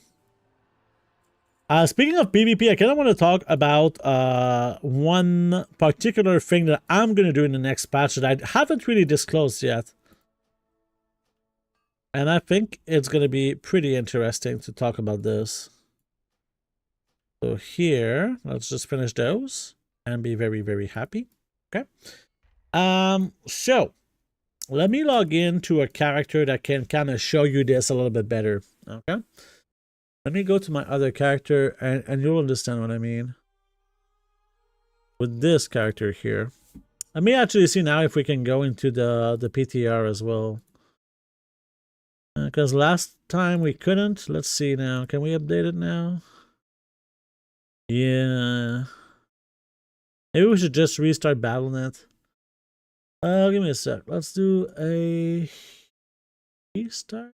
Speaking of PvP, I kind of want to talk about one particular thing that I'm going to do in the next patch that I haven't really disclosed yet. And I think it's going to be pretty interesting to talk about this. So here, let's just finish those and be very, very happy. Okay. So let me log in to a character that can kind of show you this a little bit better. Okay. Let me go to my other character and you'll understand what I mean. With this character here. Let me actually see now if we can go into the PTR as well. Because last time we couldn't. Let's see now. Can we update it now? Yeah. Maybe we should just restart Battle.net. Give me a sec. Let's do a restart.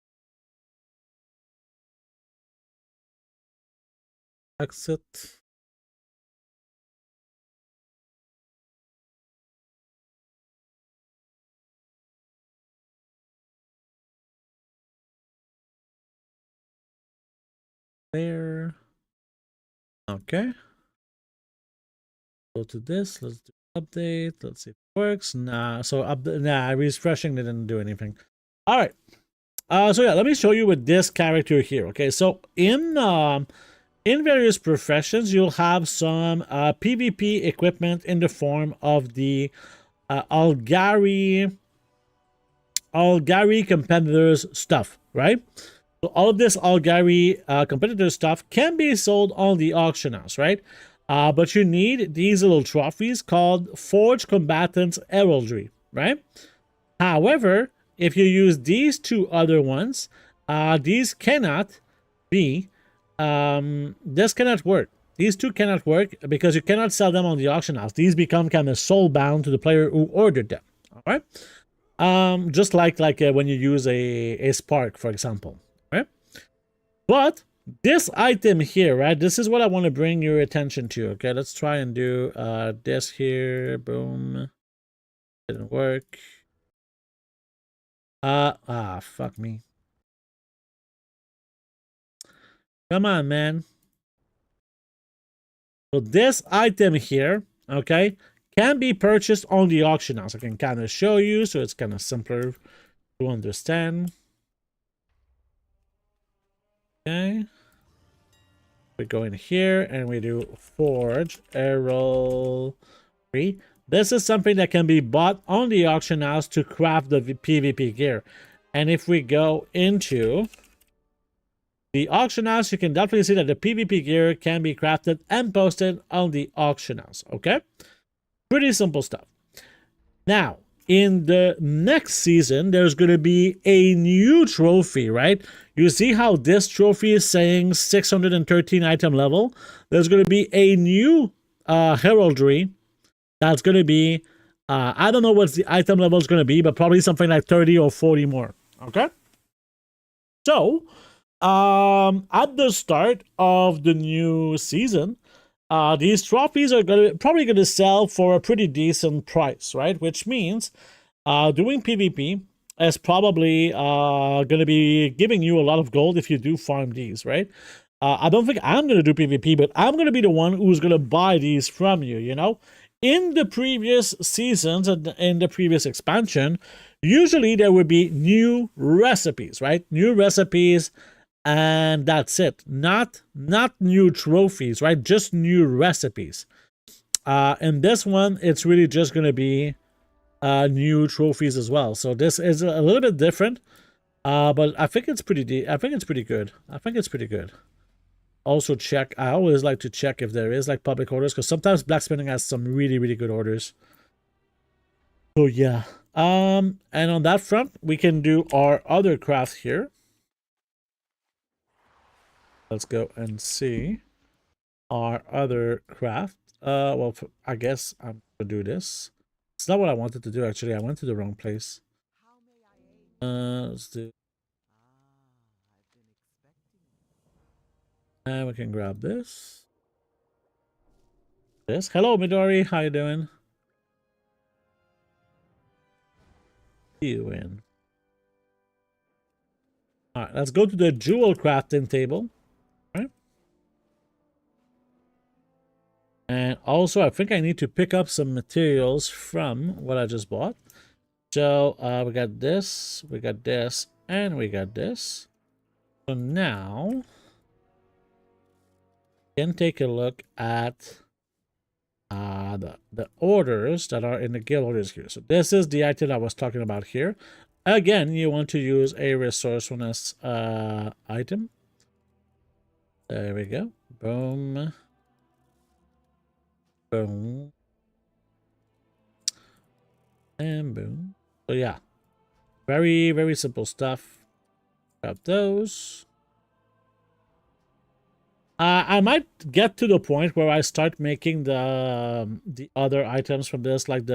Exit. There. Okay. Go to this. Let's do update. Let's see if it works. Nah. So refreshing didn't do anything. All right. So yeah, let me show you with this character here. Okay. So in various professions, you'll have some PvP equipment in the form of the Algari competitors stuff, right? So all of this Algari competitor stuff can be sold on the auction house, right? But you need these little trophies called Forge Combatants Heraldry, right? However, if you use these two other ones, these cannot be, this cannot work. These two cannot work because you cannot sell them on the auction house. These become kind of soul bound to the player who ordered them, all right? Just like when you use a spark, for example, right? But this item here, right? This is what I want to bring your attention to. Okay, let's try and do this here. Boom. Didn't work. Fuck me. Come on, man. So this item here, okay, can be purchased on the auction house. I can kind of show you, so it's kind of simpler to understand. Okay. We go in here and we do Forge Heraldry. This is something that can be bought on the auction house to craft the PvP gear. And if we go into the auction house, you can definitely see that the PvP gear can be crafted and posted on the auction house. Okay? Pretty simple stuff. Now, in the next season, there's going to be a new trophy, right? You see how this trophy is saying 613 item level? There's going to be a new heraldry that's going to be, I don't know what the item level is going to be, but probably something like 30 or 40 more. Okay? So, at the start of the new season, these trophies are probably going to sell for a pretty decent price, right? Which means doing PvP is probably going to be giving you a lot of gold if you do farm these, right? I don't think I'm going to do PvP, but I'm going to be the one who's going to buy these from you, you know? In the previous seasons and in the previous expansion, usually there would be new recipes, right? New recipes, and that's it. Not new trophies, right? Just new recipes. In this one, it's really just going to be new trophies as well. So this is a little bit different, but I think it's pretty good. I think it's pretty good. Also check, I always like to check if there is like public orders, because sometimes blacksmithing has some really good orders. So yeah. And on that front, we can do our other crafts here. Let's go and see our other craft. Well, I guess I'm gonna do this. It's not what I wanted to do, actually. I went to the wrong place. Let's do. And we can grab this. Hello, Midori. How you doing? You in. Alright, let's go to the jewel crafting table. Alright. And also, I think I need to pick up some materials from what I just bought. So, we got this, and we got this. So now, we can take a look at the orders that are in the guild orders here. So this is the item I was talking about here. Again, you want to use a resourcefulness item. There we go. Boom. Boom. And boom. So yeah. Very simple stuff. Grab those. I might get to the point where I start making the other items from this, like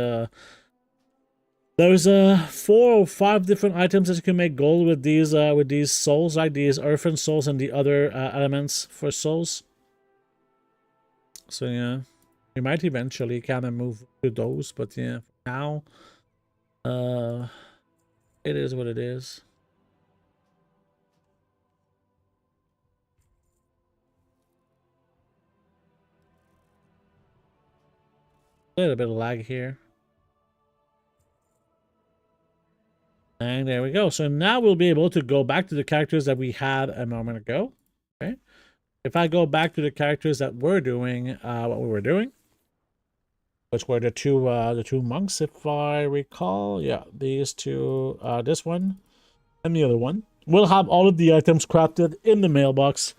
there's 4 or 5 different items that you can make gold with these souls, like these earthen souls and the other elements for souls. So yeah, we might eventually kind of move to those, but yeah, for now, it is what it is. A little bit of lag here. And there we go. So now we'll be able to go back to the characters that we had a moment ago. Okay. If I go back to the characters that we're doing, what we were doing, which were the two monks, if I recall. Yeah, these two, this one and the other one. We'll have all of the items crafted in the mailbox.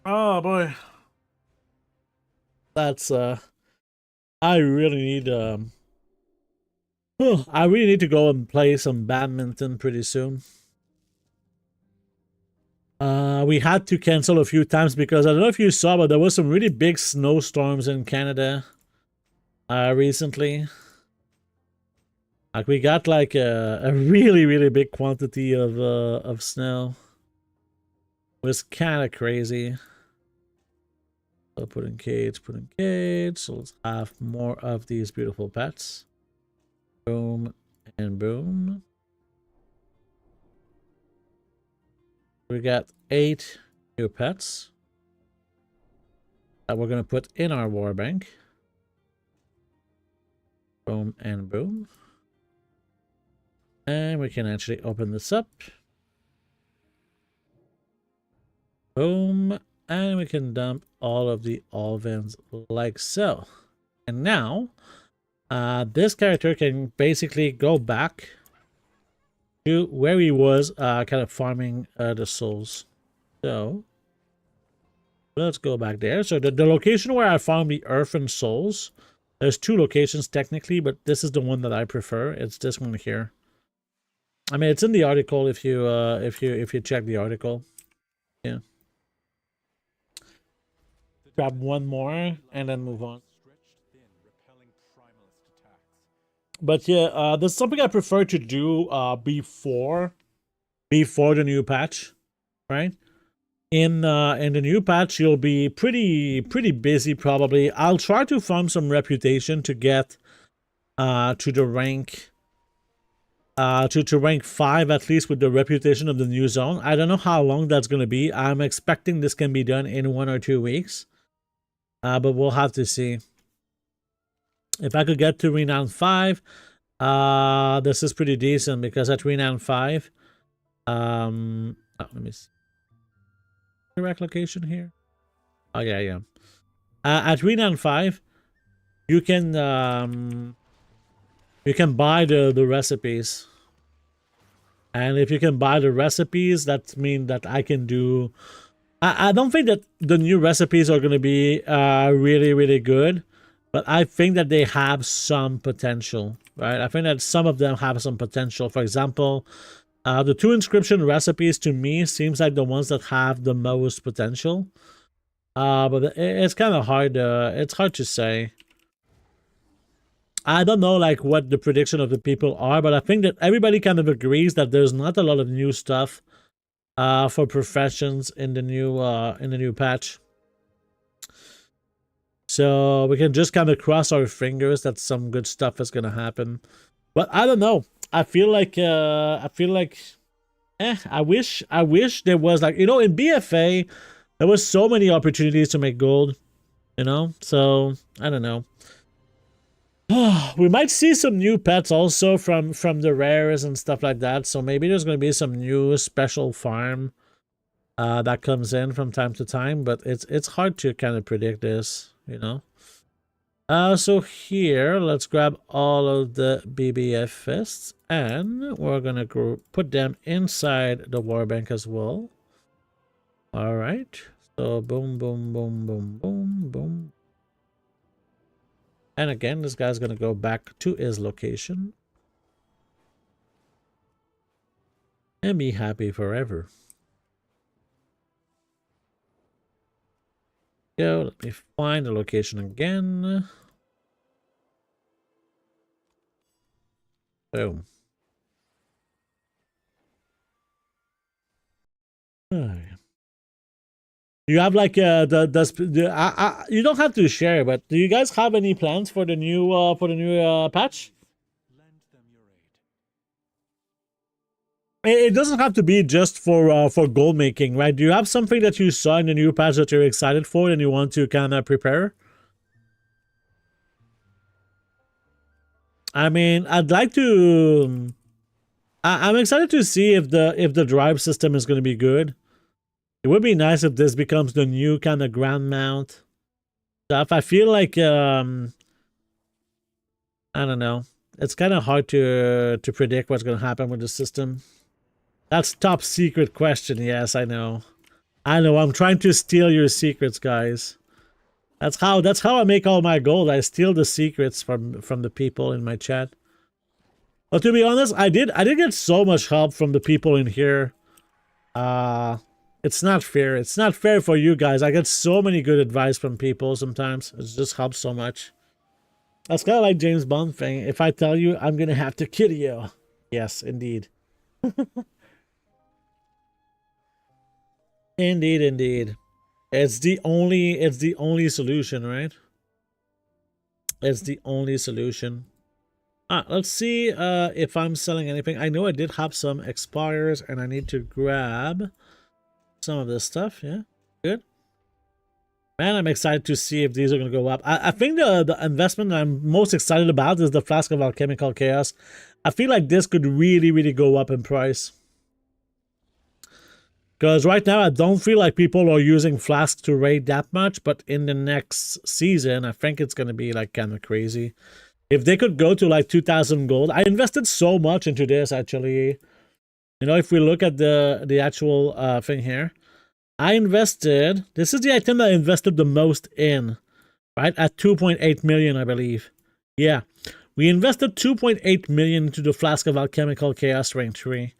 Oh boy. That's I really need I really need to go and play some badminton pretty soon. We had to cancel a few times because I don't know if you saw, but there was some really big snowstorms in Canada recently. Like we got like a really, really big quantity of snow. It was kind of crazy. So put in cage. So let's have more of these beautiful pets. Boom and boom. We got 8 new pets that we're going to put in our war bank. Boom and boom. And we can actually open this up. Boom. And we can dump all of the Alvins like so. And now, this character can basically go back to where he was kind of farming the souls. So, let's go back there. So, the location where I found the earthen souls, there's 2 locations technically, but this is the one that I prefer. It's this one here. I mean, it's in the article if you check the article. Yeah. Grab one more and then move on. But yeah, there's something I prefer to do before the new patch, right? In the new patch, you'll be pretty busy probably. I'll try to farm some reputation to get to the rank to rank 5 at least with the reputation of the new zone. I don't know how long that's gonna be. I'm expecting this can be done in 1 or 2 weeks. But we'll have to see. If I could get to Renown 5, this is pretty decent because at Renown 5, let me see. Correct location here? Oh, yeah. At Renown 5, you can buy the recipes. And if you can buy the recipes, that means that I can do... I don't think that the new recipes are going to be really, really good, but I think that they have some potential, right? I think that some of them have some potential. For example, the 2 inscription recipes to me seems like the ones that have the most potential. But it's kind of hard. It's hard to say. I don't know like what the prediction of the people are, but I think that everybody kind of agrees that there's not a lot of new stuff for professions in the new patch. So we can just kind of cross our fingers that some good stuff is gonna happen. But I don't know. I feel like I wish there was like, you know, in BFA there was so many opportunities to make gold, you know? So I don't know. We might see some new pets also from the rares and stuff like that. So maybe there's going to be some new special farm that comes in from time to time. But it's hard to kind of predict this, you know. So here, let's grab all of the BBF fists. And we're going to put them inside the warbank as well. All right. So boom, boom, boom, boom, boom, boom. And again, this guy's gonna go back to his location and be happy forever. Go, let me find the location again. Boom. You have like you don't have to share, but do you guys have any plans for the new patch? It doesn't have to be just for gold making, right? Do you have something that you saw in the new patch that you're excited for and you want to kind of prepare? I mean, I'd like to. I'm excited to see if the drive system is going to be good. It would be nice if this becomes the new kind of ground mount stuff. I feel like I don't know. It's kind of hard to predict what's going to happen with the system. That's top secret question. Yes, I know. I know. I'm trying to steal your secrets, guys. That's how I make all my gold. I steal the secrets from the people in my chat. But to be honest, I did get so much help from the people in here. It's not fair. It's not fair for you guys. I get so many good advice from people sometimes. It just helps so much. That's kind of like James Bond thing. If I tell you, I'm going to have to kill you. Yes, indeed. Indeed, indeed. It's the only solution, right? It's the only solution. Let's see if I'm selling anything. I know I did have some expires and I need to grab some of this stuff. Yeah, good. Man, I'm excited to see if these are going to go up. I think the investment I'm most excited about is the Flask of Alchemical Chaos. I feel like this could really, really go up in price. Because right now, I don't feel like people are using Flask to raid that much. But in the next season, I think it's going to be like kind of crazy. If they could go to like 2,000 gold. I invested so much into this, actually. You know, if we look at the actual thing here. I invested, this is the item that I invested the most in, right? At 2.8 million, I believe. Yeah. We invested 2.8 million into the Flask of Alchemical Chaos rank 3.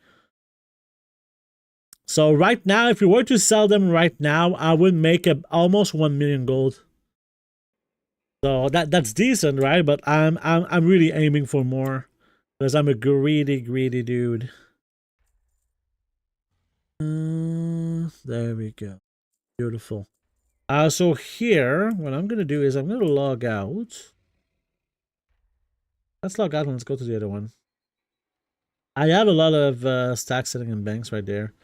So right now, if we were to sell them right now, I would make almost 1 million gold. So that's decent, right? But I'm really aiming for more because I'm a greedy dude. There we go. Beautiful. So here, what I'm gonna do is I'm gonna log out. Let's log out and let's go to the other one. I have a lot of stacks sitting in banks right there.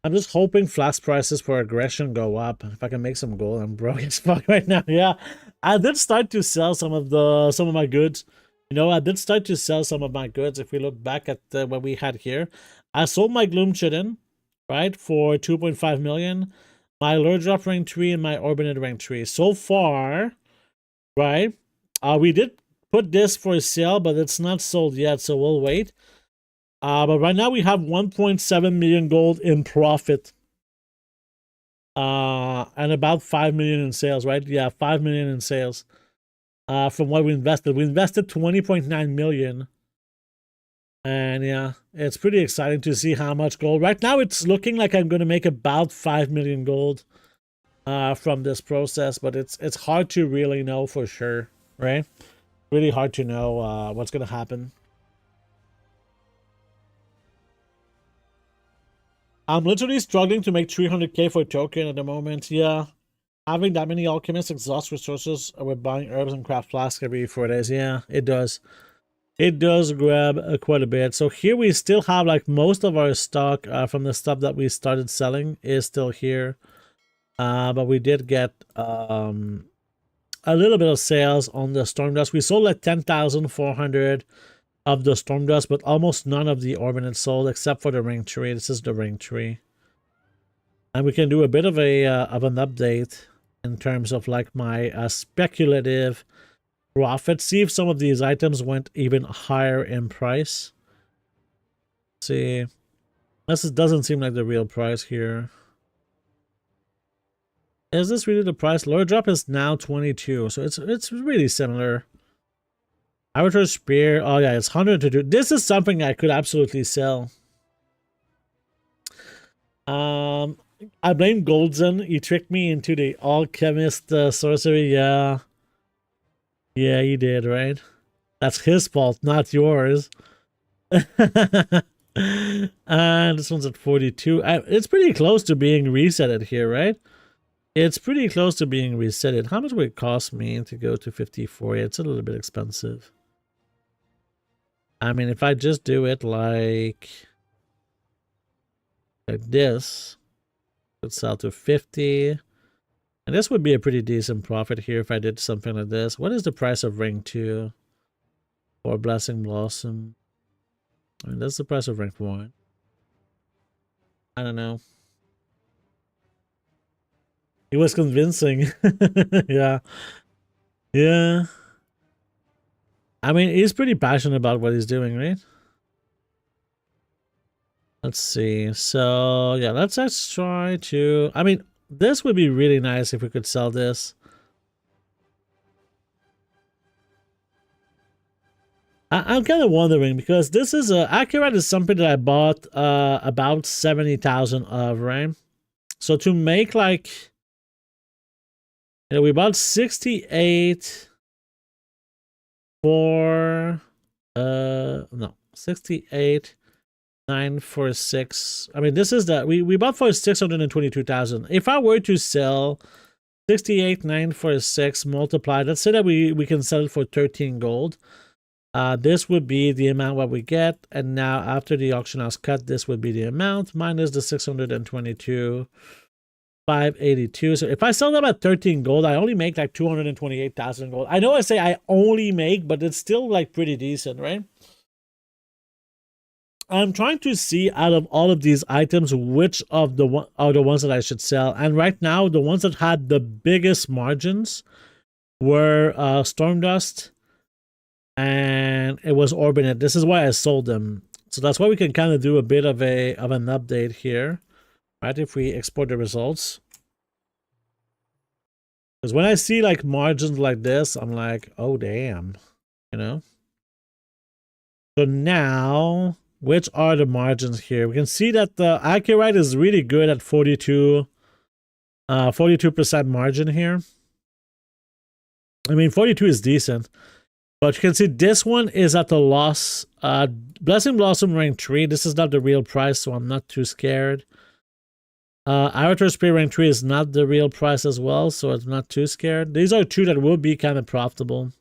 I'm just hoping flask prices for aggression go up. If I can make some gold, I'm broke as fuck right now. Yeah, I did start to sell some of my goods. You know, I did start to sell some of my goods. If we look back at what we had here, I sold my Gloom Chidden, right, for 2.5 million. My Lure Drop rank 3 and my Orbited rank 3. So far, right, we did put this for sale, but it's not sold yet, so we'll wait. But right now we have 1.7 million gold in profit. And about 5 million in sales, right? Yeah, 5 million in sales. From what we invested. We invested 20.9 million. And yeah, it's pretty exciting to see how much gold. Right now it's looking like I'm going to make about 5 million gold from this process, but it's hard to really know for sure, right? Really hard to know what's going to happen. I'm literally struggling to make 300k for a token at the moment. Yeah, having that many alchemists exhaust resources with buying herbs and craft flasks every 4 days. Yeah, it does. It does grab quite a bit. So here we still have like most of our stock from the stuff that we started selling is still here. But we did get a little bit of sales on the Storm Dust. We sold like 10,400 of the Storm Dust, but almost none of the Orbited sold except for the ring tree. This is the ring tree. And we can do a bit of an update in terms of like my speculative profit. See if some of these items went even higher in price. Let's see. This doesn't seem like the real price here. Is this really the price? Lure drop is now 22, so it's really similar. Avatar Spear. Oh yeah, it's 102. This is something I could absolutely sell. I blame Goldzon. He tricked me into the alchemist sorcery. Yeah. Yeah, he did, right? That's his fault, not yours. And this one's at 42. It's pretty close to being resetted here, right? It's pretty close to being resetted. How much would it cost me to go to 54? Yeah, it's a little bit expensive. I mean, if I just do it like this, it'd sell to 50. And this would be a pretty decent profit here if I did something like this. What is the price of Ring 2 or Blessing Blossom? I mean, that's the price of Ring 1. I don't know. He was convincing. Yeah. Yeah. I mean, he's pretty passionate about what he's doing, right? Let's see. So, yeah, let's try to... I mean, this would be really nice if we could sell this. I'm kind of wondering, because this is Accurate is something that I bought about 70,000 of, right? So to make like... You know, we bought 68 for... no, 68... 946. I mean, this is that we bought for 622,000. If I were to sell 68,946 multiplied, let's say that we can sell it for 13 gold. This would be the amount what we get, and now after the auction house cut, this would be the amount minus the 622, 582. So if I sell them at 13 gold, I only make like 228,000 gold. I know I say I only make, but it's still like pretty decent, right? I'm trying to see out of all of these items which of the are the ones that I should sell. And right now, the ones that had the biggest margins were Stormdust and it was Orbinet. This is why I sold them. So that's why we can kind of do a bit of an update here, right? If we export the results. Because when I see like margins like this, I'm like, oh damn, you know? So now... Which are the margins here? We can see that the Accurate is really good at 42% margin here. I mean, 42 is decent. But you can see this one is at the loss. Blessing Blossom rank 3. This is not the real price, so I'm not too scared. Avatar Spear rank 3 is not the real price as well, so I'm not too scared. These are two that will be kind of profitable.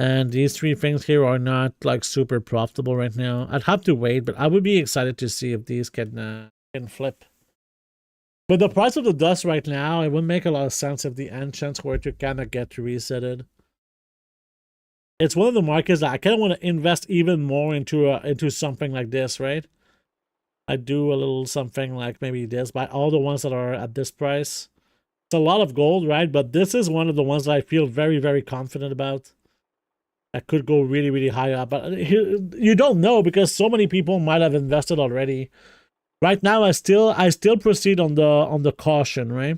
And these three things here are not like super profitable right now. I'd have to wait, but I would be excited to see if these can flip. But the price of the dust right now, it would make a lot of sense if the enchants were to kind of get resetted. It's one of the markets that I kind of want to invest even more into something like this, right? I do a little something like maybe this, buy all the ones that are at this price. It's a lot of gold, right? But this is one of the ones that I feel very, very confident about. That could go really, really high up. But you don't know because so many people might have invested already. Right now, I still proceed on the caution, right?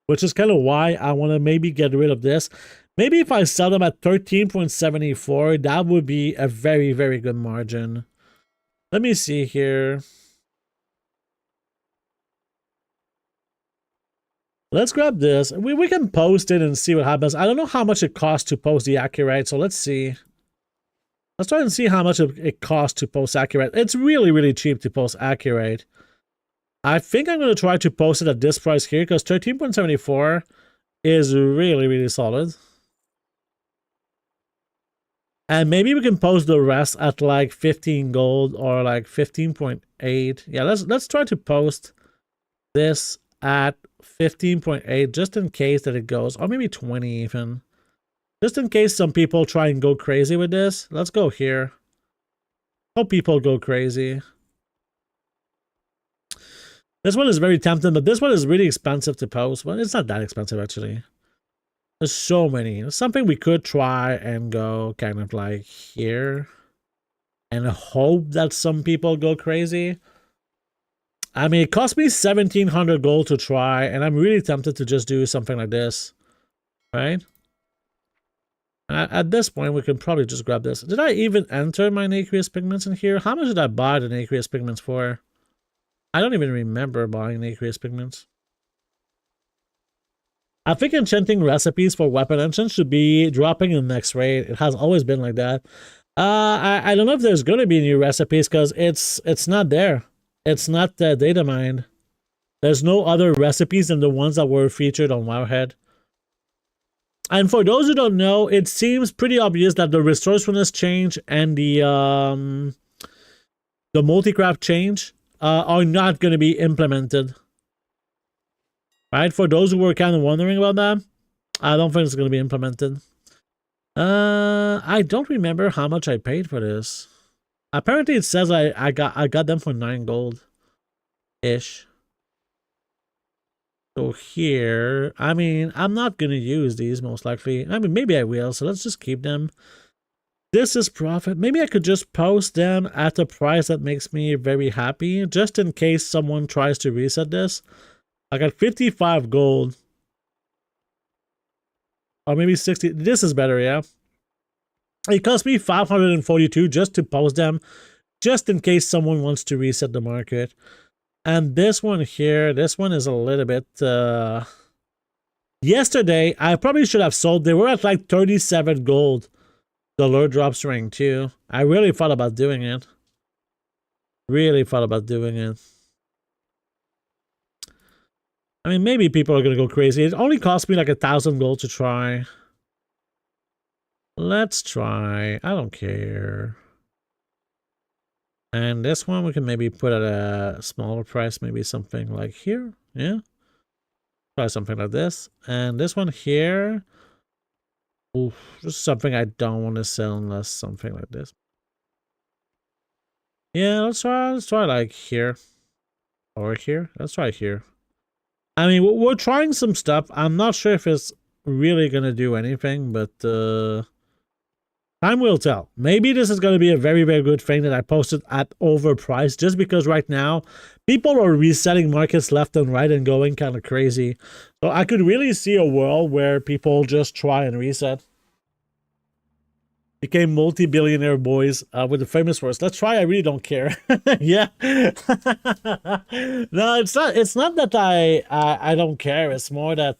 Which is kind of why I want to maybe get rid of this. Maybe if I sell them at 13.74, that would be a very, very good margin. Let me see here. Let's grab this. We can post it and see what happens. I don't know how much it costs to post the Accurate, so let's see. Let's try and see how much it costs to post Accurate. It's really, really cheap to post Accurate. I think I'm going to try to post it at this price here because 13.74 is really, really solid. And maybe we can post the rest at like 15 gold or like 15.8. Yeah, let's try to post this at 15.8 just in case that it goes, or maybe 20 even. Just in case some people try and go crazy with this. Let's go here. Hope people go crazy. This one is very tempting, but this one is really expensive to post. Well, it's not that expensive actually. There's so many. It's something we could try and go kind of like here and hope that some people go crazy. I mean, it cost me 1,700 gold to try, and I'm really tempted to just do something like this, right? At this point, we can probably just grab this. Did I even enter my aqueous pigments in here? How much did I buy the aqueous pigments for? I don't even remember buying aqueous pigments. I think enchanting recipes for weapon engines should be dropping in the next raid. It has always been like that. I don't know if there's going to be new recipes because it's not there. It's not data mined. There's no other recipes than the ones that were featured on Wowhead. And for those who don't know, it seems pretty obvious that the resourcefulness change and the multi-craft change are not going to be implemented. Right? For those who were kind of wondering about that, I don't think it's going to be implemented. I don't remember how much I paid for this. Apparently, it says I got them for 9 gold ish. So here, I mean, I'm not going to use these most likely. I mean, maybe I will, so let's just keep them. This is profit. Maybe I could just post them at a price that makes me very happy, just in case someone tries to reset this. I got 55 gold. Or maybe 60. This is better, yeah. It cost me 542 just to post them, just in case someone wants to reset the market. And this one here, this one is a little bit... Yesterday, I probably should have sold. They were at like 37 gold. The lure drops ring too. I really thought about doing it. Really thought about doing it. I mean, maybe people are going to go crazy. It only cost me like 1,000 gold to try. Let's try. I don't care. And this one we can maybe put at a smaller price, maybe something like here. Yeah. Try something like this. And this one here. Oof, just something I don't want to sell unless something like this. Yeah, let's try like here. Or here. Let's try here. I mean, we're trying some stuff. I'm not sure if it's really going to do anything, but time will tell. Maybe this is going to be a very, very good thing that I posted at overpriced, just because right now people are resetting markets left and right and going kind of crazy. So I could really see a world where people just try and reset. Became multi-billionaire boys with the famous words. Let's try. I really don't care. Yeah. No, it's not. It's not that I don't care. It's more that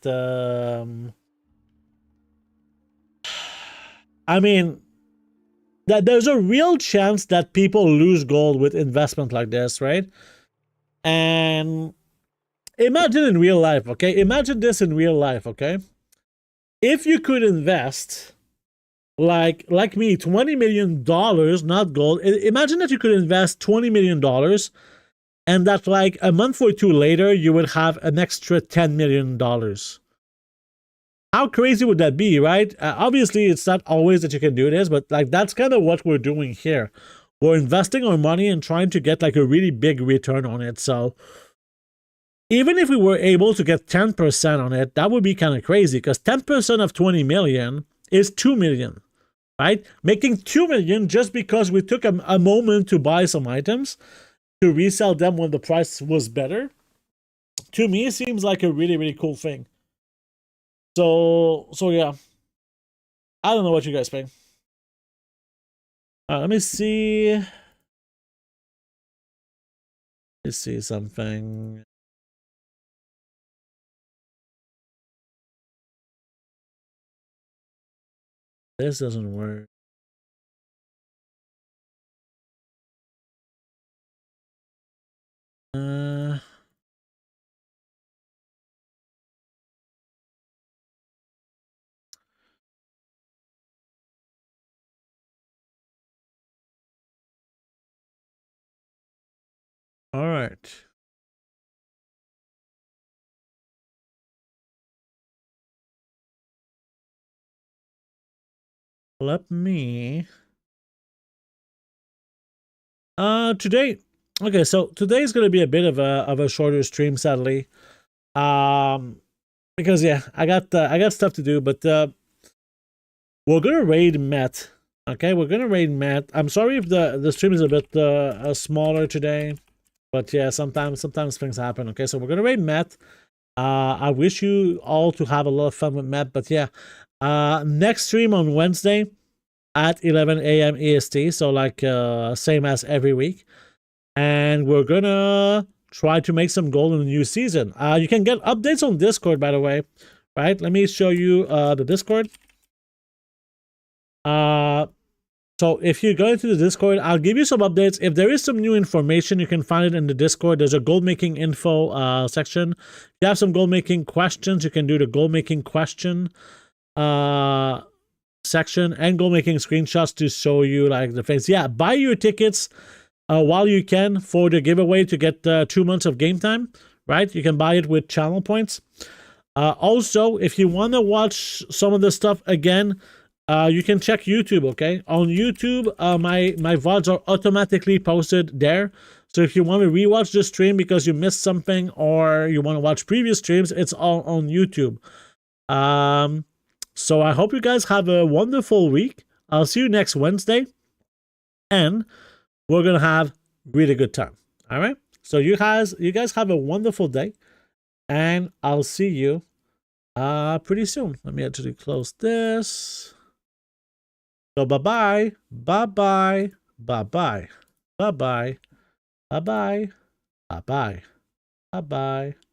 I mean that there's a real chance that people lose gold with investment like this, right? And imagine in real life, okay? Imagine this in real life, okay? If you could invest like me, $20 million, not gold. Imagine that you could invest $20 million and that like a month or two later, you would have an extra $10 million. How crazy would that be, right? Obviously, it's not always that you can do this, but like that's kind of what we're doing here. We're investing our money and trying to get like a really big return on it. So even if we were able to get 10% on it, that would be kind of crazy because 10% of 20 million is 2 million, right? Making 2 million just because we took a moment to buy some items to resell them when the price was better. To me, it seems like a really, really cool thing. So yeah, I don't know what you guys think. Let me see. Let's see something. This doesn't work. All right. Let me today. Okay, so today is gonna be a bit of a shorter stream, sadly. Because yeah, I got stuff to do, but we're gonna raid Met. Okay, we're gonna raid Met. I'm sorry if the stream is a bit smaller today, but yeah, sometimes things happen. Okay, so we're gonna raid Met. I wish you all to have a lot of fun with Matt, but yeah. Next stream on Wednesday at 11 a.m. EST, so like same as every week. And we're gonna try to make some gold in the new season. You can get updates on Discord, by the way. Right? Let me show you the Discord. So if you go into the Discord, I'll give you some updates. If there is some new information, you can find it in the Discord. There's a gold making info section. If you have some gold making questions, you can do the gold making question section and gold making screenshots to show you like the things. Yeah, buy your tickets while you can for the giveaway to get 2 months of game time. Right? You can buy it with channel points. Also, if you want to watch some of the stuff again, you can check YouTube, okay? On YouTube, my VODs are automatically posted there. So if you want to rewatch the stream because you missed something or you want to watch previous streams, it's all on YouTube. So I hope you guys have a wonderful week. I'll see you next Wednesday. And we're going to have really good time. All right? So you guys have a wonderful day. And I'll see you pretty soon. Let me actually close this. So bye-bye, bye-bye, bye-bye, bye-bye, bye-bye, bye-bye, bye-bye.